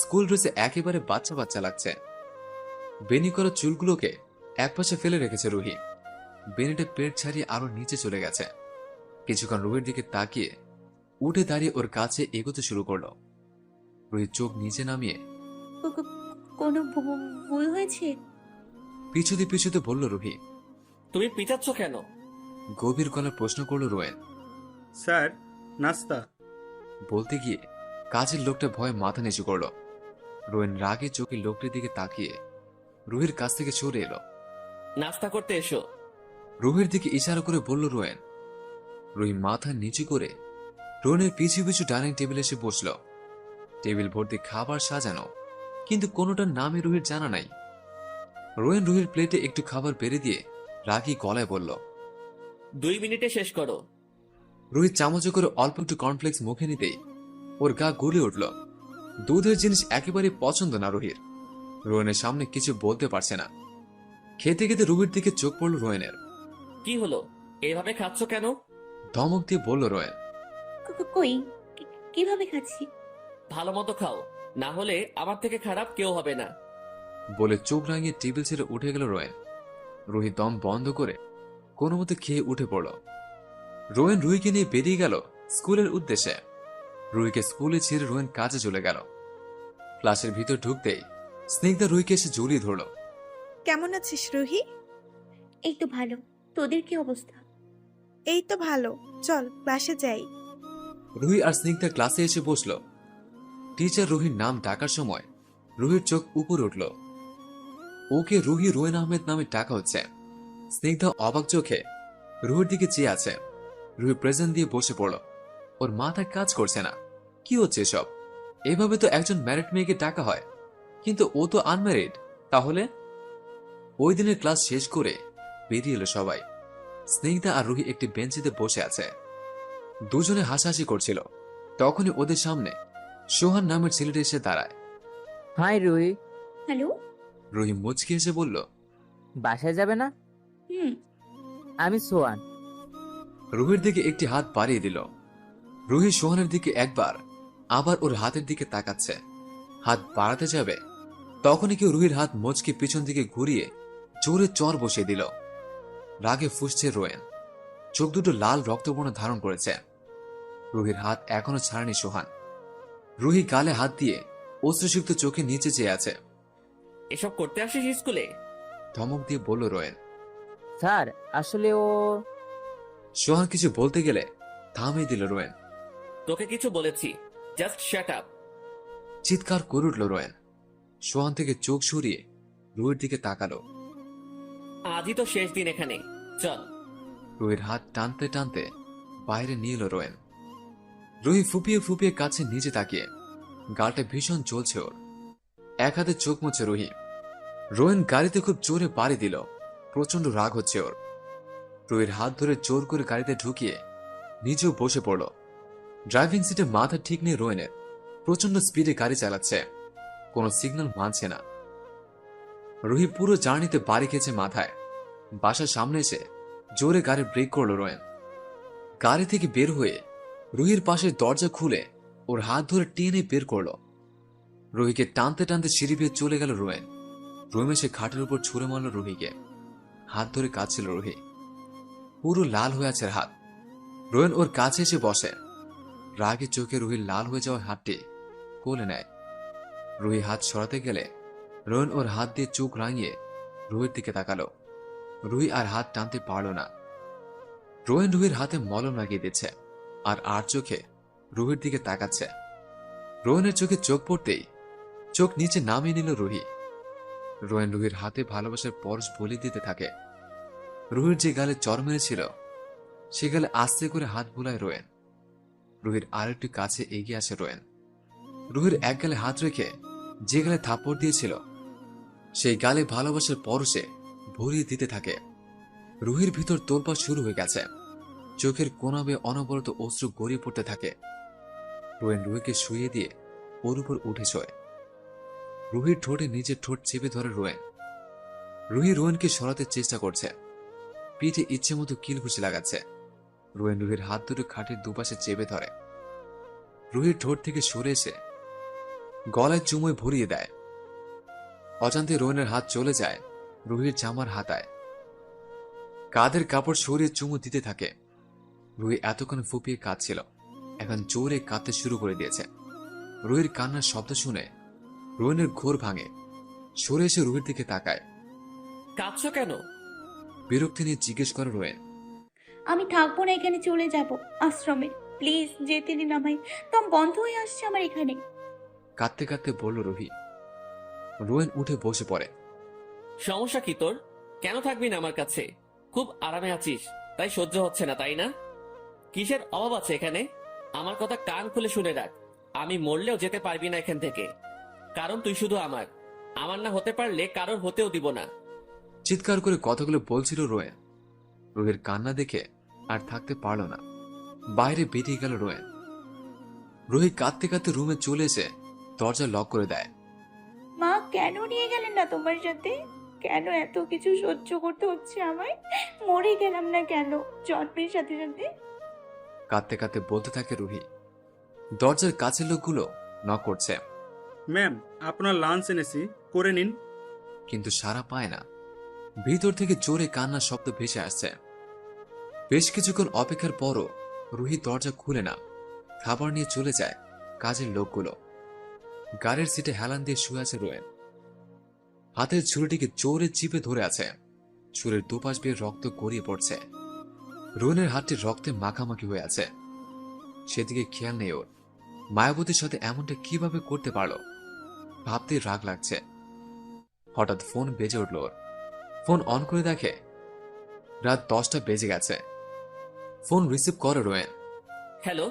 B: স্কুল ড্রেসে একেবারে বাচ্চা বাচ্চা লাগছে। বেনি করা চুলগুলোকে একপাশে ফেলে রেখেছে রুহি। বেনিটা পেট ছাড়িয়ে আরো নিচে চলে গেছে। কিছুক্ষণ রুহির দিকে তাকিয়ে উঠে দাঁড়িয়ে ওর কাছে এগোতে শুরু করলো। রুহি চোখ নিচে নামিয়ে
C: কোনো ভুল হয়েছে?
B: পিছুতে বলল রুহি।
L: তুমি পিটাচ্ছ কেন?
B: গভীর গলায় প্রশ্ন করলো রোয়েন।
S: স্যার, নাস্তা।
B: বলতে গিয়ে কাজের লোকটা ভয়ে মাথা নিচু করলো। রোয়েন রাগে চোখে লোকটির দিকে তাকিয়ে রুহির কাছ থেকে সরে এলো।
L: নাস্তা করতে এসো।
B: রুহির দিকে ইশারা করে বলল রোয়েন। রুহি মাথা নিচু করে রোয়েনের পিছু পিছু ডাইনিং টেবিলে এসে বসল। টেবিল ভর্তি খাবার সাজানো, কিন্তু কোনোটার নামে রুহির জানা নাই। রোয়েন রুহির প্লেটে একটু খাবার বেড়ে দিয়ে রাগী গলায় বলল,
L: 2 মিনিটে শেষ করো।
B: রুহি চামচে করে অল্প একটু কর্নফ্লেক্স মুখে নিতেই ওর গা গুলে উঠল। দুধের জিনিস একেবারে পছন্দ না রুহির। রোয়েনের সামনে কিছু বলতে পারছে না। খেতে খেতে রুহির দিকে চোখ পড়ল রোয়েনের।
L: কি হলো, এভাবে খাচ্ছ কেন?
B: ধমক দিয়ে বলল রোয়েন।
C: কই, কিভাবে খাচ্ছি?
L: ভালো মতো খাও, না হলে আমার থেকে খারাপ কেউ হবে না।
B: বলে চোখ রাঙিয়ে টেবিল ছেড়ে উঠে গেল রোয়েন। রুহি দম বন্ধ করে কোনো মতে খেয়ে উঠে পড়ল। রোয়েন রুহিকে নিয়ে বেরিয়ে গেল স্কুলের উদ্দেশ্যে। রুহিকে স্কুলে ছেড়ে রোয়েন কাজে চলে গেল। ক্লাসের ভিতর ঢুকতেই স্নিগ্ধা রুহিকে এসে জড়িয়ে ধরল।
O: কেমন আছিস রুহি?
C: এই তো ভালো, তোদের কি অবস্থা?
O: এই তো ভালো, চল ক্লাসে যাই।
B: রুহি আর স্নিগ্ধা ক্লাসে এসে বসল। টিচার রুহির নাম ডাকার সময় রুহির চোখ উপরে উঠল। ওকে রুহি রোয়েন আহমেদ নামে ডাকা হচ্ছে। স্নিগ্ধা অবাক চোখে রুহির দিকে চেয়ে আছে। রুহি প্রেজেন্ট দিয়ে বসে পড়ল। ওর মাথায় কাজ করছে না। কি হচ্ছে এসব? এভাবে তো একজন ম্যারিড মেয়েকে ডাকা হয়, কিন্তু ও তো আনম্যারিড। তাহলে ওই দিনের ক্লাস শেষ করে বেরিয়ে এলো সবাই। স্নিগ্ধা আর রুহি একটি বেঞ্চিতে বসে আছে। দুজনে হাসাহাসি করছিল। তখনই ওদের সামনে সোহান নামের ছেলেটা এসে দাঁড়ায়।
J: হাই রুহি।
C: হ্যালো।
B: রুহি মুচকি এসে বলল,
J: বাসায় যাবে না? আমি সোহান।
B: রুহির দিকে একটি হাত বাড়িয়ে দিল। রুহি সোহানের দিকে একবার, আবার ওর হাতের দিকে তাকাচ্ছে। হাত বাড়াতে যাবে, তখনই কেউ রুহির হাত মুচকি পিছন দিকে ঘুরিয়ে জোরে চর বসিয়ে দিল। রাগে ফুঁসছে রোয়েন। চোখ দুটো লাল রক্তবর্ণ ধারণ করেছে। রুহির হাত এখনো ছাড়েনি সোহান। রুহি গালে হাত দিয়ে অশ্রুসিক্ত চোখে নিচে চেয়ে আছে।
L: এসব করতে আসিস স্কুলে?
B: ধমক দিয়ে বলল রোয়েন।
J: স্যার, আসলে ও।
B: সোহান কিছু বলতে গেলে থামিয়ে দিল রোয়েন।
L: তোকে কিছু বলেছি, জাস্ট শাট আপ।
B: চিৎকার করে উঠল রোয়েন। সোহান থেকে চোখ সরিয়ে রুহির দিকে তাকালো।
L: আজই তো শেষ দিন এখানে, চল।
B: রুহির হাত টানতে টানতে বাইরে নিয়ে এলো রোয়েন। রুহি ফুপিয়ে ফুপিয়ে কাছে নিচে তাকিয়ে, গালটা ভীষণ জ্বলছে ওর। এক হাতে চোখ মুছে রুহি। রোয়েন গাড়িতে খুব জোরে বাড়ি দিল। প্রচন্ড রাগ হচ্ছে ওর। রুহির হাত ধরে জোর করে গাড়িতে ঢুকিয়ে নিজেও বসে পড়ল। ড্রাইভিং সিটে মাথা ঠিক নেই রোয়েনের। প্রচন্ড স্পিডে গাড়ি চালাচ্ছে, কোনো সিগন্যাল মানছে না। রুহি পুরো জার্নিতে বাড়ি খেয়েছে মাথায়। বাসার সামনে এসে জোরে গাড়ি ব্রেক করলো রোয়েন। গাড়ি থেকে বের হয়ে রুহির পাশের দরজা খুলে ওর হাত ধরে টেনে বের করলো। রুহিকে টানতে টানতে সিঁড়ি বেয়ে চলে গেল রোয়েন। রুম এসে খাটের উপর ছুঁড়ে মারল রুহিকে। হাত ধরে কাঁদছিল রুহি। পুরো লাল হয়ে আছে হাত। রোয়েন ওর কাছে এসে বসে। রাগে চোখে রুহির লাল হয়ে যাওয়া হাতটি কোলে নেয়। রুহি হাত সরাতে গেলে রোয়েন ওর হাত দিয়ে চোখ রাঙিয়ে রুহির দিকে তাকালো। রুহি আর হাত টানতে পারল না। রোয়েন রুহির হাতে মলম লাগিয়ে দিচ্ছে আর চোখে রুহির দিকে তাকাচ্ছে। রোয়েনের চোখে চোখ পড়তেই চোখ নিচে নামিয়ে নিল রুহি। রোয়েন রুহির হাতে ভালোবাসার পরশ বলি দিতে থাকে। রুহির যে গালে চর মেরেছিল সে গালে আস্তে করে হাত বুলায় রোয়েন। রুহির আরেকটু কাছে এগিয়ে আসে রোয়েন। রুহির এক গালে হাত রেখে যে গালে থাপ্পড় দিয়েছিল সেই গালে ভালোবাসার পরশে ভরিয়ে দিতে থাকে। রুহির ভিতর তোলপাড় শুরু হয়ে গেছে। চোখের কোনাবে অনবরত অশ্রু গড়িয়ে পড়তে থাকে। রোয়েন রুহিকে শুইয়ে দিয়ে ওর উপর উঠে শোয়। রুহির ঠোঁটে নিজের ঠোঁট চেপে ধরে রোয়েন। রুহি রোয়েনকে সরাতে চেষ্টা করছে, পিঠে ইচ্ছে মতো কিল ঘুষি লাগাচ্ছে। রোয়েন রুহির হাত দুটো খাটের দুপাশে চেপে ধরে। রুহির ঠোঁট থেকে সরে এসে গলায় চুমোয় ভরিয়ে দেয়। অজান্তে রোয়েনের হাত চলে যায় রুহির জামার হাতায়। কাঁধের কাপড় সরিয়ে চুমু দিতে থাকে। রুহি এতক্ষণ ফুপিয়ে কাঁদছিল, এখন জোরে কাঁদতে শুরু করে দিয়েছে। রুহির কান্নার শব্দ শুনে রোয়েনের ঘোর ভাঙে। সরে এসে রুহির দিকে তাকায়।
L: কাঁদছো কেন?
B: বিরক্তি নিয়ে জিজ্ঞেস করে রোয়েন।
C: আমি থাকবো না এখানে, চলে যাব আশ্রমে। প্লিজ যেতে দিন আমায়, দম বন্ধ হয়ে আসছে আমার এখানে।
B: কাঁদতে কাঁদতে বলল রুহি। রোয়েন উঠে বসে পড়ে।
L: সমস্যা কি তোর? কেন থাকবি না আমার কাছে? খুব আরামে আছিস তাই সহ্য হচ্ছে না, তাই না? কিসের অভাব আছে এখানে? আমার কথা কান খুলে শুনে রাখ, আমি মরলেও যেতে পারবি না এখান থেকে, কারণ তুই শুধু আমার। আমার না হতে পারলে কারোর হতেও দিব না।
B: চিৎকার করে কথাগুলো বলছিল রোয়েন। রুহির কান্না দেখে আর থাকতে পারল না, বাইরে বেরিয়ে গেল রোয়েন। রুহি কাঁদতে কাঁদতে রুমে চলে এসে দরজা লক করে দেয়।
C: মা কেন নিয়ে গেলেন না তোমার সাথে? কেন এত কিছু সহ্য করতে হচ্ছে আমায়? মরে গেলাম না কেন জন্মের সাথে সাথে?
B: কাঁদতে কাঁদতে বলতে থাকে রুহি। দরজার কাছের লোকগুলো নক করছে।
S: ম্যাম, আপনার লাঞ্চ এনেছি, করে নিন।
B: কিন্তু সাড়া পায় না। ভিতর থেকে জোরে কান্নার শব্দ ভেসে আসছে। বেশ কিছুক্ষণ অপেক্ষার পরও রুহি দরজা খুলে না। খাবার নিয়ে চলে যায় কাজের লোকগুলো। গাড়ির সিটে হেলান দিয়ে শুয়ে আছে রোয়েন। হাতের ছুরিটিকে জোরে চিপে ধরে আছে। ছুরির দুপাশ বেয়ে রক্ত গড়িয়ে পড়ছে। রোয়েনের হাতটি রক্তে মাখামাখি হয়ে আছে। সেদিকে খেয়াল নেই ওর। মায়াবতীর সাথে এমনটা কিভাবে করতে পারলো ভাবতেই রাগ লাগছে। হঠাৎ ফোন বেজে উঠল ওর। ফোন অন করে দেখে রাত 10টা বেজে গেছে। ফোন রিসিভ করে রোয়েন।
L: হ্যালো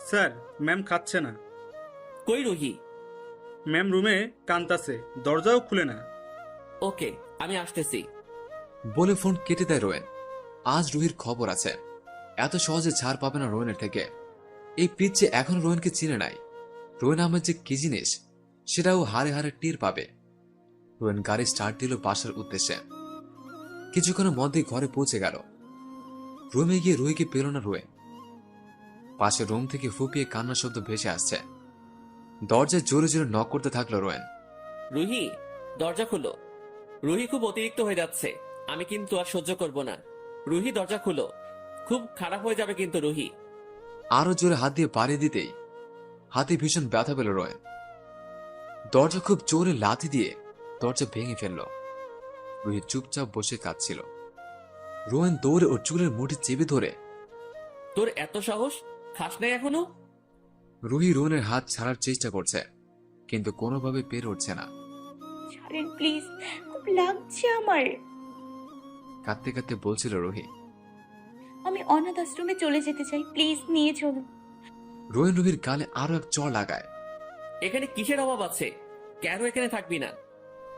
S: স্যার, ম্যাম খাচ্ছে না।
L: কই রুহি?
S: ম্যাম রুমে কান্তাছে, দরজাও খুলে না।
L: ওকে, আমি আসতেছি
B: বলে ফোন কেটে দেয় রোয়েন। আজ রুহির খবর আছে। এত সহজে ছাড় পাবে না রোয়েনের থেকে। এই পিচ্ছে এখন রোয়েনকে চিনে নাই। রোয়েন আহমেদ যে কি জিনিস সেটাও হারে হারে টের পাবে। রোয়েন গাড়ি স্টার্ট দিল বাসার উদ্দেশ্যে। কিছুক্ষণের মধ্যেই ঘরে পৌঁছে গেল। রুমে গিয়ে রুহিকে পেল না রোয়েন। পাশের রুম থেকে ফুপিয়ে কান্নার শব্দ ভেসে আসছে। দরজায় জোরে জোরে নক করতে থাকলো রোয়েন।
L: রুহি, দরজা খুলো। রুহি খুব অতিরিক্ত হয়ে যাচ্ছে, আমি কিন্তু আর সহ্য করব না। রুহি, দরজা খুলো, খুব খারাপ হয়ে যাবে কিন্তু রুহি।
B: আরো জোরে হাত দিয়ে বাড়িয়ে দিতেই হাতে ভীষণ ব্যথা পেল রোয়েন। দরজা খুব জোরে লাথি দিয়ে দরজা ভেঙে ফেলল। রুহি চুপচাপ বসে কাঁদছিল। রোয়েন দৌড়ে ওর চুলের মুঠি চেপে ধরে।
L: তোর এত সাহস, খাস নাই এখনো?
B: রুহি রোয়েনের হাত ছাড়ার চেষ্টা করছে, কিন্তু কোনোভাবে পেরে উঠছে না।
C: ছাড়েন প্লিজ, খুব লাগছে আমার।
B: কাঁদতে কাঁদতে বলছিল রুহি।
C: আমি অনাথ আশ্রমে চলে যেতে চাই, প্লিজ নিয়ে চলুন।
B: রোয়েন রুহির গালে আরো এক চড় লাগায়।
L: এখানে কিসের অভাব আছে? কেন এখানে থাকবি না?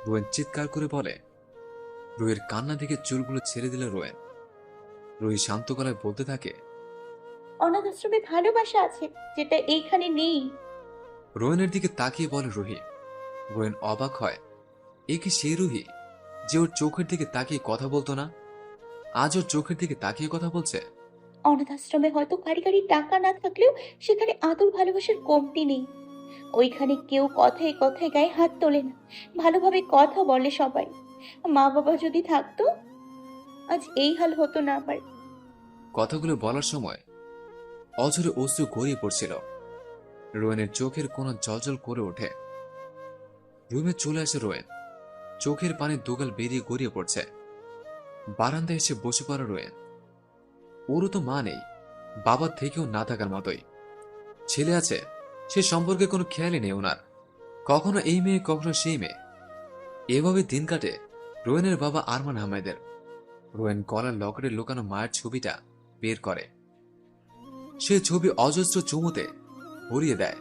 B: রোয়েন চিৎকার করে বলে। রুহির কান্না দেখে চুলগুলো ছেড়ে দিল রোয়েন। রুহি শান্ত গলায় বলতে থাকে,
C: অনাথ আশ্রমে ভালোবাসা আছে যেটা এইখানে নেই।
B: রোয়েনের দিকে তাকিয়ে বলে রুহি। রোয়েন অবাক হয়। এ কি সেই রুহি যে ওর চোখের দিকে তাকিয়ে কথা বলতো না? আজ ওর চোখের দিকে তাকিয়ে কথা বলছে।
C: অনাথ আশ্রমে হয়তো কারি কারি টাকা না থাকলেও সেখানে আদর ভালোবাসার কমতি নেই। ওইখানে কেউ কথায় কথায় গায়ে হাত তোলে না, ভালোভাবে কথা বলে সবাই। মা বাবা যদি থাকতো আজ এই হাল হতো না আমার।
B: কথাগুলো বলার সময় অঝরে অশ্রু গড়িয়ে পড়ছিল। রোয়েনের চোখের কোণ জলজল করে ওঠে। রুমে চলে আসে রোয়েন। চোখের পানি দুগাল বেরিয়ে গড়িয়ে পড়ছে। বারান্দায় এসে বসে পড়ে রোয়েন। ওরও তো মা নেই, বাবার থেকেও না থাকার মতোই। ছেলে আছে, সে সম্পর্কে কোনো খেয়ালই নেই ওনার। কখনো এই মেয়ে, কখনো সেই মেয়ে। এভাবে দিন কাটে রোয়েনের বাবা আরমান আহমেদের। রোয়েন গলার লকেটে লুকানো মায়ের ছবিটা বের করে। সে ছবি অজস্র চুমুতে ভরিয়ে দেয়।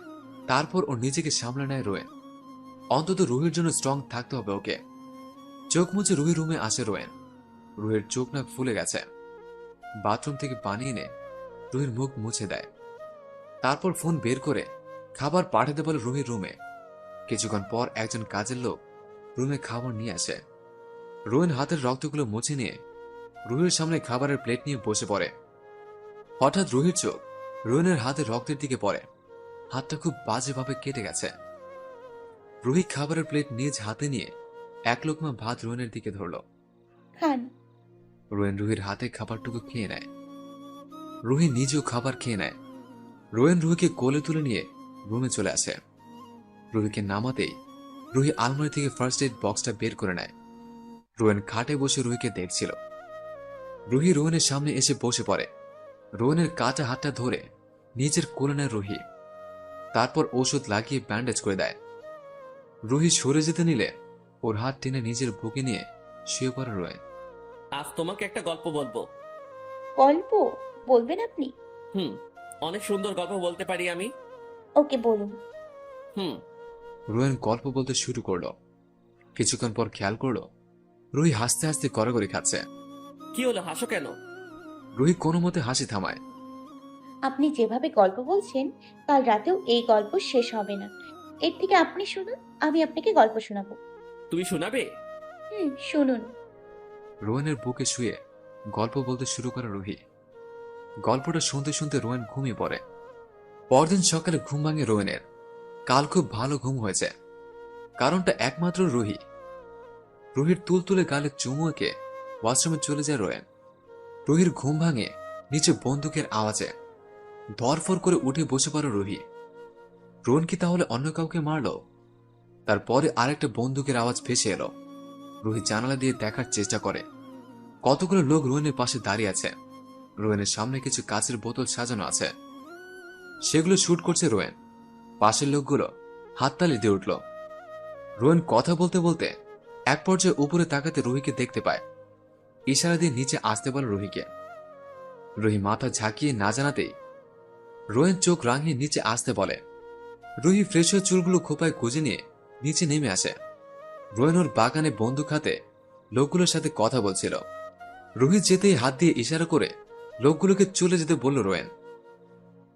B: তারপর ও নিজেকে সামলে নেয় রোয়েন। অন্তত রুহির জন্য স্ট্রং থাকতে হবে ওকে। চোখ মুছে রুহি রুমে আসে রোয়েন। রুহির চোখ নাক ফুলে গেছে। বাথরুম থেকে পানি এনে রুহির মুখ মুছে দেয়। তারপর ফোন বের করে খাবার পাঠাতে বলে রুহির রুমে। কিছুক্ষণ পর একজন কাজের লোক রুমে খাবার নিয়ে আসে। রোয়েন হাতের রক্তগুলো মুছে নিয়ে রুহির সামনে খাবারের প্লেট নিয়ে বসে পড়ে। হঠাৎ রুহির চোখ রোয়েনের হাতে রক্তের দিকে পড়ে। হাতটা খুব বাজেভাবে কেটে গেছে। রুহি খাবারের প্লেট নিজ হাতে নিয়ে এক লোকমা ভাত রোয়েনের দিকে ধরল।
C: খান।
B: রোয়েন রুহির হাতে খাবারটুকু খেয়ে নেয়। রুহি নিজেও খাবার খেয়ে নেয়। রোয়েন রুহিকে কোলে তুলে নিয়ে রুমে চলে আসে। রুহিকে নামাতেই রুহি আলমারি থেকে ফার্স্ট এড বক্সটা বের করে নেয়। রোয়েন খাটে বসে রুহিকে দেখছিল। রুহি রোয়েনের সামনে এসে বসে পড়ে। রোয়েনের কাটা হাতটা ধরে নিজের কোলে নেয় রুহি। তারপর ওষুধ লাগিয়ে ব্যান্ডেজ করে দেয়। রুহি সরে যেতে নিলে ওর হাত টেনে নিজের বুকে নিয়ে শুয়ে পড়ে রোয়েন।
L: আজ তোমাকে একটা গল্প বলবো।
C: গল্প বলবেন আপনি?
L: অনেক সুন্দর গল্প বলতে পারি আমি।
C: ওকে, বলুন।
B: রোয়েন গল্প বলতে শুরু করলো। কিছুক্ষণ পর খেয়াল করলো রুহি হাসতে হাসতে গড়াগড়ি খাচ্ছে।
L: কি হলো, হাসো কেন?
B: রুহি কোনো মতে হাসি থামায়।
C: আপনি যেভাবে গল্প বলছেন কাল রাতেও এই গল্প শেষ হবে না। এর থেকে আপনি শুনুন, আমি আপনাকে গল্প শোনাবো।
L: তুমি শোনাবে?
C: শুনুন।
B: রোয়েনের বুকে শুয়ে গল্প বলতে শুরু করে রুহি। গল্পটা শুনতে শুনতে রোয়েন ঘুমিয়ে পড়ে। পরদিন সকালে ঘুম ভাঙে রোয়েনের। কাল খুব ভালো ঘুম হয়েছে। কারণটা একমাত্র রুহি। রুহির তুলতুলে গালে চুমু এঁকে ওয়াশরুমে চলে যায় রোয়েন। রুহির ঘুম ভাঙে নিচে বন্দুকের আওয়াজে। ধরফর করে উঠে বসে পড়ে রুহি। রোয়েন কি তাহলে অন্য কাউকে মারল? তারপরে আরেকটা বন্দুকের আওয়াজ ভেসে এলো। রুহি জানালা দিয়ে দেখার চেষ্টা করে। কতগুলো লোক রোয়েনের পাশে দাঁড়িয়ে আছে। রোয়েনের সামনে কিছু কাচের বোতল সাজানো আছে। সেগুলো শুট করছে রোয়েন। পাশের লোকগুলো হাততালি দিয়ে উঠল। রোয়েন কথা বলতে বলতে এক পর্যায়ে উপরে তাকাতে রুহিকে দেখতে পায়। ইশারা দিয়ে নিচে আসতে বলে রুহিকে। রুহি মাথা ঝাঁকিয়ে না জানাতেই রোয়েন চোখ রাঙিয়ে নিচে আসতে বলে। রুহি ফ্রেশ হয়ে চুলগুলো খোপায় গুজে নিয়ে নিচে নেমে আসে। রোয়েন ওর বাগানে বন্দুক হাতে লোকগুলোর সাথে কথা বলছিল। রুহি যেতেই হাত দিয়ে ইশারা করে লোকগুলোকে চলে যেতে বলল রোয়েন।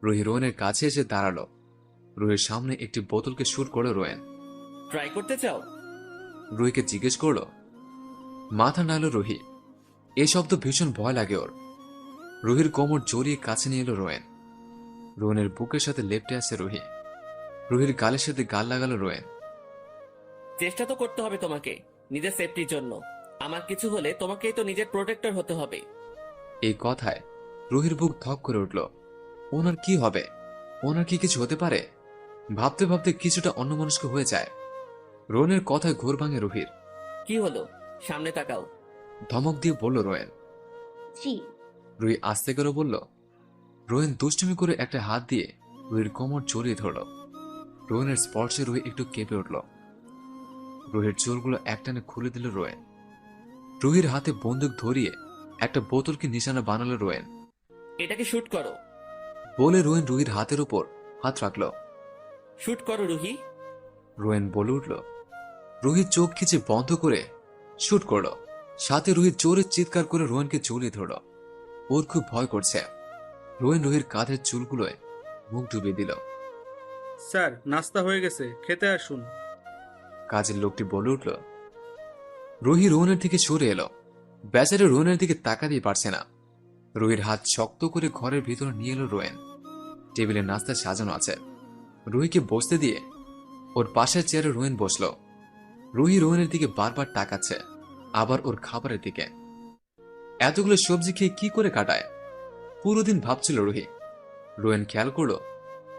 B: রুহি রোয়েনের কাছে এসে দাঁড়ালো। রুহির সামনে একটি বোতলকে শুট করলো রোয়েন।
L: ট্রাই করতে চাও?
B: রুহিকে জিজ্ঞেস করলো। মাথা নাড়ল রুহি। এ শব্দ ভীষণ ভয় লাগে ওর। রুহির কোমর জড়িয়ে কাছে নিয়ে এলো রোয়েন। রোয়েনের বুকের সাথে লেপটে আসে রুহি। রুহির গালের সাথে গাল লাগালো রোয়েন।
L: চেষ্টা তো করতে হবে তোমাকে, নিজের সেফটির জন্য। আমার কিছু হলে তোমাকেই তো নিজের প্রোটেক্টর হতে হবে।
B: এই কথায় রুহির বুক ধক করে উঠল। ওনার কি হবে? ওনার কি কিছু হতে পারে? ভাবতে ভাবতে কিছুটা অন্যমনস্ক হয়ে যায়। রোয়েনের কথায় ঘোর ভাঙে রুহির।
L: কি হলো, সামনে তাকাও।
B: ধমক দিয়ে বলল রোয়েন।
C: জি।
B: রুহি আস্তে করে বলল। রোয়েন দুষ্টুমি করে একটা হাত দিয়ে রুহির কোমর জড়িয়ে ধরল। রোয়েনের স্পর্শে রুহি একটু কেঁপে উঠল। রুহির চুলগুলো একটানে খুলে দিল রোয়েন। রুহির হাতে বন্দুক ধরিয়ে একটা বোতলকে নিশানা বানালো রোয়েন।
L: এটাকে শুট করো
B: বলে রোয়েন রুহির হাতের উপর হাত রাখল।
L: শুট করো রুহি।
B: রোয়েন বলে উঠল। রুহির চোখ খিচে বন্ধ করে শুট করল। সাথে রুহির জোরে চিৎকার করে রোয়েনকে জড়িয়ে ধরল। ওর খুব ভয় করছে। রোয়েন রুহির কাঁধের চুলগুলোয় মুখ ডুবিয়ে দিল।
S: স্যার, নাস্তা হয়ে গেছে, খেতে আসুন।
B: কাজের লোকটি বলে উঠল। রুহি রোয়েনের দিকে সরে এলো। বেচারা রোয়েনের দিকে তাকাতেই পারছে না। রুহির হাত শক্ত করে ঘরের ভিতরে নিয়ে এলো রোয়েন। টেবিলে নাস্তা সাজানো আছে। রুহিকে বসতে দিয়ে ওর পাশের চেয়ারে রোয়েন বসল। রুহি রোয়েনের দিকে বারবার তাকাচ্ছে, আবার ওর খাবারের দিকে। এতগুলো সবজি খেয়ে কি করে কাটায়? পুরো দিন ভাবছিল রুহি। রোয়েন খেয়াল করলো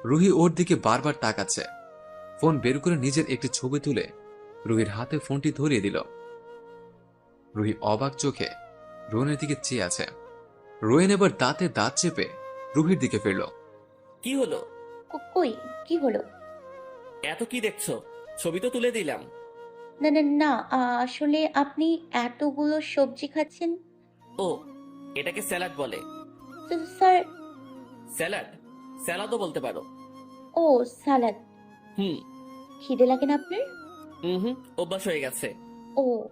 B: রুহি ওর দিকে বারবার তাকাচ্ছে। ফোন বের করে নিজের একটি ছবি তুলে রুহির হাতে ফোনটি ধরিয়ে দিল। রুহি অবাক চোখে রোয়েনের দিকে চেয়ে আছে। রোয়েন এবার দাঁতে দাঁত চেপে রুহির দিকে ফিরল।
L: কি হলো?
C: কই কি হলো?
L: এত কি দেখছো? ছবি তো তুলে দিলাম।
C: না না না, আসলে আপনি এতগুলো সবজি খাচ্ছেন।
L: ও, এটাকে স্যালাড বলে।
C: স্যার।
L: স্যালাড? স্যালাদও বলতে পারো।
C: ও সালাদ।
L: হুম।
C: খিদে লাগে না আপনার?
L: হুম, অভ্যাস হয়ে গেছে।
C: ও।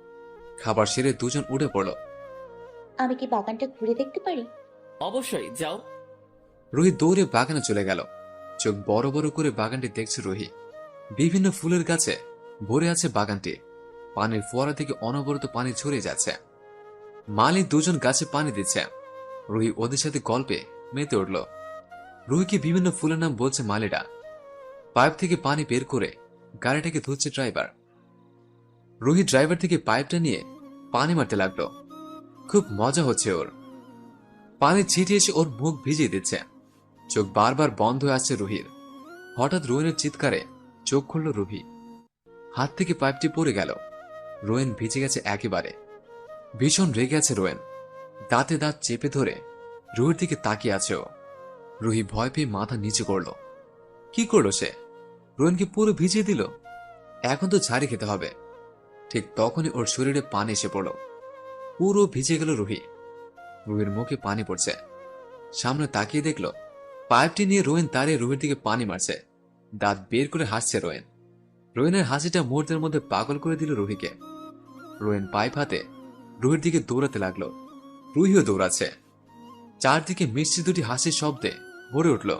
B: খাবার সেরে দুজন উঠে পড়ল।
C: আমি কি বাগানটা ঘুরে দেখতে পারি?
L: অবশ্যই, যাও।
B: রুহি দৌড়ে বাগানে চলে গেল। চোখ বড় বড় করে বাগানটি দেখছে রুহি। বিভিন্ন ফুলের গাছে ভরে আছে বাগানটি। পানির ফোয়ারা থেকে অনবরত পানি ছড়িয়ে যাচ্ছে। মালি দুজন গাছে পানি দিচ্ছে। রুহি ওদের সাথে গল্পে মেতে উঠল। রুহিকে বিভিন্ন ফুলের নাম বলছে মালিরা। পাইপ থেকে পানি বের করে গাড়িটাকে ধুচ্ছে ড্রাইভার। রুহি ড্রাইভার থেকে পাইপটা নিয়ে পানি মারতে লাগলো। খুব মজা হচ্ছে ওর। পানি ছিটিয়ে এসে ওর মুখ ভিজিয়ে দিচ্ছে। চোখ বারবার বন্ধ হয়ে আসছে রুহির। হঠাৎ রোয়েনের চিৎকারে চোখ খুলল রুহি। হাত থেকে পাইপটি পড়ে গেল। রোয়েন ভিজে গেছে একেবারে। ভীষণ রেগে আছে রোয়েন। দাঁতে দাঁত চেপে ধরে রুহির দিকে তাকিয়ে আছে ও। রুহি ভয় পেয়ে মাথা নিচু করল। কি করলো সে? রোয়েনকে পুরো ভিজিয়ে দিল। এখন তো ঝাড়ি খেতে হবে। ঠিক তখনই ওর শরীরে পানি এসে পড়ল। পুরো ভিজে গেল রুহি। রুহির মুখে পানি পড়ছে। সামনে তাকিয়ে দেখল পাইপটি নিয়ে রোয়েন দাঁড়িয়ে রুহির দিকে পানি মারছে। দাঁত বের করে হাসছে রোয়েন। রোয়েনের হাসিটা মুহূর্তের মধ্যে পাগল করে দিল রুহিকে। রোয়েন পাইপ হাতে রুহির দিকে দৌড়াতে লাগলো। রুহিও দৌড়াচ্ছে। চারদিকে মিষ্টি দুটি হাসির শব্দে ভরে উঠল।